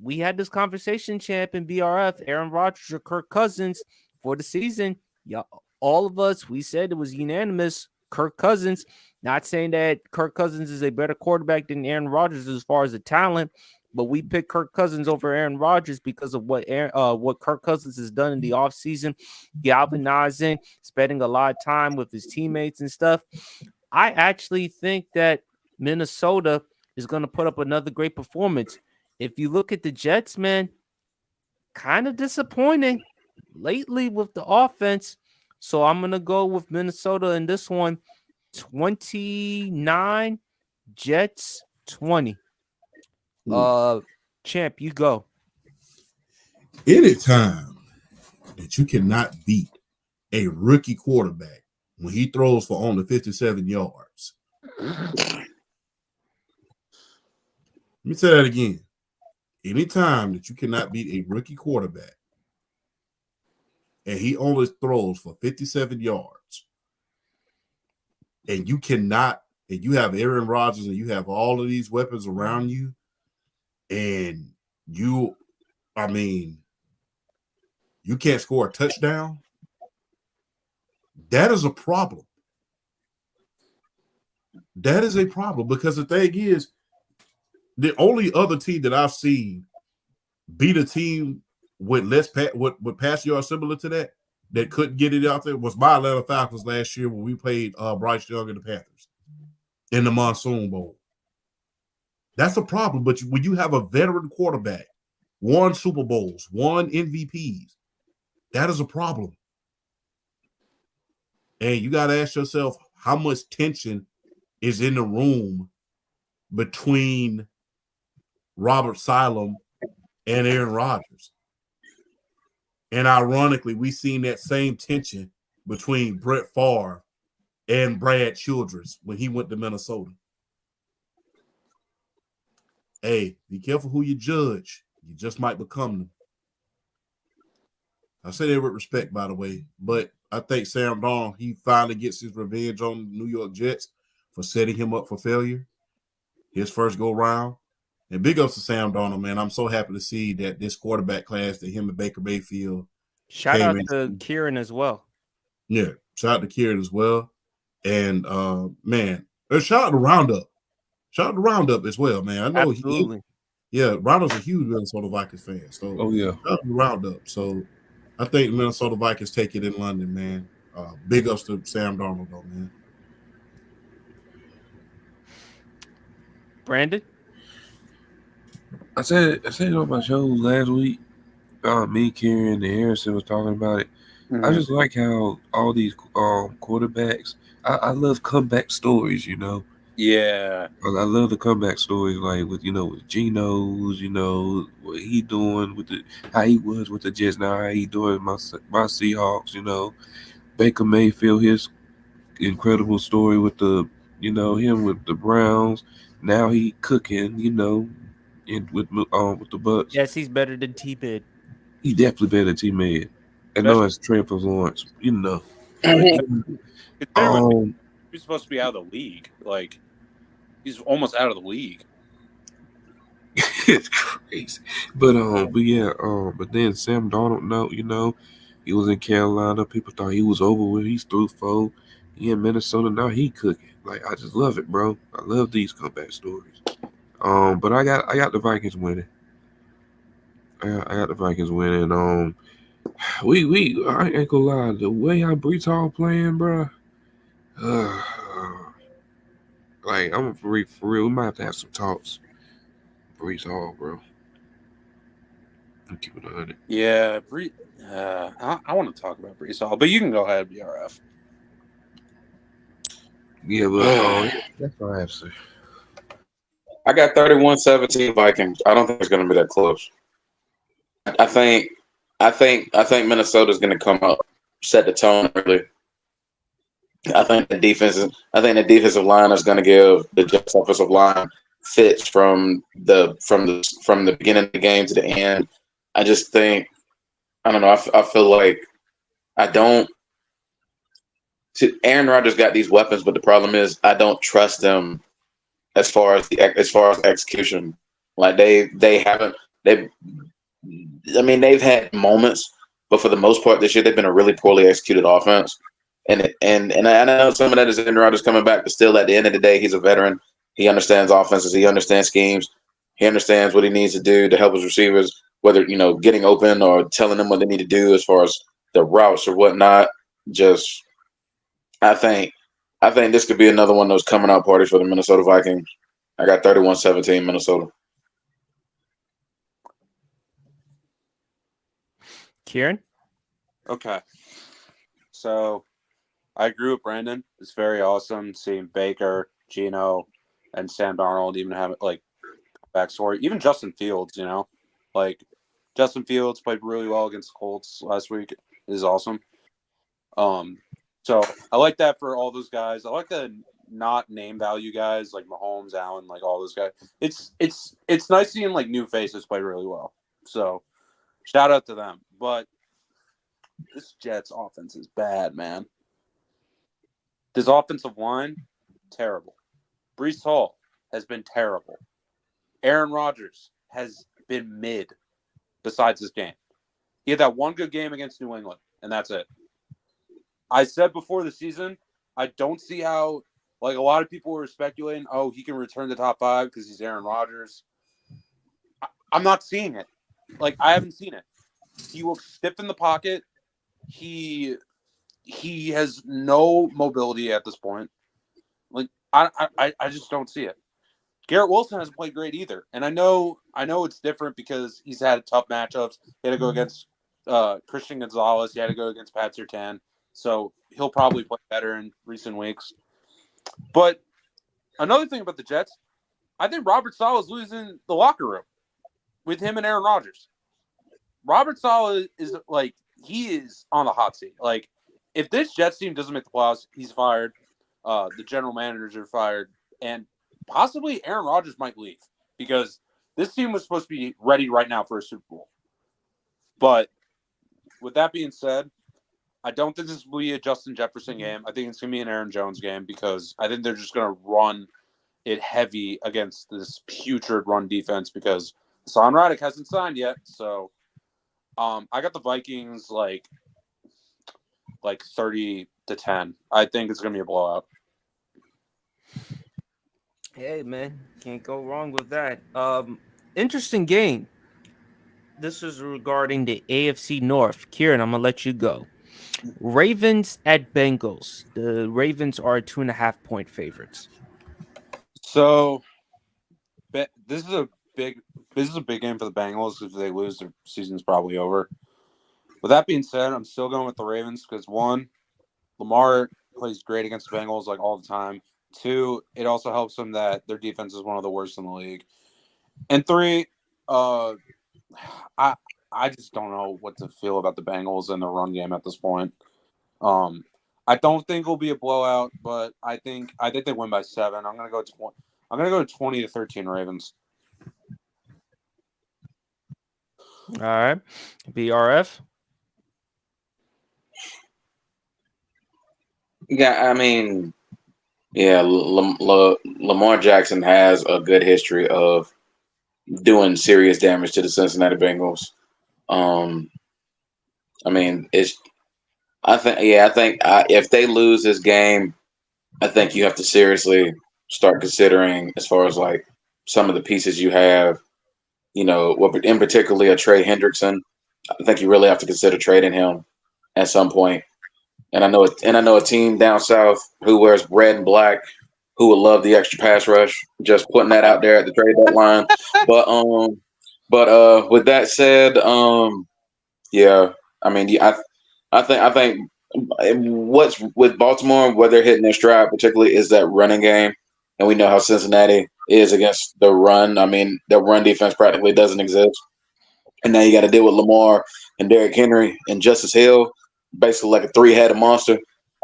A: we had this conversation, champ, in BRF, Aaron Rodgers or Kirk Cousins for the season. Yeah, all of us, we said it was unanimous. Kirk Cousins. Not saying that Kirk Cousins is a better quarterback than Aaron Rodgers as far as the talent, but we picked Kirk Cousins over Aaron Rodgers because of what Kirk Cousins has done in the offseason, galvanizing, spending a lot of time with his teammates and stuff. I actually think that Minnesota is going to put up another great performance. If you look at the Jets, man, kind of disappointing lately with the offense. So I'm going to go with Minnesota in this one. 29, Jets 20. Champ, you go.
B: Anytime that you cannot beat a rookie quarterback when he throws for only 57 yards. Let me say that again. Anytime that you cannot beat a rookie quarterback and he only throws for 57 yards, and you have Aaron Rodgers and you have all of these weapons around you, and you can't score a touchdown, that is a problem. That is a problem because the thing is, the only other team that I've seen beat a team with with pass yards similar to that couldn't get it out there was my Atlanta Falcons last year when we played Bryce Young and the Panthers in the Monsoon Bowl. That's a problem. But when you have a veteran quarterback, won Super Bowls, won MVPs, that is a problem. And you got to ask yourself how much tension is in the room between Robert Saleh and Aaron Rodgers. And ironically, we've seen that same tension between Brett Favre and Brad Childress when he went to Minnesota. Hey, be careful who you judge. You just might become them. I say that with respect, by the way, but I think Sam Darnold, he finally gets his revenge on the New York Jets for setting him up for failure. His first go round. And big ups to Sam Darnold, man. I'm so happy to see that this quarterback class that him and Baker Mayfield.
A: Shout out to Kieran as well.
B: Yeah, shout out to Kieran as well. And man, shout out to Roundup. Shout out to Roundup as well, man. I know
A: Absolutely.
B: Roundup's a huge Minnesota Vikings fan. So shout out to Roundup. So I think the Minnesota Vikings take it in London, man. Big ups to Sam Darnold, though, man.
A: Brandon?
E: I said it on my show last week. Me, Kieran, and Harrison was talking about it. I just like how all these quarterbacks. I love comeback stories, you know.
F: Yeah,
E: I love the comeback stories, like with Geno's, what he doing with how he was with the Jets, now how he doing my Seahawks, Baker Mayfield, his incredible story with him with the Browns. Now he cooking, with the Bucks.
A: Yes, he's better than T Mid.
E: He definitely better than T-Med. I know it's Trevor Lawrence, you know.
G: Considering
E: Um,
G: he's supposed to be out of the league. Like, he's almost out of the league.
E: it's crazy. But yeah, but then Sam Darnold, no, you know, he was in Carolina. People thought he was over with. He's through 4. He in Minnesota now. He cooking. Like, I just love it, bro. I love these comeback stories. But I got the Vikings winning. I got the Vikings winning. I ain't gonna lie. The way how Brees Hall playing, bro. Like, I'm for real. We might have to have some talks. Brees Hall, bro. I'm keeping it 100.
G: Yeah, I want to talk about Brees Hall, but you can go ahead, BRF.
E: Yeah, but that's my answer.
C: I got 31-17 Vikings. I don't think it's going to be that close. I think Minnesota's going to come up, set the tone early. I think the defensive line is going to give the Jets offensive line fits from the beginning of the game to the end. I just think, I don't know. I feel like Aaron Rodgers got these weapons, but the problem is I don't trust them as far as execution. Like they've had moments, but for the most part this year they've been a really poorly executed offense. And I know some of that is Aaron Rodgers coming back, but still at the end of the day he's a veteran. He understands offenses, he understands schemes, he understands what he needs to do to help his receivers, whether getting open or telling them what they need to do as far as the routes or whatnot. Just I think this could be another one of those coming out parties for the Minnesota Vikings. I got 31-17 Minnesota.
A: Kieran?
G: Okay. So I agree with Brandon. It's very awesome seeing Baker, Geno, and Sam Darnold even have like backstory. Even Justin Fields, like Justin Fields played really well against the Colts last week. It is awesome. So I like that for all those guys. I like the not name value guys like Mahomes, Allen, like all those guys. It's nice seeing like new faces play really well. So shout out to them. But this Jets offense is bad, man. This offensive line, terrible. Brees Hall has been terrible. Aaron Rodgers has been mid besides this game. He had that one good game against New England, and that's it. I said before the season, I don't see how, like a lot of people were speculating, he can return to top 5 because he's Aaron Rodgers. I'm not seeing it. Like, I haven't seen it. He looks stiff in the pocket. He has no mobility at this point. Like, I just don't see it. Garrett Wilson hasn't played great either. And I know it's different because he's had tough matchups. He had to go against Christian Gonzalez. He had to go against Pat Surtain. So he'll probably play better in recent weeks. But another thing about the Jets, I think Robert Saleh is losing the locker room with him and Aaron Rodgers. Robert Saleh is like, he is on the hot seat. Like, if this Jets team doesn't make the playoffs, he's fired. The general managers are fired. And possibly Aaron Rodgers might leave because this team was supposed to be ready right now for a Super Bowl. But with that being said, I don't think this will be a Justin Jefferson game. I think it's going to be an Aaron Jones game because I think they're just going to run it heavy against this putrid run defense because Hassan Reddick hasn't signed yet. So I got the Vikings like 30-10. I think it's going to be a blowout.
A: Hey, man. Can't go wrong with that. Interesting game. This is regarding the AFC North. Kieran, I'm going to let you go. Ravens at Bengals. The Ravens are 2.5-point favorites.
G: So this is a big game for the Bengals. If they lose, their season's probably over. With that being said, I'm still going with the Ravens because 1, Lamar plays great against the Bengals like all the time. 2, it also helps them that their defense is one of the worst in the league. And 3, I just don't know what to feel about the Bengals and the run game at this point. I don't think it'll be a blowout, but I think they win by 7. I'm gonna go 20-13 Ravens.
A: All right. BRF.
C: Yeah, I mean, yeah, Lamar Jackson has a good history of doing serious damage to the Cincinnati Bengals. Um, I mean, I think if they lose this game, I think you have to seriously start considering as far as like some of the pieces you have. In particularly a Trey Hendrickson. I think you really have to consider trading him at some point. And I know a team down south who wears red and black who would love the extra pass rush. Just putting that out there at the trade deadline. But with that said, yeah, I mean, I think what's with Baltimore, where they're hitting their stride, particularly, is that running game, and we know how Cincinnati is against the run. I mean, their run defense practically doesn't exist, and now you got to deal with Lamar and Derrick Henry and Justice Hill, basically like a three-headed monster.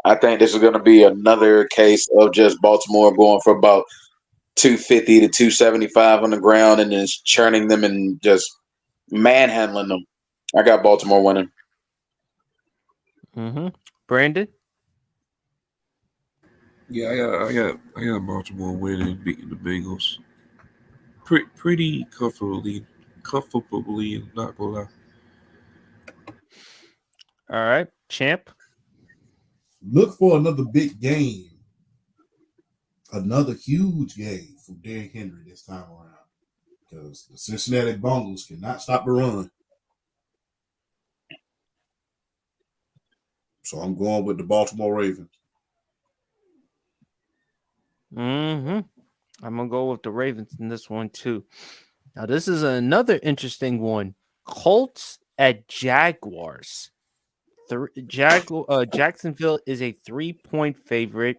C: I think this is going to be another case of just Baltimore going for about 250 to 275 on the ground and then churning them and just manhandling them. I got Baltimore winning.
A: Mm-hmm. Brandon.
E: Yeah, I got Baltimore winning, beating the Bengals. Pretty comfortably, not gonna lie.
A: All right. Champ.
B: Look for another big game, another huge game from Derrick Henry this time around, because the Cincinnati Bengals cannot stop the run. So I'm going with the Baltimore Ravens.
A: Mm-hmm. I'm gonna go with the Ravens in this one too. Now, this is another interesting one. Colts at Jaguars. Jacksonville is a 3-point favorite.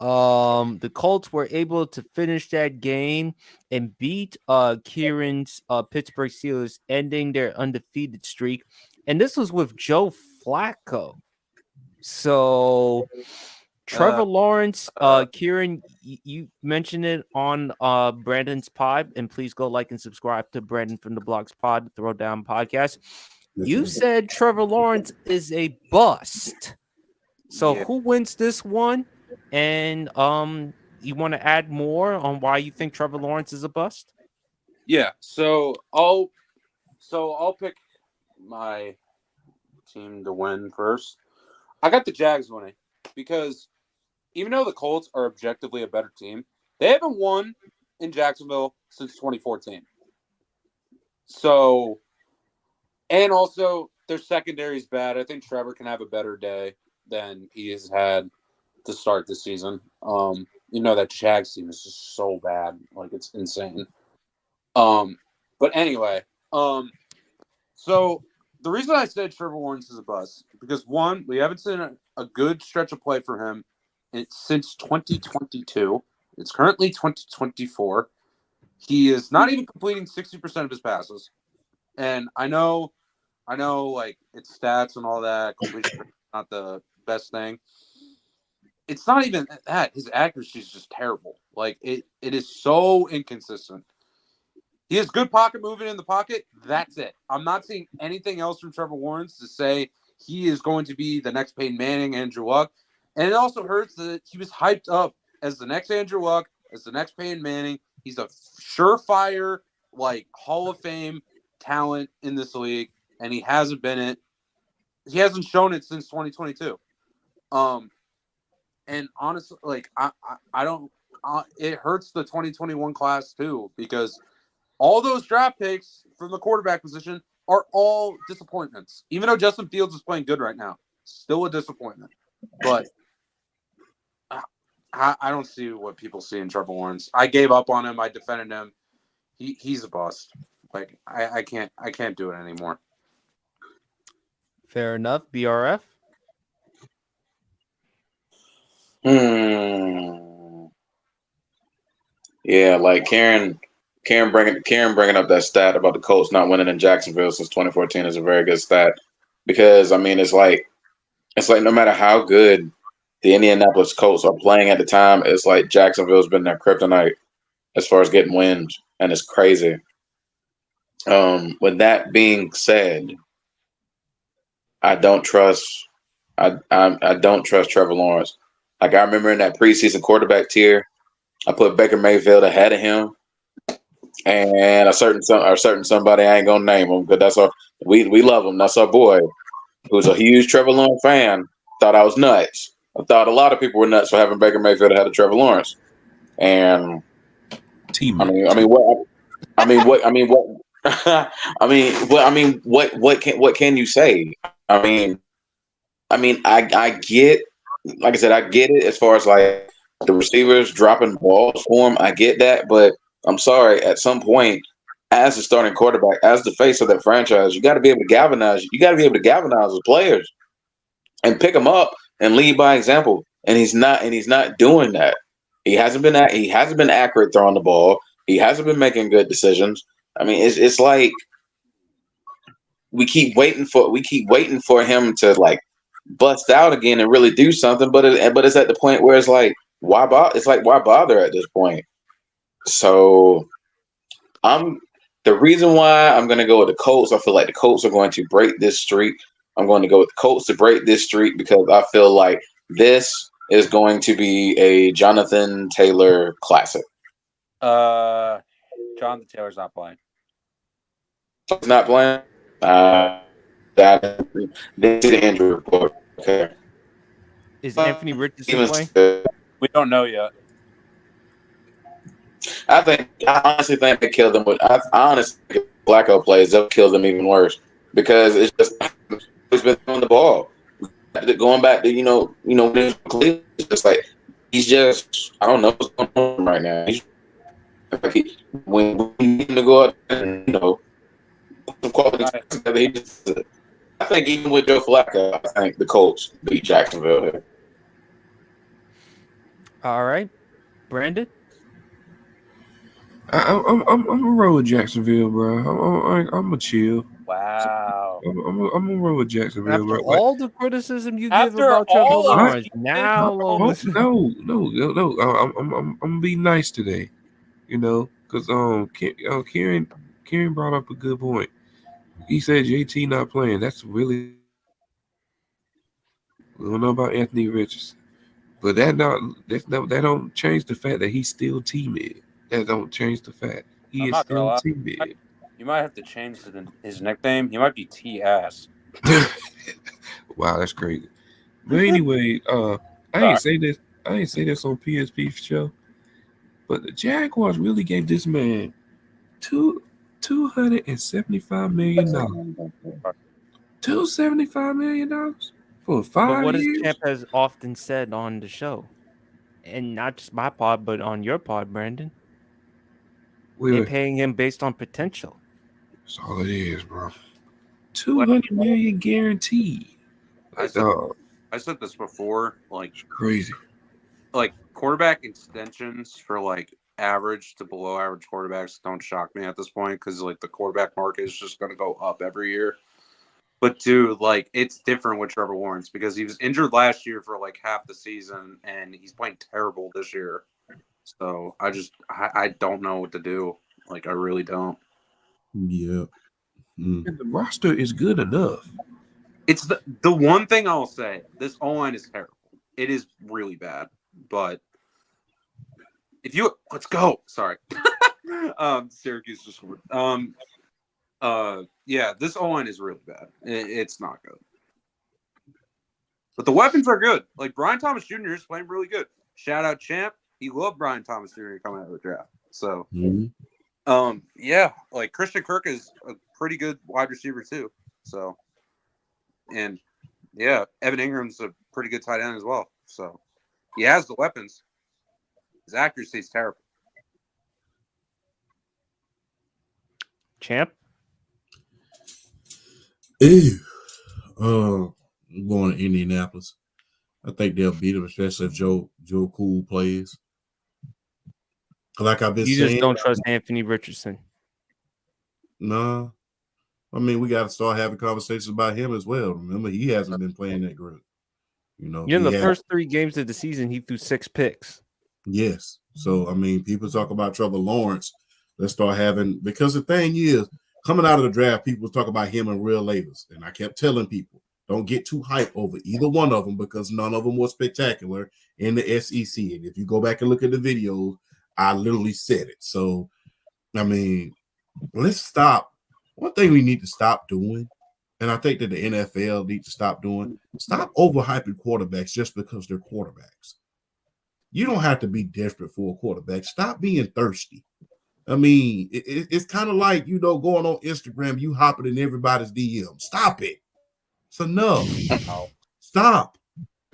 A: The Colts were able to finish that game and beat Kieran's Pittsburgh Steelers, ending their undefeated streak. And this was with Joe Flacco. So Trevor Lawrence, Kieran, you mentioned it on Brandon's pod, and please go like and subscribe to Brandon from the Blocks Pod, Throwdown Podcast. You said Trevor Lawrence is a bust. So
F: Yeah.
A: who wins this one? And you want to add more on why you think Trevor Lawrence is a bust?
F: Yeah, so I'll pick my team to win first. I got the Jags winning because even though the Colts are objectively a better team, they haven't won in Jacksonville since 2014. So, and also their secondary is bad. I think Trevor can have a better day than he has had to start this season. That Jags team is just so bad, like it's insane. But anyway, so the reason I said Trevor Lawrence is a bust because one, we haven't seen a good stretch of play for him since 2022. It's currently 2024. He is not even completing 60% of his passes, and I know, like it's stats and all that. Completion not the best thing. It's not even that. His accuracy is just terrible. Like it is so inconsistent. He has good pocket movement in the pocket. That's it. I'm not seeing anything else from Trevor Lawrence to say he is going to be the next Peyton Manning, Andrew Luck. And it also hurts that he was hyped up as the next Andrew Luck, as the next Peyton Manning. He's a surefire, like Hall of Fame talent in this league, and he hasn't been it. He hasn't shown it since 2022. And honestly, like I don't. It hurts the 2021 class too because all those draft picks from the quarterback position are all disappointments. Even though Justin Fields is playing good right now, still a disappointment. But I don't see what people see in Trevor Lawrence. I gave up on him. I defended him. He's a bust. Like I can't do it anymore.
A: Fair enough. BRF.
C: Yeah, like Karen bringing up that stat about the Colts not winning in Jacksonville since 2014 is a very good stat because I mean it's like no matter how good the Indianapolis Colts are playing at the time, it's like Jacksonville's been their kryptonite as far as getting wins, and it's crazy. With that being said, I don't trust. I don't trust Trevor Lawrence. Like I remember in that preseason quarterback tier, I put Baker Mayfield ahead of him, and a certain somebody I ain't gonna name him because that's our we love him. That's our boy, who's a huge Trevor Lawrence fan. Thought I was nuts. I thought a lot of people were nuts for having Baker Mayfield ahead of Trevor Lawrence. And
E: Team.
C: I mean, what? What can you say? I get, like I said, I get it as far as like the receivers dropping balls for him. I get that, but I'm sorry. At some point, as the starting quarterback, as the face of that franchise, you got to be able to galvanize. You got to be able to galvanize the players and pick them up and lead by example. And he's not. And he's not doing that. He hasn't been. He hasn't been accurate throwing the ball. He hasn't been making good decisions. I mean, it's like we keep waiting for him to like bust out again and really do something. But it's at the point where it's like why bother? It's like why bother at this point? So the reason why I'm going to go with the Colts. I feel like the Colts are going to break this streak. I'm going to go with the Colts to break this streak because I feel like this is going to be a Jonathan Taylor classic.
G: Jonathan Taylor's not playing.
C: He's not playing. That they see the injury report. Okay.
A: Is Anthony Richardson playing?
G: We don't know yet.
C: I honestly think they killed them. I honestly think if Flacco plays, they'll kill them even worse because it's just he's been throwing the ball. Going back to Cleveland, it's just like he's just I don't know what's going on right now. He's like when you need him to go out and some quality together, I think even with Joe Flacco, I think the Colts beat Jacksonville here.
A: All right, Brandon.
E: I'm gonna roll with Jacksonville, bro. I'm gonna chill.
G: Wow.
E: I'm gonna roll with Jacksonville,
A: After
E: bro.
A: all the criticism you give
G: After
A: about Trevor
G: all of
A: Lawrence,
G: it,
A: now
E: No. I'm gonna be nice today, because Kieran brought up a good point. He said JT not playing. That's really we don't know about Anthony Richardson, but that don't change the fact that he's still T-Mid. That don't change the fact he
G: I'm
E: is
G: not gonna
E: still
G: lie.
E: T-Mid.
G: You might have to change his nickname. He might be T-Ass.
E: Wow, that's crazy. But anyway, I ain't say this on PSP show, but the Jaguars really gave this man $275 million. $275 million for 5
A: but what
E: years.
A: as Champ has often said on the show, and not just my pod, but on your pod, Brandon, they're paying him based on potential.
E: That's all it is, bro. $200 million guaranteed.
G: I said this before. Like
E: crazy.
G: Like quarterback extensions for like average to below average quarterbacks don't shock me at this point because like the quarterback market is just going to go up every year. But dude, like it's different with Trevor Lawrence because he was injured last year for like half the season and he's playing terrible this year. So I don't know what to do. Like I really don't.
B: Yeah.
E: And the roster is good enough.
G: It's the one thing I'll say. This O-line is terrible. It is really bad. But let's go. Sorry. Syracuse just scored. Yeah, this O-line is really bad. It's not good. But the weapons are good. Like Brian Thomas Jr. is playing really good. Shout out Champ. He loved Brian Thomas Jr. coming out of the draft. So yeah, like Christian Kirk is a pretty good wide receiver too. So and yeah, Evan Ingram's a pretty good tight end as well. So he has the weapons. His accuracy is terrible.
A: Champ?
B: Ew. I'm going to Indianapolis. I think they'll beat them, especially if Joe Cool plays. Like I've been saying.
A: You just don't trust Anthony Richardson.
B: Nah. I mean, we got to start having conversations about him as well. Remember, he hasn't been playing that great.
A: In the first 3 games of the season, he threw 6 picks.
B: Yes. So, I mean, people talk about Trevor Lawrence. Let's start having, because the thing is, coming out of the draft, people was talking about him and Will Levis, and I kept telling people, don't get too hyped over either one of them because none of them was spectacular in the SEC. And if you go back and look at the videos, I literally said it. So, I mean, let's stop. One thing we need to stop doing, and I think that the NFL needs to stop doing, stop overhyping quarterbacks just because they're quarterbacks. You don't have to be desperate for a quarterback. Stop being thirsty. I mean, it's kind of like, going on Instagram, you hopping in everybody's DM. Stop it. It's enough. Stop.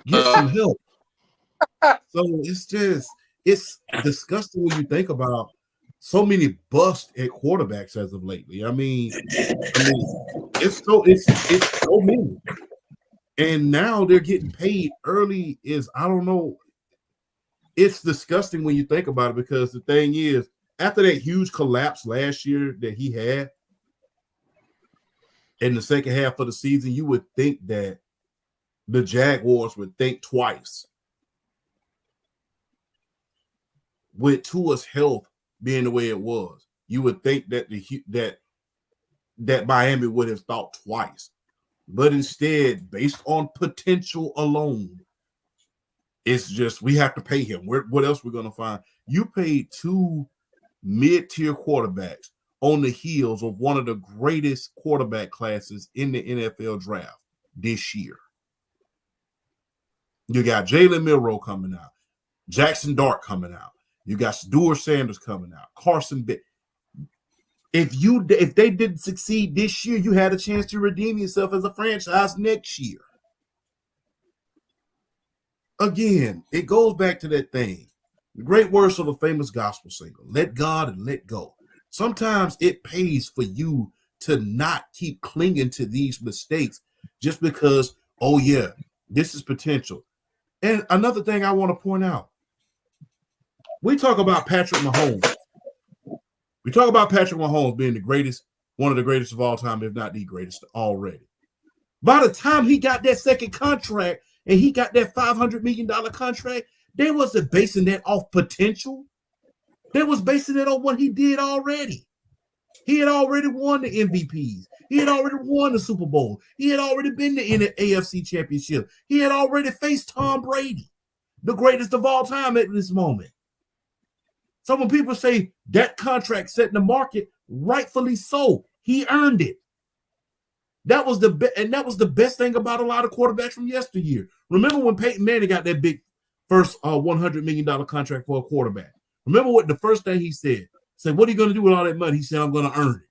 B: Get some help. So it's disgusting when you think about so many busts at quarterbacks as of lately. I mean, it's so many. And now they're getting paid early I don't know. It's disgusting when you think about it because the thing is, after that huge collapse last year that he had in the second half of the season, you would think that the Jaguars would think twice. With Tua's health being the way it was, you would think that that Miami would have thought twice. But instead, based on potential alone, it's just we have to pay him. What else we're going to find? You paid 2 mid-tier quarterbacks on the heels of one of the greatest quarterback classes in the NFL draft this year. You got Jalen Milroe coming out, Jackson Dart coming out. You got Stuart Sanders coming out, Carson Bit. If they didn't succeed this year, you had a chance to redeem yourself as a franchise next year. Again, it goes back to that thing. The great words of a famous gospel singer, let God and let go. Sometimes it pays for you to not keep clinging to these mistakes just because, oh yeah, this is potential. And another thing I want to point out, we talk about Patrick Mahomes. We talk about Patrick Mahomes being the greatest, one of the greatest of all time, if not the greatest already. By the time he got that second contract and he got that $500 million contract, they wasn't basing that off potential. They was basing it on what he did already. He had already won the MVPs. He had already won the Super Bowl. He had already been in the AFC Championship. He had already faced Tom Brady, the greatest of all time at this moment. So when people say that contract set in the market, rightfully so. He earned it. That was the best thing about a lot of quarterbacks from yesteryear. Remember when Peyton Manning got that big first $100 million contract for a quarterback? Remember what the first thing he said? Said, what are you going to do with all that money? He said, I'm going to earn it.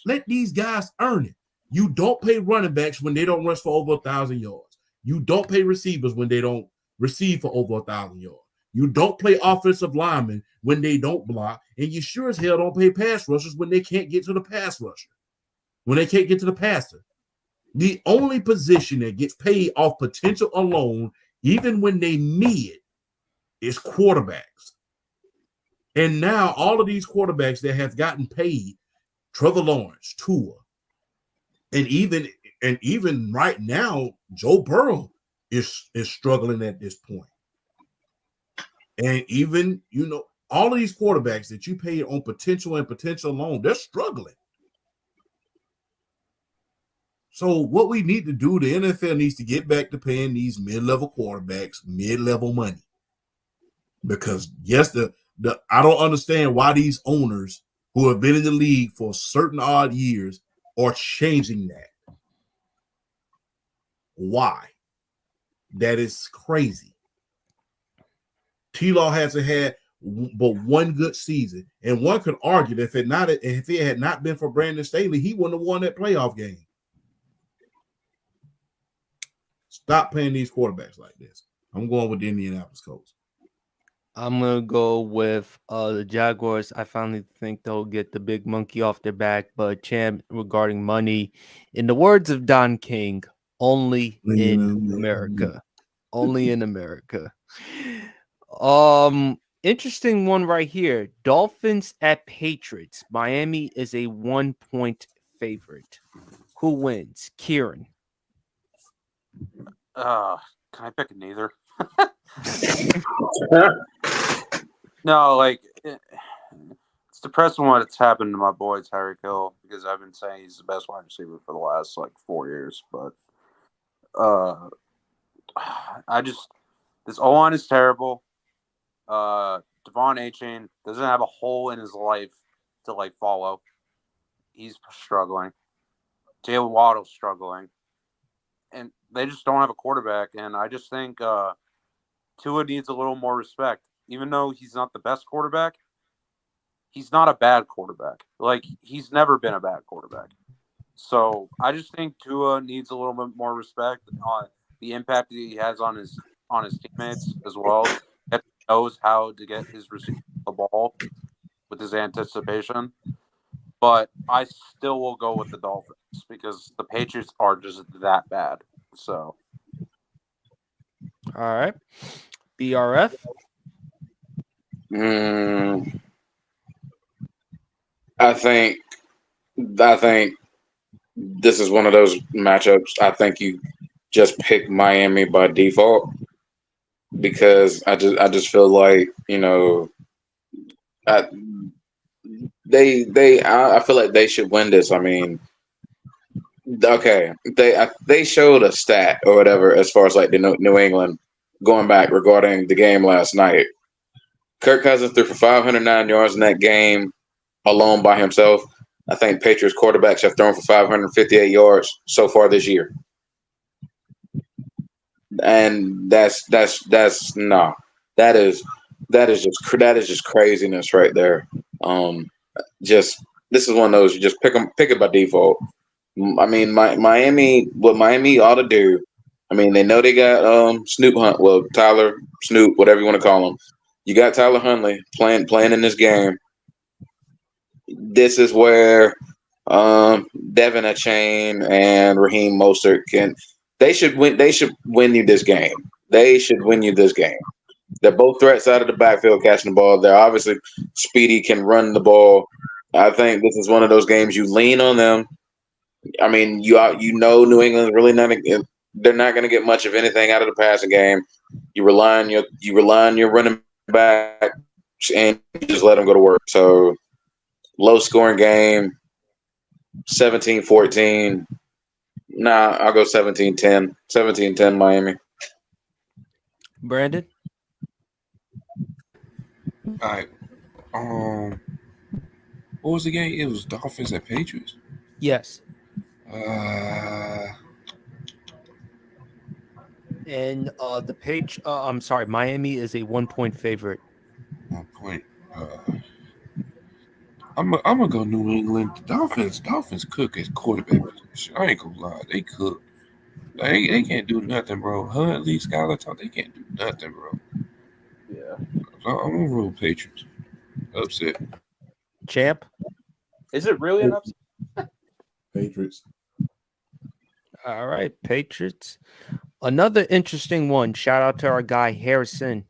B: Let these guys earn it. You don't pay running backs when they don't rush for over 1,000 yards. You don't pay receivers when they don't receive for over 1,000 yards. You don't play offensive linemen when they don't block. And you sure as hell don't pay pass rushers when they can't get to the pass rusher, when they can't get to the passer. The only position that gets paid off potential alone, even when they mid, is quarterbacks. And now all of these quarterbacks that have gotten paid, Trevor Lawrence, Tua, and even right now, Joe Burrow is struggling at this point. And even, all of these quarterbacks that you paid on potential and potential alone, they're struggling. So what we need to do, the NFL needs to get back to paying these mid-level quarterbacks mid-level money. Because yes, I don't understand why these owners who have been in the league for certain odd years are changing that. Why? That is crazy. T-Law hasn't had but one good season. And one could argue that if it had not been for Brandon Staley, he wouldn't have won that playoff game. Stop paying these quarterbacks like this. I'm going with the Indianapolis Colts.
A: I'm going to go with the Jaguars. I finally think they'll get the big monkey off their back. But, Champ, regarding money, in the words of Don King, only in America. Only in America. Interesting one right here. Dolphins at Patriots. Miami is a 1-point favorite. Who wins? Kieran.
G: Can I pick neither? No, like it's impressed with what's happened to my boy Tyreek Hill because I've been saying he's the best wide receiver for the last 4 years. But this O-line is terrible. Devon A-Chain doesn't have a hole in his life to follow. He's struggling. Jalen Waddle's struggling. And they just don't have a quarterback. And I just think Tua needs a little more respect. Even though he's not the best quarterback, he's not a bad quarterback. He's never been a bad quarterback. So I just think Tua needs a little bit more respect on the impact that he has on his teammates as well. He knows how to get his receiver the ball with his anticipation. But I still will go with the Dolphins because the Patriots are just that bad. So,
A: All right. BRF.
C: I think this is one of those matchups. I think you just pick Miami by default because I just feel like I feel like they should win this. I mean, okay, they showed a stat or whatever as far as the New England going back regarding the game last night. Kirk Cousins threw for 509 yards in that game alone by himself. I think Patriots quarterbacks have thrown for 558 yards so far this year, and that's no, that is just craziness right there. Just this is one of those you just pick it by default. I mean, Miami, what Miami ought to do. I mean, they know they got Snoop Hunt, Tyler Snoop, whatever you want to call him. You got Tyler Huntley playing in this game. This is where Devin Achane and Raheem Mostert they should win you this game. They should win you this game. They're both threats out of the backfield catching the ball. They're obviously speedy, can run the ball. I think this is one of those games you lean on them. I mean, New England's really they're not going to get much of anything out of the passing game. You rely on your running back and you just let them go to work. So low scoring game, 17-14. Nah, I'll go 17-10. 17-10 Miami.
A: Brandon.
E: All right. What was the game? It was Dolphins and Patriots.
A: Yes. And I'm sorry, Miami is a 1-point favorite.
E: 1 point. I'm gonna go New England. The Dolphins cook as quarterback position. I ain't gonna lie, they cook. They can't do nothing, bro. Huntley, Skylar, they can't do nothing, bro.
F: Yeah.
E: So I'm gonna roll Patriots. Upset.
A: Champ.
F: Is it really an upset?
B: Patriots.
A: All right, Patriots. Another interesting one. Shout out to our guy Harrison.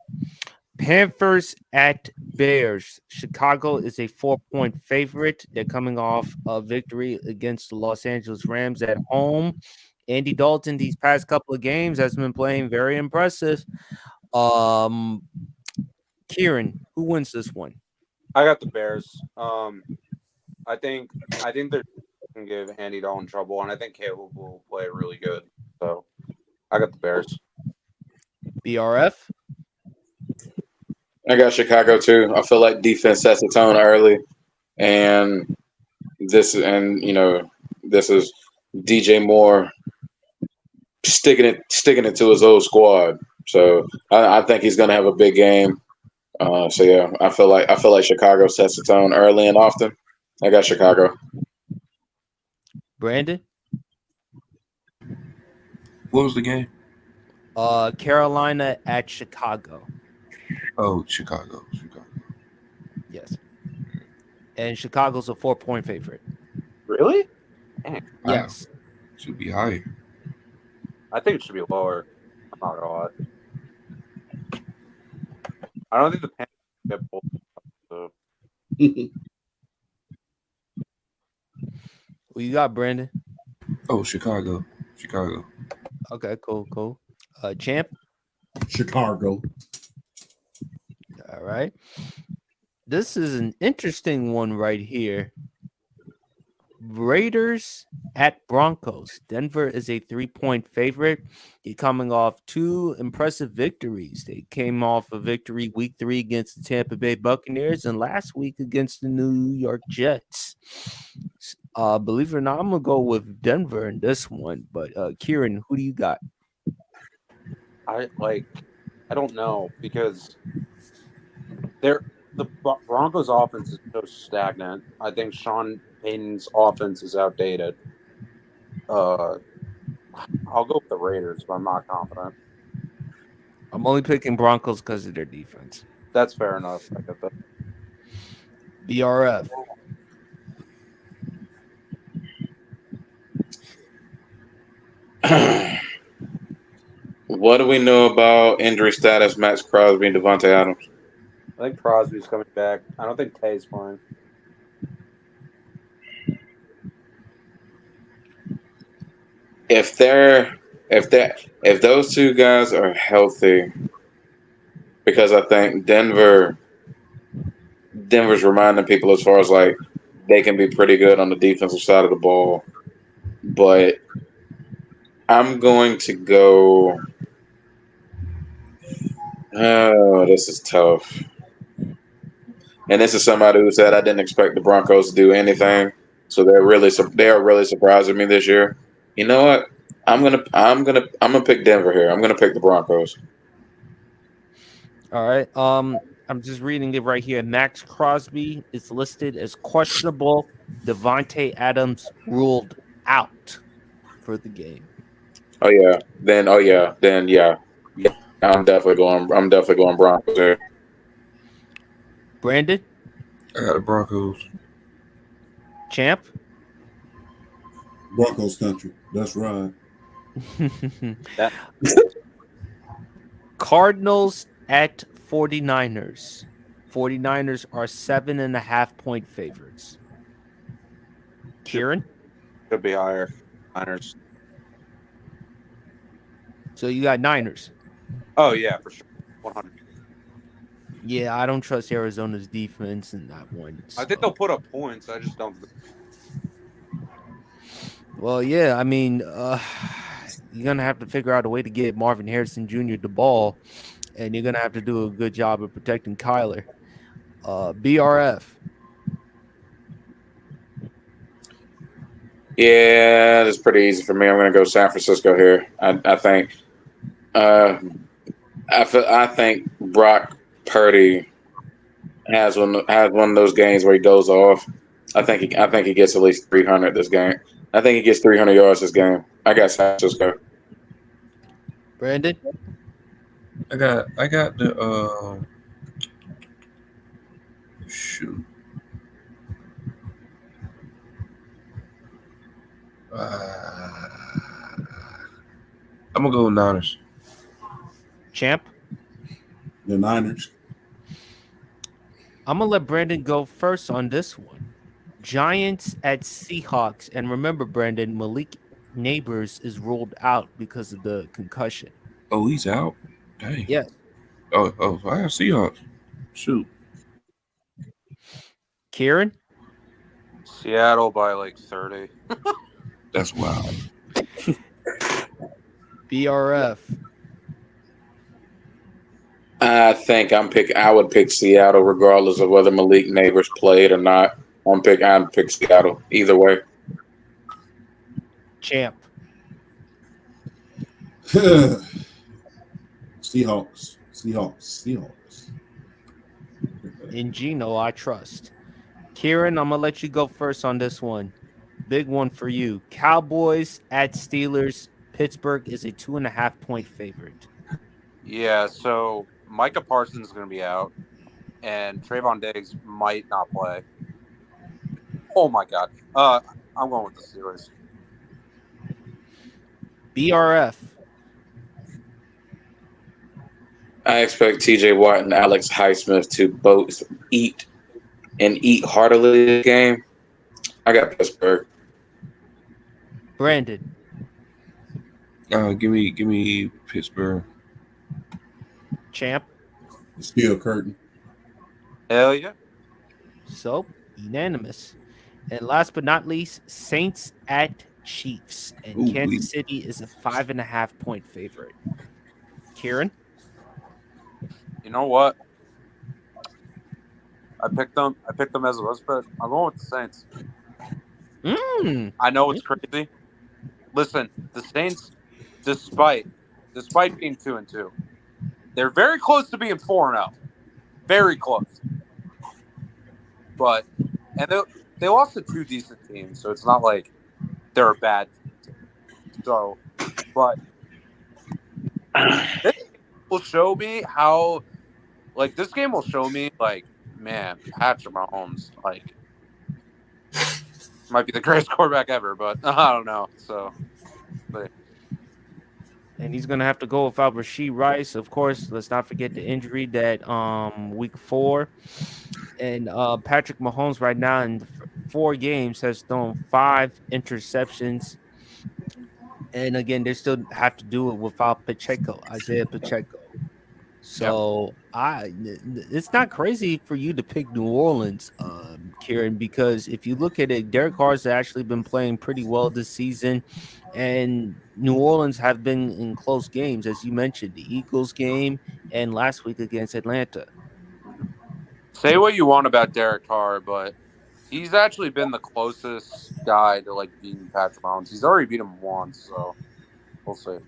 A: Panthers at Bears. Chicago is a 4-point favorite. They're coming off a victory against the Los Angeles Rams at home. Andy Dalton, these past couple of games, has been playing very impressive. Kieran, who wins this one?
G: I got the Bears. I think they're going to give Andy Dalton trouble, and I think Caleb will play really good. So I got the Bears.
A: BRF.
C: I got Chicago too. I feel like defense sets the tone early, and this is DJ Moore sticking it to his old squad. So I think he's going to have a big game. So yeah, I feel like Chicago sets the tone early and often. I got Chicago.
A: Brandon.
E: What was the game?
A: Carolina at Chicago.
E: Oh, Chicago.
A: Yes. And Chicago's a 4-point favorite.
F: Really?
A: Yes.
E: Should be higher.
G: I think it should be lower. I'm not gonna lie. I don't think the Panthers get both. So.
A: Who you got, Brandon?
E: Oh, Chicago.
A: Okay, cool. Champ.
B: Chicago.
A: All right. This is an interesting one right here. Raiders at Broncos. Denver is a 3-point favorite. They're coming off two impressive victories. They came off a victory week 3 against the Tampa Bay Buccaneers and last week against the New York Jets. Believe it or not, I'm gonna go with Denver in this one. But Kieran, who do you got?
G: I don't know because the Broncos offense is so stagnant. I think Sean Payton's offense is outdated. I'll go with the Raiders, but I'm not confident.
A: I'm only picking Broncos because of their defense.
G: That's fair enough. I get that.
A: BRF.
C: What do we know about injury status, Max Crosby and Devontae Adams?
G: I think Crosby's coming back. I don't think Tay's playing.
C: If those two guys are healthy, because I think Denver's reminding people as far as like they can be pretty good on the defensive side of the ball, but I'm going to go. Oh, this is tough. And this is somebody who said I didn't expect the Broncos to do anything, so they are really surprising me this year. You know what? I'm gonna pick Denver here. I'm gonna pick the Broncos.
A: All right. I'm just reading it right here. Max Crosby is listed as questionable. Devontae Adams ruled out for the game.
C: Yeah. I'm definitely going Broncos here.
A: Brandon,
E: I got the Broncos.
A: Champ.
B: Broncos country. That's right.
A: Cardinals at 49ers. 49ers are 7.5-point favorites. Kieran?
G: Could be higher. Niners.
A: So you got Niners.
G: Oh yeah, for sure. 100.
A: Yeah, I don't trust Arizona's defense in that one.
G: I think they'll put up points. I just don't.
A: Well, yeah, I mean, you're going to have to figure out a way to get Marvin Harrison Jr. the ball, and you're going to have to do a good job of protecting Kyler. BRF.
C: Yeah, that's pretty easy for me. I'm going to go San Francisco here. I think Brock Purdy has one of those games where he goes off. I think he gets at least 300 this game. I think he gets 300 yards this game. I got San Francisco.
A: Brandon?
E: I got the shoot. I'm gonna go with Niners.
A: Champ?
B: The Niners.
A: I'm going to let Brandon go first on this one. Giants at Seahawks. And remember, Brandon, Malik Neighbors is ruled out because of the concussion.
E: Oh, he's out. Dang.
A: Yes.
E: Oh, I got Seahawks. Shoot.
A: Kieran?
G: Seattle by like 30.
E: That's wild.
A: BRF.
C: I would pick Seattle regardless of whether Malik Neighbors played or not. I'd pick Seattle either way.
A: Champ.
B: Seahawks.
A: In Gino, I trust. Kieran, I'm going to let you go first on this one. Big one for you. Cowboys at Steelers. Pittsburgh is a 2.5-point favorite.
G: Yeah, so Micah Parsons is going to be out, and Trayvon Diggs might not play. Oh my God. I'm going with the Steelers.
A: BRF.
C: I expect T.J. Watt and Alex Highsmith to both eat heartily this game. I got Pittsburgh.
A: Brandon.
E: Give me Pittsburgh.
A: Champ.
B: Steel curtain.
G: Hell yeah.
A: So unanimous. And last but not least, Saints at Chiefs. And
E: Ooh,
A: Kansas City is a 5.5-point favorite. Kieran?
G: You know what? I picked them as a list, but I'm going with the Saints. I know it's crazy. Listen, the Saints, despite being 2-2, they're very close to being 4-0. Very close. But they lost to two decent teams, so it's not like they're a bad team. So, but this will show me how, like, this game will show me, like, man, Patrick Mahomes, like, might be the greatest quarterback ever, but I don't know. So, but
A: And he's gonna have to go without Rashee Rice. Of course, let's not forget the injury that week 4. And Patrick Mahomes right now in 4 games has thrown 5 interceptions. And again, they still have to do it without Pacheco, Isaiah Pacheco. So it's not crazy for you to pick New Orleans, Kieran, because if you look at it, Derek Carr's actually been playing pretty well this season, and New Orleans have been in close games, as you mentioned, the Eagles game and last week against Atlanta.
G: say what you want about Derek Carr, but he's actually been the closest guy to like beating Patrick Mahomes. He's already beat him once, so we'll see.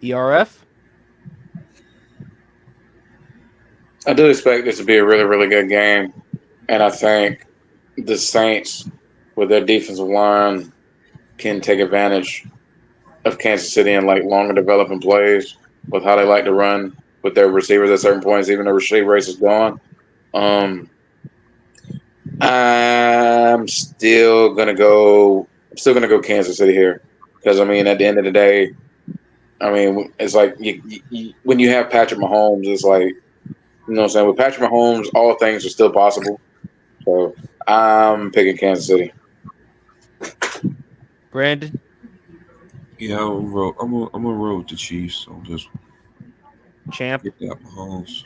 A: ERF?
C: I do expect this to be a really, really good game. And I think the Saints, with their defensive line, can take advantage of Kansas City in like longer developing plays with how they like to run with their receivers at certain points, even though Rashee Rice is gone. I'm still gonna go Kansas City here because I mean, at the end of the day, I mean, it's like when you have Patrick Mahomes, it's like, you know what I'm saying? With Patrick Mahomes, all things are still possible. So I'm picking Kansas City.
A: Brandon?
E: Yeah, I'm gonna roll with the Chiefs on this one.
A: Champ?
E: Get that Mahomes.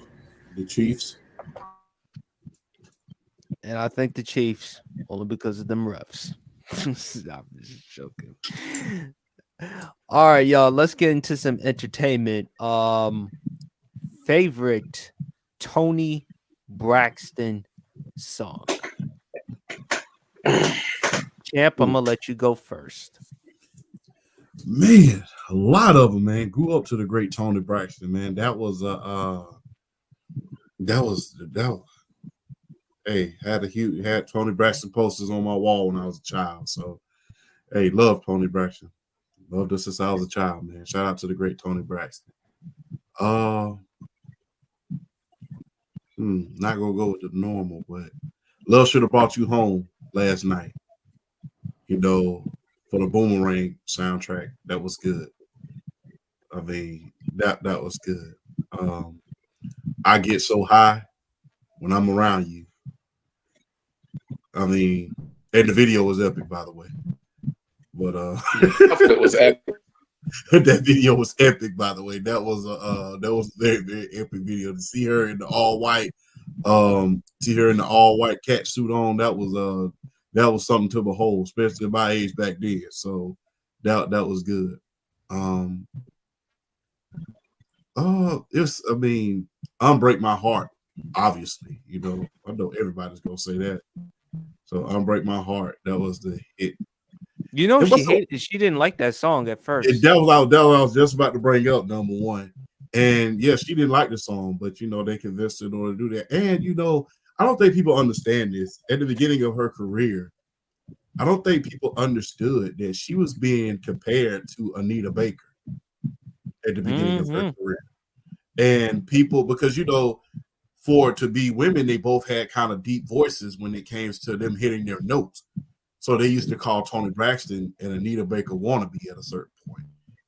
B: The Chiefs.
A: And I think the Chiefs, only because of them refs. I'm just joking. All right, y'all. Let's get into some entertainment. Favorite Tony Braxton song. Champ, I'm gonna let you go first.
B: Man, a lot of them, man. Grew up to the great Tony Braxton, man. That was hey, had Tony Braxton posters on my wall when I was a child. So hey, love Tony Braxton. Loved her since I was a child, man. Shout out to the great Tony Braxton. Not gonna go with the normal, but Love Should Have Brought You Home last night. You know, for the Boomerang soundtrack, that was good. I mean, that was good. I Get So High When I'm Around You. I mean, and the video was epic, by the way. But
C: It was epic.
B: that video was epic, by the way. That was a very, very epic video. To see her in the all white, cat suit on, that was something to behold, especially at my age back then. So that was good. Unbreak My Heart, obviously. You know, I know everybody's gonna say that. So Unbreak My Heart, that was the hit.
A: You know, she didn't like that song at first.
B: That was what I was just about to bring up, number one. And yeah, she didn't like the song, but you know, they convinced her in order to do that. And you know, I don't think people understand this. At the beginning of her career, I don't think people understood that she was being compared to Anita Baker at the beginning of her career. And people, because you know, for to be women, they both had kind of deep voices when it came to them hitting their notes. So they used to call Tony Braxton and Anita Baker wannabe at a certain point.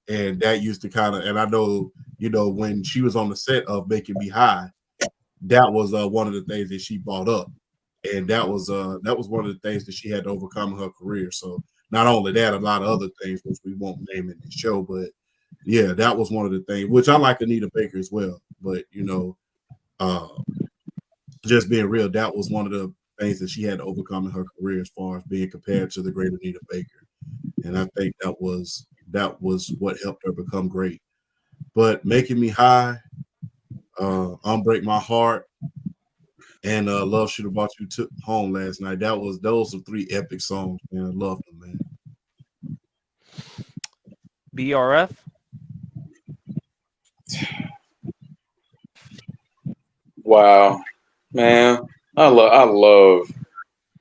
B: And that used to kind of, and I know, you know, when she was on the set of Making Me High, that was one of the things that she brought up. And that was one of the things that she had to overcome in her career. So not only that, a lot of other things, which we won't name in the show, but yeah, that was one of the things, which I like Anita Baker as well. But, you know, just being real, that was one of the things that she had to overcome in her career as far as being compared to the great Anita Baker. And I think that was what helped her become great. But Making Me High, Unbreak My Heart, and Love Should Have Brought You to Home last night. Those are 3 epic songs, man. I love them, man.
A: BRF.
C: Wow, man, I love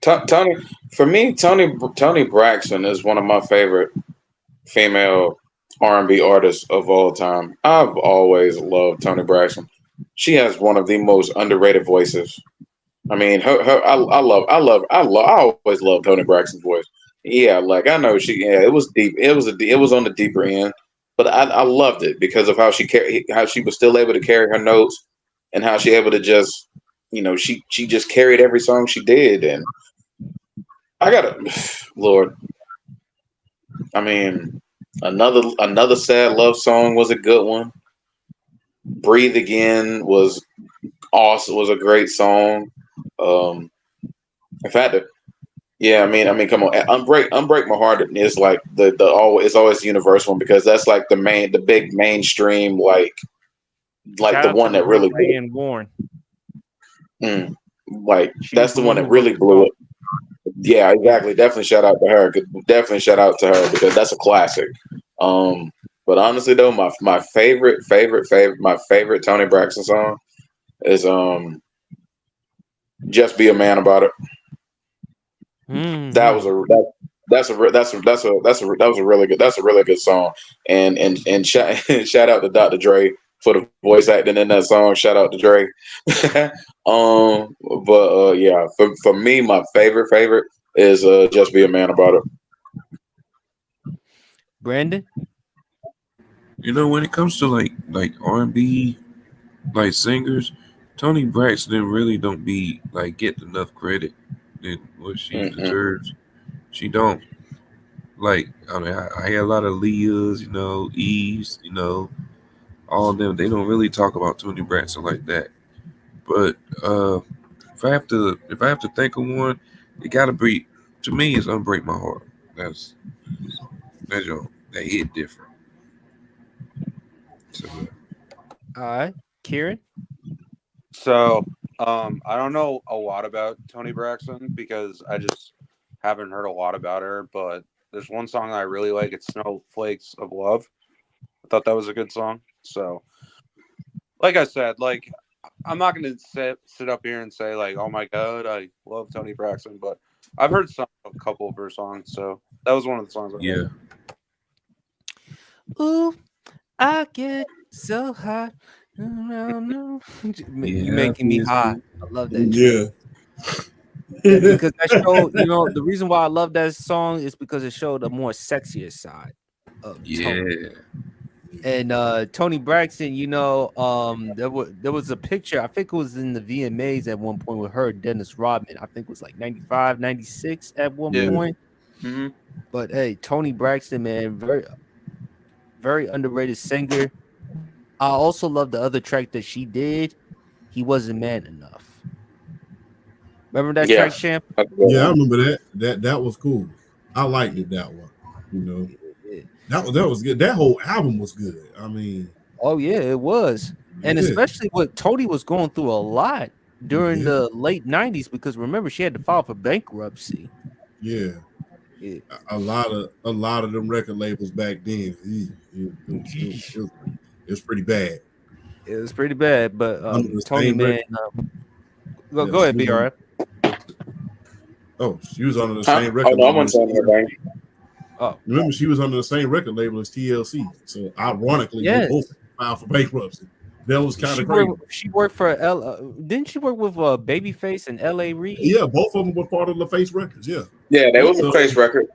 C: Tony. For me, Tony Braxton is one of my favorite female R&B artists of all time. I've always loved Tony Braxton. She has one of the most underrated voices. I mean, I always love Tony Braxton's voice. Yeah, like I know it was deep. It was on the deeper end, but I loved it because of how she was still able to carry her notes and how she able to just, she just carried every song she did. And I gotta, Lord, I mean, another sad love song was a good one. Breathe Again was awesome. Was a great song. In fact, yeah, I mean, come on, Unbreak My Heart is like it's always the universal one because that's like the big mainstream like
A: Shout
C: the
A: out
C: one
A: to
C: that really blew it.
A: and Warren.
C: Like
A: She
C: that's
A: was
C: the
A: the
C: one
A: one
C: that
A: who
C: really
A: wrote the
C: blew
A: song.
C: it. Yeah, exactly. Definitely shout out to her. Definitely shout out to her because that's a classic. But honestly though, my favorite Tony Braxton song is Just Be a Man About It.
A: Mhm.
C: That was a really good song. And shout out to Dr. Dre for the voice acting in that song. Shout out to Dre. Yeah, for me, my favorite is Just Be a Man About It.
A: Brandon.
E: When it comes to like R&B like singers, Tony Braxton really don't be like get enough credit than what she
C: Mm-mm.
E: deserves. She don't. Like, I mean, I hear a lot of Leahs, Eves, all of them. They don't really talk about Tony Braxton like that. But if I have to think of one, it gotta be, to me, it's Unbreak My Heart. That's that hit different. So yeah.
A: All right, Kieran.
G: So, I don't know a lot about Tony Braxton because I just haven't heard a lot about her. But there's one song that I really like. It's "Snowflakes of Love." I thought that was a good song. So, like I said, like I'm not going to sit up here and say like, "Oh my God, I love Tony Braxton," but I've heard a couple of her songs. So that was one of the songs.
E: Yeah.
A: Ooh, I get so hot. You
E: Yeah,
A: making me
E: yes,
A: hot.
E: yes.
A: I love that.
B: Yeah.
A: Because that show, the reason why I love that song is because it showed a more sexier side of Tony.
E: Yeah.
A: And Tony Braxton, there was a picture, I think it was in the VMAs at one point with her and Dennis Rodman. I think it was like 95, 96 at one
G: Yeah.
A: point.
G: Mm-hmm.
A: But hey, Tony Braxton, man, very, very underrated singer. I also love the other track that she did. He Wasn't Man Enough. Remember that track,
C: Yes.
A: champ?
B: Yeah, I remember that. That was cool. I liked it, that one.
A: Yeah.
B: That was good. That whole album was good. I mean,
A: Oh yeah, it was. And
B: yeah,
A: especially what Tony was going through a lot during
B: Yeah.
A: the late 90s because remember she had to file for bankruptcy.
B: yeah.
A: Yeah.
B: A lot of them record labels back then, it was pretty bad.
A: It was pretty bad, but
B: Under the
A: Tony,
B: same
A: man, go ahead,
B: she was
A: BRF.
B: she was under the
C: Huh?
B: same
C: Oh
B: record
C: no, I'm
B: label
C: on
B: as
C: something
B: TLC.
C: about
A: Oh,
B: Remember, she was under the same record label as TLC. So ironically, they
A: yes.
B: both filed for bankruptcy. That was kind
A: She
B: of crazy.
A: worked for didn't she work with Babyface and L.A. Reid?
B: Yeah, both of them were part of LaFace Records. Yeah.
C: Yeah, they was
A: Yeah.
C: a face record.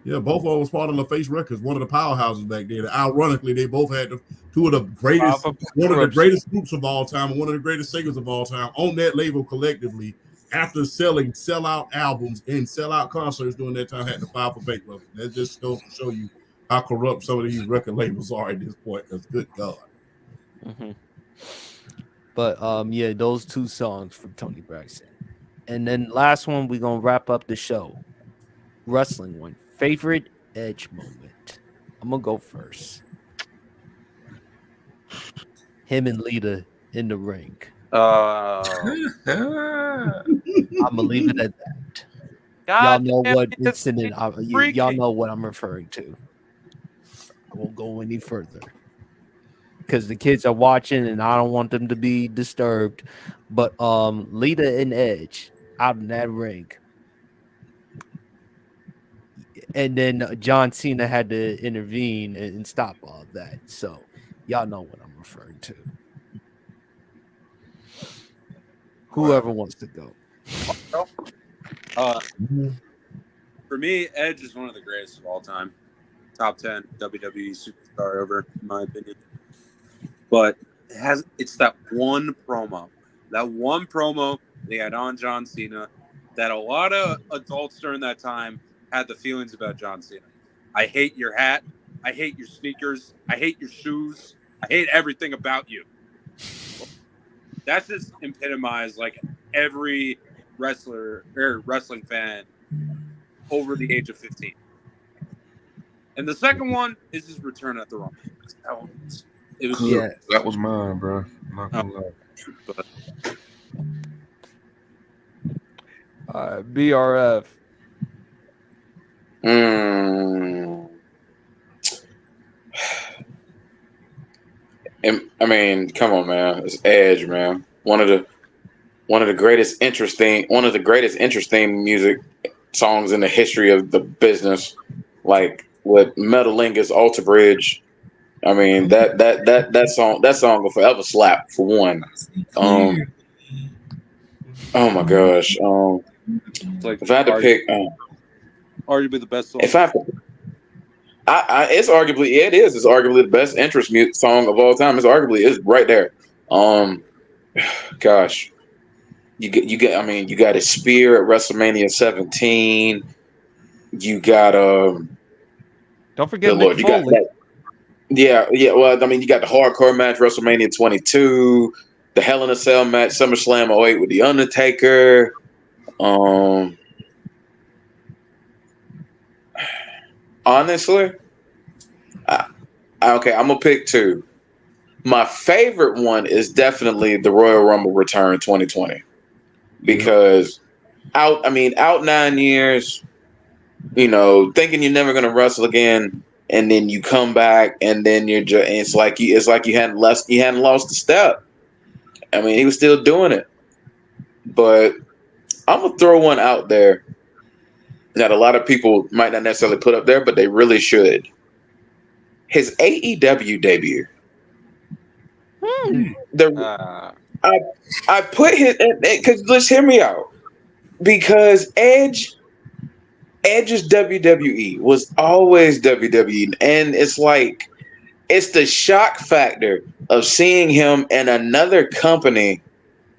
B: Yeah, both of them was part of LaFace Records, one of the powerhouses back then. Ironically, they both had two of the greatest, one of the greatest groups of all time, and one of the greatest singers of all time on that label collectively. After selling sellout albums and sellout concerts during that time, had to file for bankruptcy. That just goes to show you how corrupt some of these record labels are at this point. Because good God.
A: Mm-hmm. But yeah, those two songs from Tony Braxton. And then last one, we're gonna wrap up the show. Wrestling one. Favorite Edge moment. I'm gonna go first. Him and Lita in the ring. I'm gonna leave it at that. Y'all
F: God
A: know
F: damn
A: what
F: it,
A: incident
F: it's
A: y'all
F: freaky.
A: know what I'm referring to. I won't go any further because the kids are watching and I don't want them to be disturbed. But Lita and Edge out in that ring. And then John Cena had to intervene and stop all of that. So y'all know what I'm referring to. Whoever wants to go.
G: For me, Edge is one of the greatest of all time. Top 10 WWE superstar ever, in my opinion. But it's that one promo. That one promo they had on John Cena that a lot of adults during that time had the feelings about John Cena. I hate your hat. I hate your sneakers. I hate your shoes. I hate everything about you. That's just epitomized like every wrestler or wrestling fan over the age of 15. And the second one is his return at the Rumble. It was
A: Yeah.
E: That was mine, bro. I'm not gonna lie.
G: But
A: BRF.
C: I mean, come on, man. It's Edge, man. One of the greatest interesting music songs in the history of the business. Like with Metalingus, Alter Bridge. I mean that song will forever slap for one. Oh my gosh.
G: it's like
C: If I had to pick,
G: arguably the best song.
C: if I have to, it's arguably the best interest song of all time. It's right there. Gosh, you get. I mean, you got a spear at WrestleMania 17. You got
A: Don't forget
C: good
A: Mick
C: lord, you got
A: Foley.
C: that. Yeah. Well, I mean, you got the hardcore match WrestleMania 22, the Hell in a Cell match SummerSlam 08 with the Undertaker. Honestly, okay, I'm gonna pick two. My favorite one is definitely the Royal Rumble return 2020 because out 9 years, thinking you're never gonna wrestle again, and then you come back, and then it's like you hadn't lost the step. I mean, he was still doing it, but I'm gonna throw one out there that a lot of people might not necessarily put up there, but they really should. His AEW debut. I put his because let's hear me out because Edge's WWE was always WWE, and it's like it's the shock factor of seeing him in another company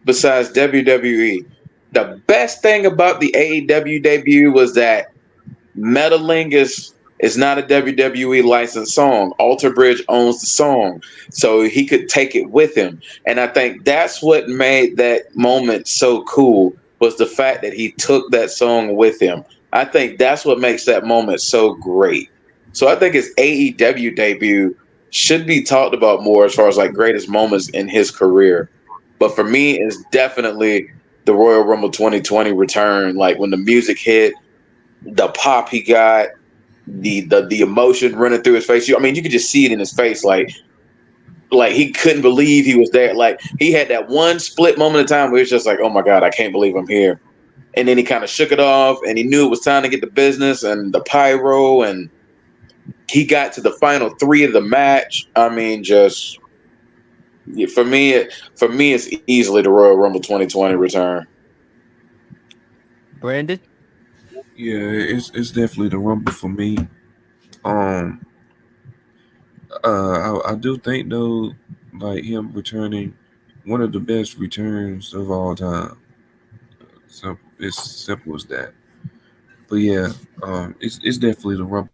C: besides WWE. The best thing about the AEW debut was that Metalingus is not a WWE licensed song. Alter Bridge owns the song, so he could take it with him. And I think that's what made that moment so cool was the fact that he took that song with him. I think that's what makes that moment so great. So I think his AEW debut should be talked about more as far as like greatest moments in his career. But for me, it's definitely the Royal Rumble 2020 return. Like when the music hit, the pop he got, the emotion running through his face. I mean, you could just see it in his face, like he couldn't believe he was there. Like he had that one split moment of time where it's just like, oh my god, I can't believe I'm here. And then he kind of shook it off, and he knew it was time to get the business and the pyro, and he got to the final three of the match. I mean, just for me, it's easily the Royal Rumble 2020 return.
A: Brandon?
E: Yeah, it's definitely the Rumble for me. I do think though, like him returning, one of the best returns of all time. So it's simple as that. But yeah, it's definitely the Rumble.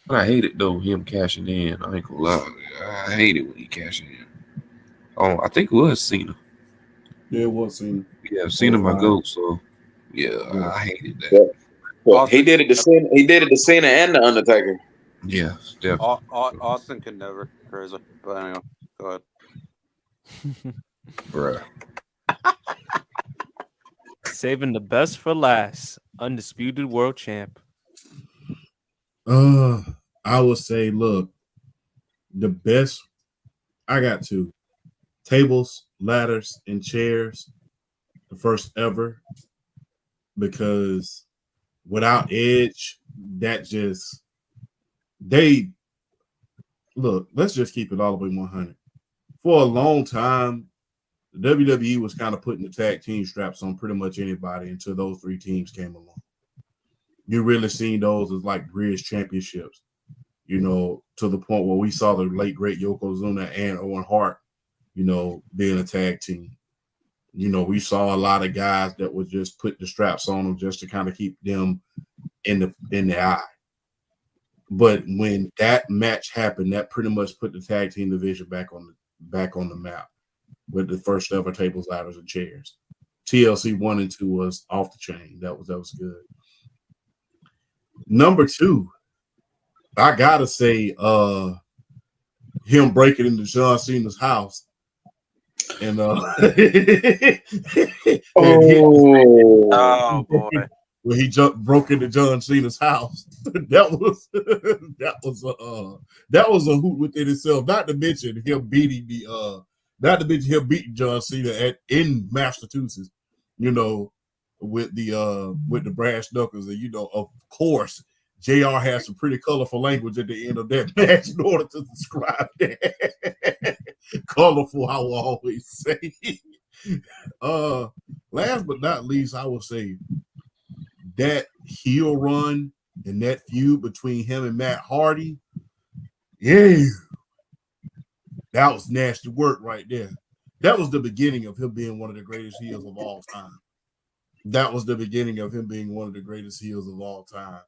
E: But I hate it though, him cashing in. I ain't gonna lie, I hate it when he cashing in. Oh, I think it was Cena.
B: Yeah, it was Cena.
E: Yeah, Cena my
B: fine.
E: goat. So yeah,
B: Yeah.
E: I hated that.
C: Yeah. Well,
F: Austin,
C: he did it to Cena. He did it to Cena and the Undertaker.
E: Yeah, definitely.
F: Austin could never. Crazy. But anyway, go ahead.
E: Bruh.
A: Saving the best for last. Undisputed world champ.
B: I would say, look, the best. I got two tables, ladders, and chairs. The first ever, because without Edge, that just they look. Let's just keep it all the way 100. For a long time, the WWE was kind of putting the tag team straps on pretty much anybody until those three teams came along. You really seen those as like bridge championships, you know, to the point where we saw the late great Yokozuna and Owen Hart, you know, being a tag team. You know, we saw a lot of guys that would just put the straps on them just to kind of keep them in the eye. But when that match happened, that pretty much put the tag team division back on the map with the first ever tables, ladders, and chairs. TLC 1 and 2 was off the chain. That was good. Number 2, I gotta say, him breaking into John Cena's house and
F: Oh boy.
B: when he broke into John Cena's house, that was a hoot within itself. Not to mention him beating John Cena in Massachusetts, you know, with the brass knuckles, and you know, of course, JR has some pretty colorful language at the end of that match in order to describe that. Colorful, I will always say. Last but not least, I will say that heel run and that feud between him and Matt Hardy, yeah, that was nasty work right there. That was the beginning of him being one of the greatest heels of all time. That was the beginning of him being one of the greatest heels of all time.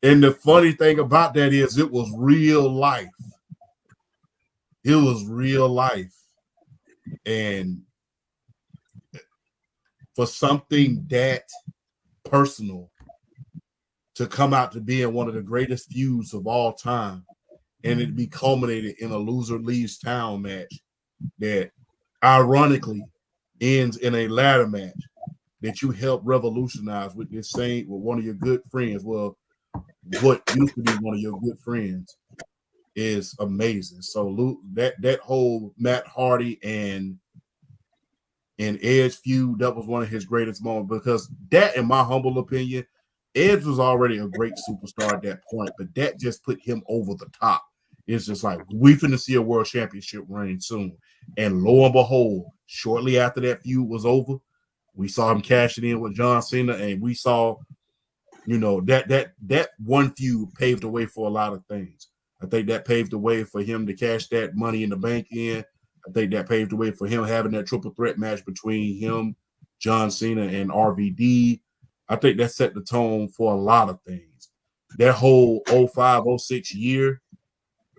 B: And the funny thing about that is it was real life. It was real life. And for something that personal to come out to being one of the greatest feuds of all time, and it be culminated in a loser leaves town match that ironically ends in a ladder match that you helped revolutionize with one of your good friends. Well, what used to be one of your good friends is amazing. So that whole Matt Hardy and Edge feud, that was one of his greatest moments, because that, in my humble opinion, Edge was already a great superstar at that point, but that just put him over the top. It's just like, we finna see a world championship reign soon. And lo and behold, shortly after that feud was over, we saw him cashing in with John Cena, and we saw, you know, that one feud paved the way for a lot of things. I think that paved the way for him to cash that Money in the Bank in. I think that paved the way for him having that triple threat match between him, John Cena, and RVD. I think that set the tone for a lot of things. That whole 05, 06 year,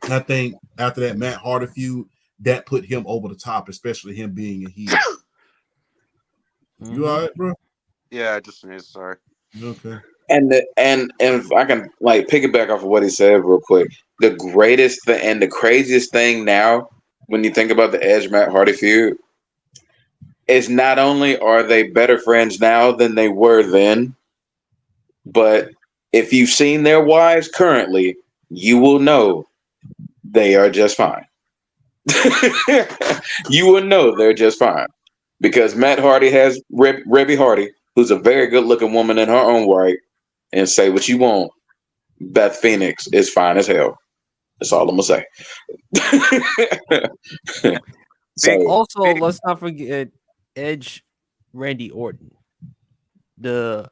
B: I think after that Matt Hardy feud, that put him over the top, especially him being a heel. You all right, bro?
F: Yeah, just sneezed. Sorry.
B: Okay.
C: And if I can like piggyback off of what he said real quick, the greatest and the craziest thing now, when you think about the Edge Matt Hardy feud, is not only are they better friends now than they were then, but if you've seen their wives currently, you will know they are just fine. You will know they're just fine, because Matt Hardy has Rebby Hardy, who's a very good looking woman in her own right, and say what you want, Beth Phoenix is fine as hell. That's all I'm gonna say. So,
A: Also, let's not forget Edge, Randy Orton.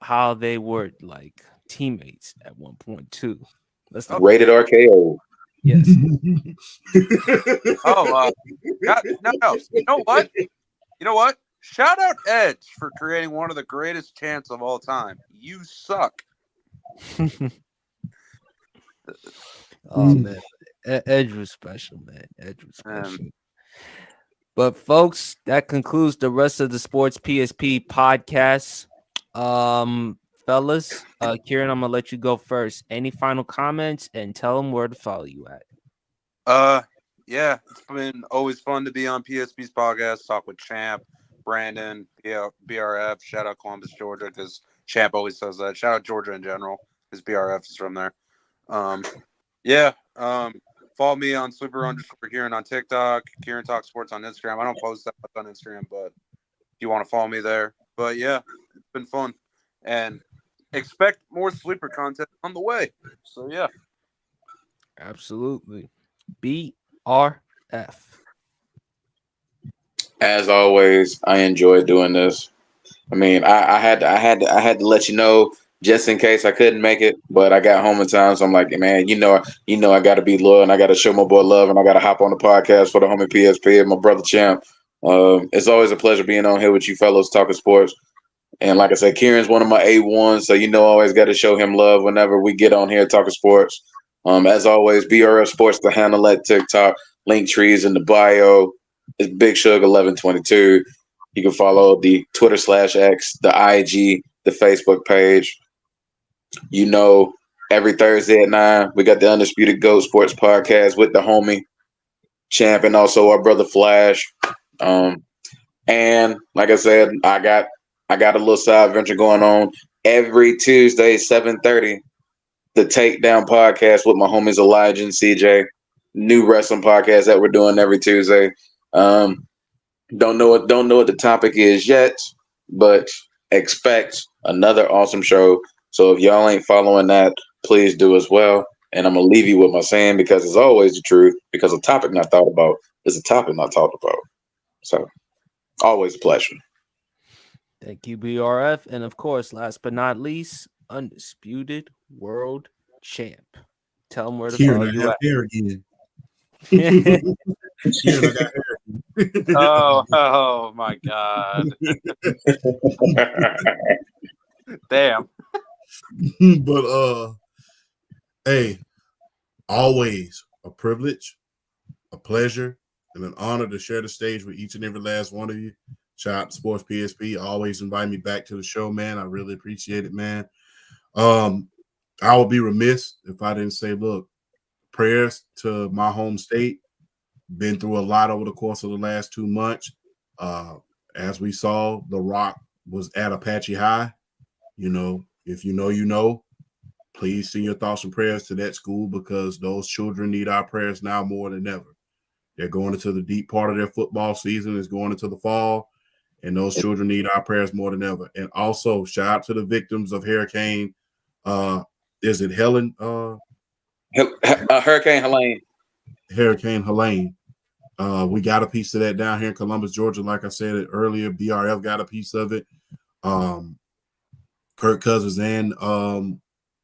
A: How they were like teammates at one point too. Let's not
C: rated RKO.
A: Yes.
F: No. You know what? Shout out Edge for creating one of the greatest chants of all time. You suck.
A: Oh man, Edge was special, man. Edge was special. But folks, that concludes the rest of the Sports PSP podcast. Fellas, Kieran, I'm gonna let you go first. Any final comments and tell them where to follow you at.
G: Yeah, it's been always fun to be on PSP's podcast, talk with Champ, Brandon, BRF. Shout out Columbus, Georgia, because Champ always says that. Shout out Georgia in general, because BRF is from there. Follow me on Sleeper_Kieran on TikTok, Kieran Talk Sports on Instagram. I don't post that much on Instagram, but if you want to follow me there. But yeah, it's been fun. And expect more Sleeper content on the way. So yeah.
A: Absolutely. BRF.
C: As always, I enjoy doing this. I mean, I had to let you know just in case I couldn't make it, but I got home in time, so I'm like, man, I got to be loyal and I got to show my boy love and I got to hop on the podcast for the homie PSP and my brother Champ. It's always a pleasure being on here with you fellows talking sports. And like I said, Kieran's one of my A1s, so I always got to show him love whenever we get on here talking sports. As always, BRF Sports, the handle at TikTok, link trees in the bio. It's Big Sugar 1122. You can follow the Twitter /X, the IG, the Facebook page. Every Thursday at 9, we got the Undisputed GOAT Sports Podcast with the homie Champ and also our brother Flash. And like I said, I got a little side venture going on every Tuesday, 7:30. The Takedown Podcast with my homies Elijah and CJ. New wrestling podcast that we're doing every Tuesday. Don't know what the topic is yet, but expect another awesome show. So if y'all ain't following that, please do as well. And I'm gonna leave you with my saying, because it's always the truth, because a topic not thought about is a topic not talked about. So always a pleasure.
A: Thank you, BRF. And of course, last but not least, Undisputed World Champ. Tell them where to
B: Kieran,
A: follow
B: I
A: you
B: have
A: at.
B: hair again. Kieran, I got hair.
G: Oh my God. Damn.
B: But hey, always a privilege, a pleasure, and an honor to share the stage with each and every last one of you. Shout out to Sports PSP. Always invite me back to the show, man. I really appreciate it, man. I would be remiss if I didn't say, look, prayers to my home state. Been through a lot over the course of the last 2 months. As we saw, The Rock was at Apache High. If you know, please send your thoughts and prayers to that school, because those children need our prayers now more than ever. They're going into the deep part of their football season. It's going into the fall, and those children need our prayers more than ever. And also, shout out to the victims of Hurricane. Is it Helen?
C: Hurricane Helene.
B: Hurricane Helene. We got a piece of that down here in Columbus, Georgia. Like I said it earlier, BRF got a piece of it. Kirk Cousins and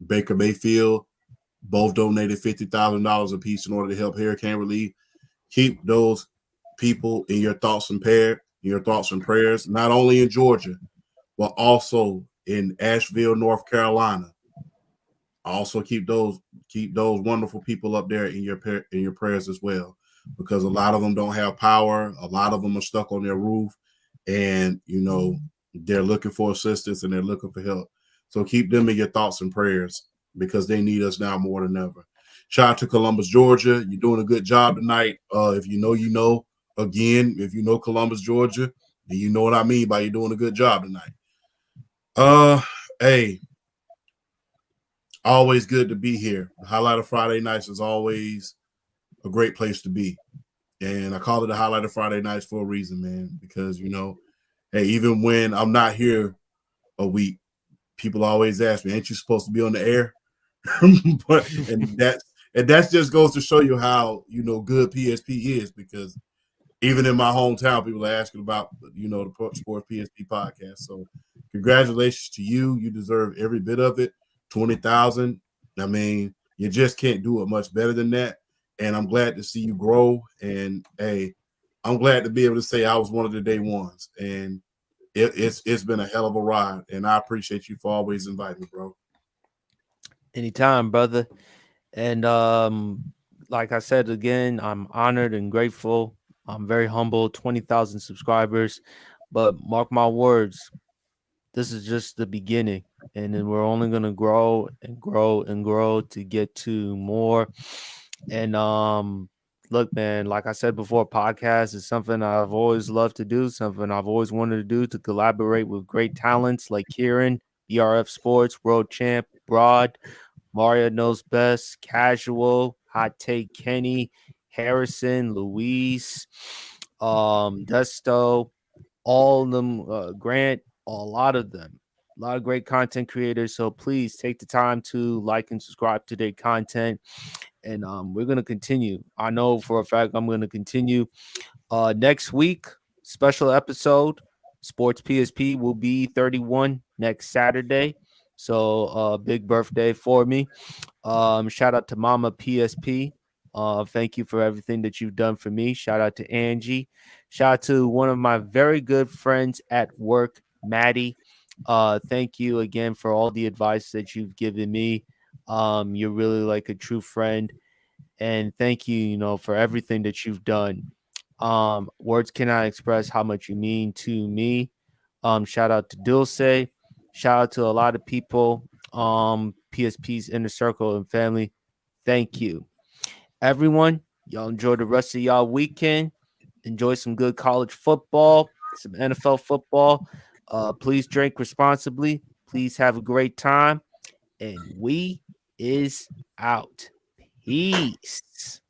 B: Baker Mayfield both donated $50,000 apiece in order to help hurricane relief. Keep those people in your thoughts and prayers, not only in Georgia, but also in Asheville, North Carolina. Also keep those wonderful people up there in your prayers as well, because a lot of them don't have power. A lot of them are stuck on their roof, and they're looking for assistance and they're looking for help. So keep them in your thoughts and prayers, because they need us now more than ever. Shout out to Columbus, Georgia. You're doing a good job tonight. If you know, again, if you know Columbus, Georgia, then you know what I mean by you're doing a good job tonight. Hey, always good to be here. The Highlight of Friday Nights is always a great place to be. And I call it the Highlight of Friday Nights for a reason, man, because, hey, even when I'm not here a week, people always ask me, ain't you supposed to be on the air? And that just goes to show you how, good PSP is, because even in my hometown, people are asking about, the Sports PSP podcast. So congratulations to you. You deserve every bit of it. 20,000. I mean, you just can't do it much better than that. And I'm glad to see you grow. And hey, I'm glad to be able to say I was one of the day ones. And it's been a hell of a ride. And I appreciate you for always inviting me, bro.
A: Anytime, brother. And like I said again, I'm honored and grateful I'm very humble, 20,000 subscribers. But mark my words, this is just the beginning. And then we're only going to grow and grow and grow to get to more. And look, man, like I said before, podcast is something I've always loved to do, something I've always wanted to do, to collaborate with great talents like Kieran, BRF Sports, World Champ, Broad, Mario Knows Best, Casual, Hot Take Kenny, Harrison, Luis, Desto, all of them, Grant, a lot of them. A lot of great content creators. So please take the time to like and subscribe to their content. And we're going to continue. I know for a fact I'm going to continue. Next week, special episode, Sports PSP will be 31 next Saturday. So big birthday for me. Shout out to Mama PSP. Thank you for everything that you've done for me. Shout out to Angie. Shout out to one of my very good friends at work, Maddie. Thank you again for all the advice that you've given me. You're really like a true friend. And thank you, for everything that you've done. Words cannot express how much you mean to me. Shout out to Dulce. Shout out to a lot of people. PSP's inner circle and family. Thank you. Everyone, y'all enjoy the rest of y'all weekend. Enjoy some good college football, some NFL football. Please drink responsibly. Please have a great time. And we is out. Peace.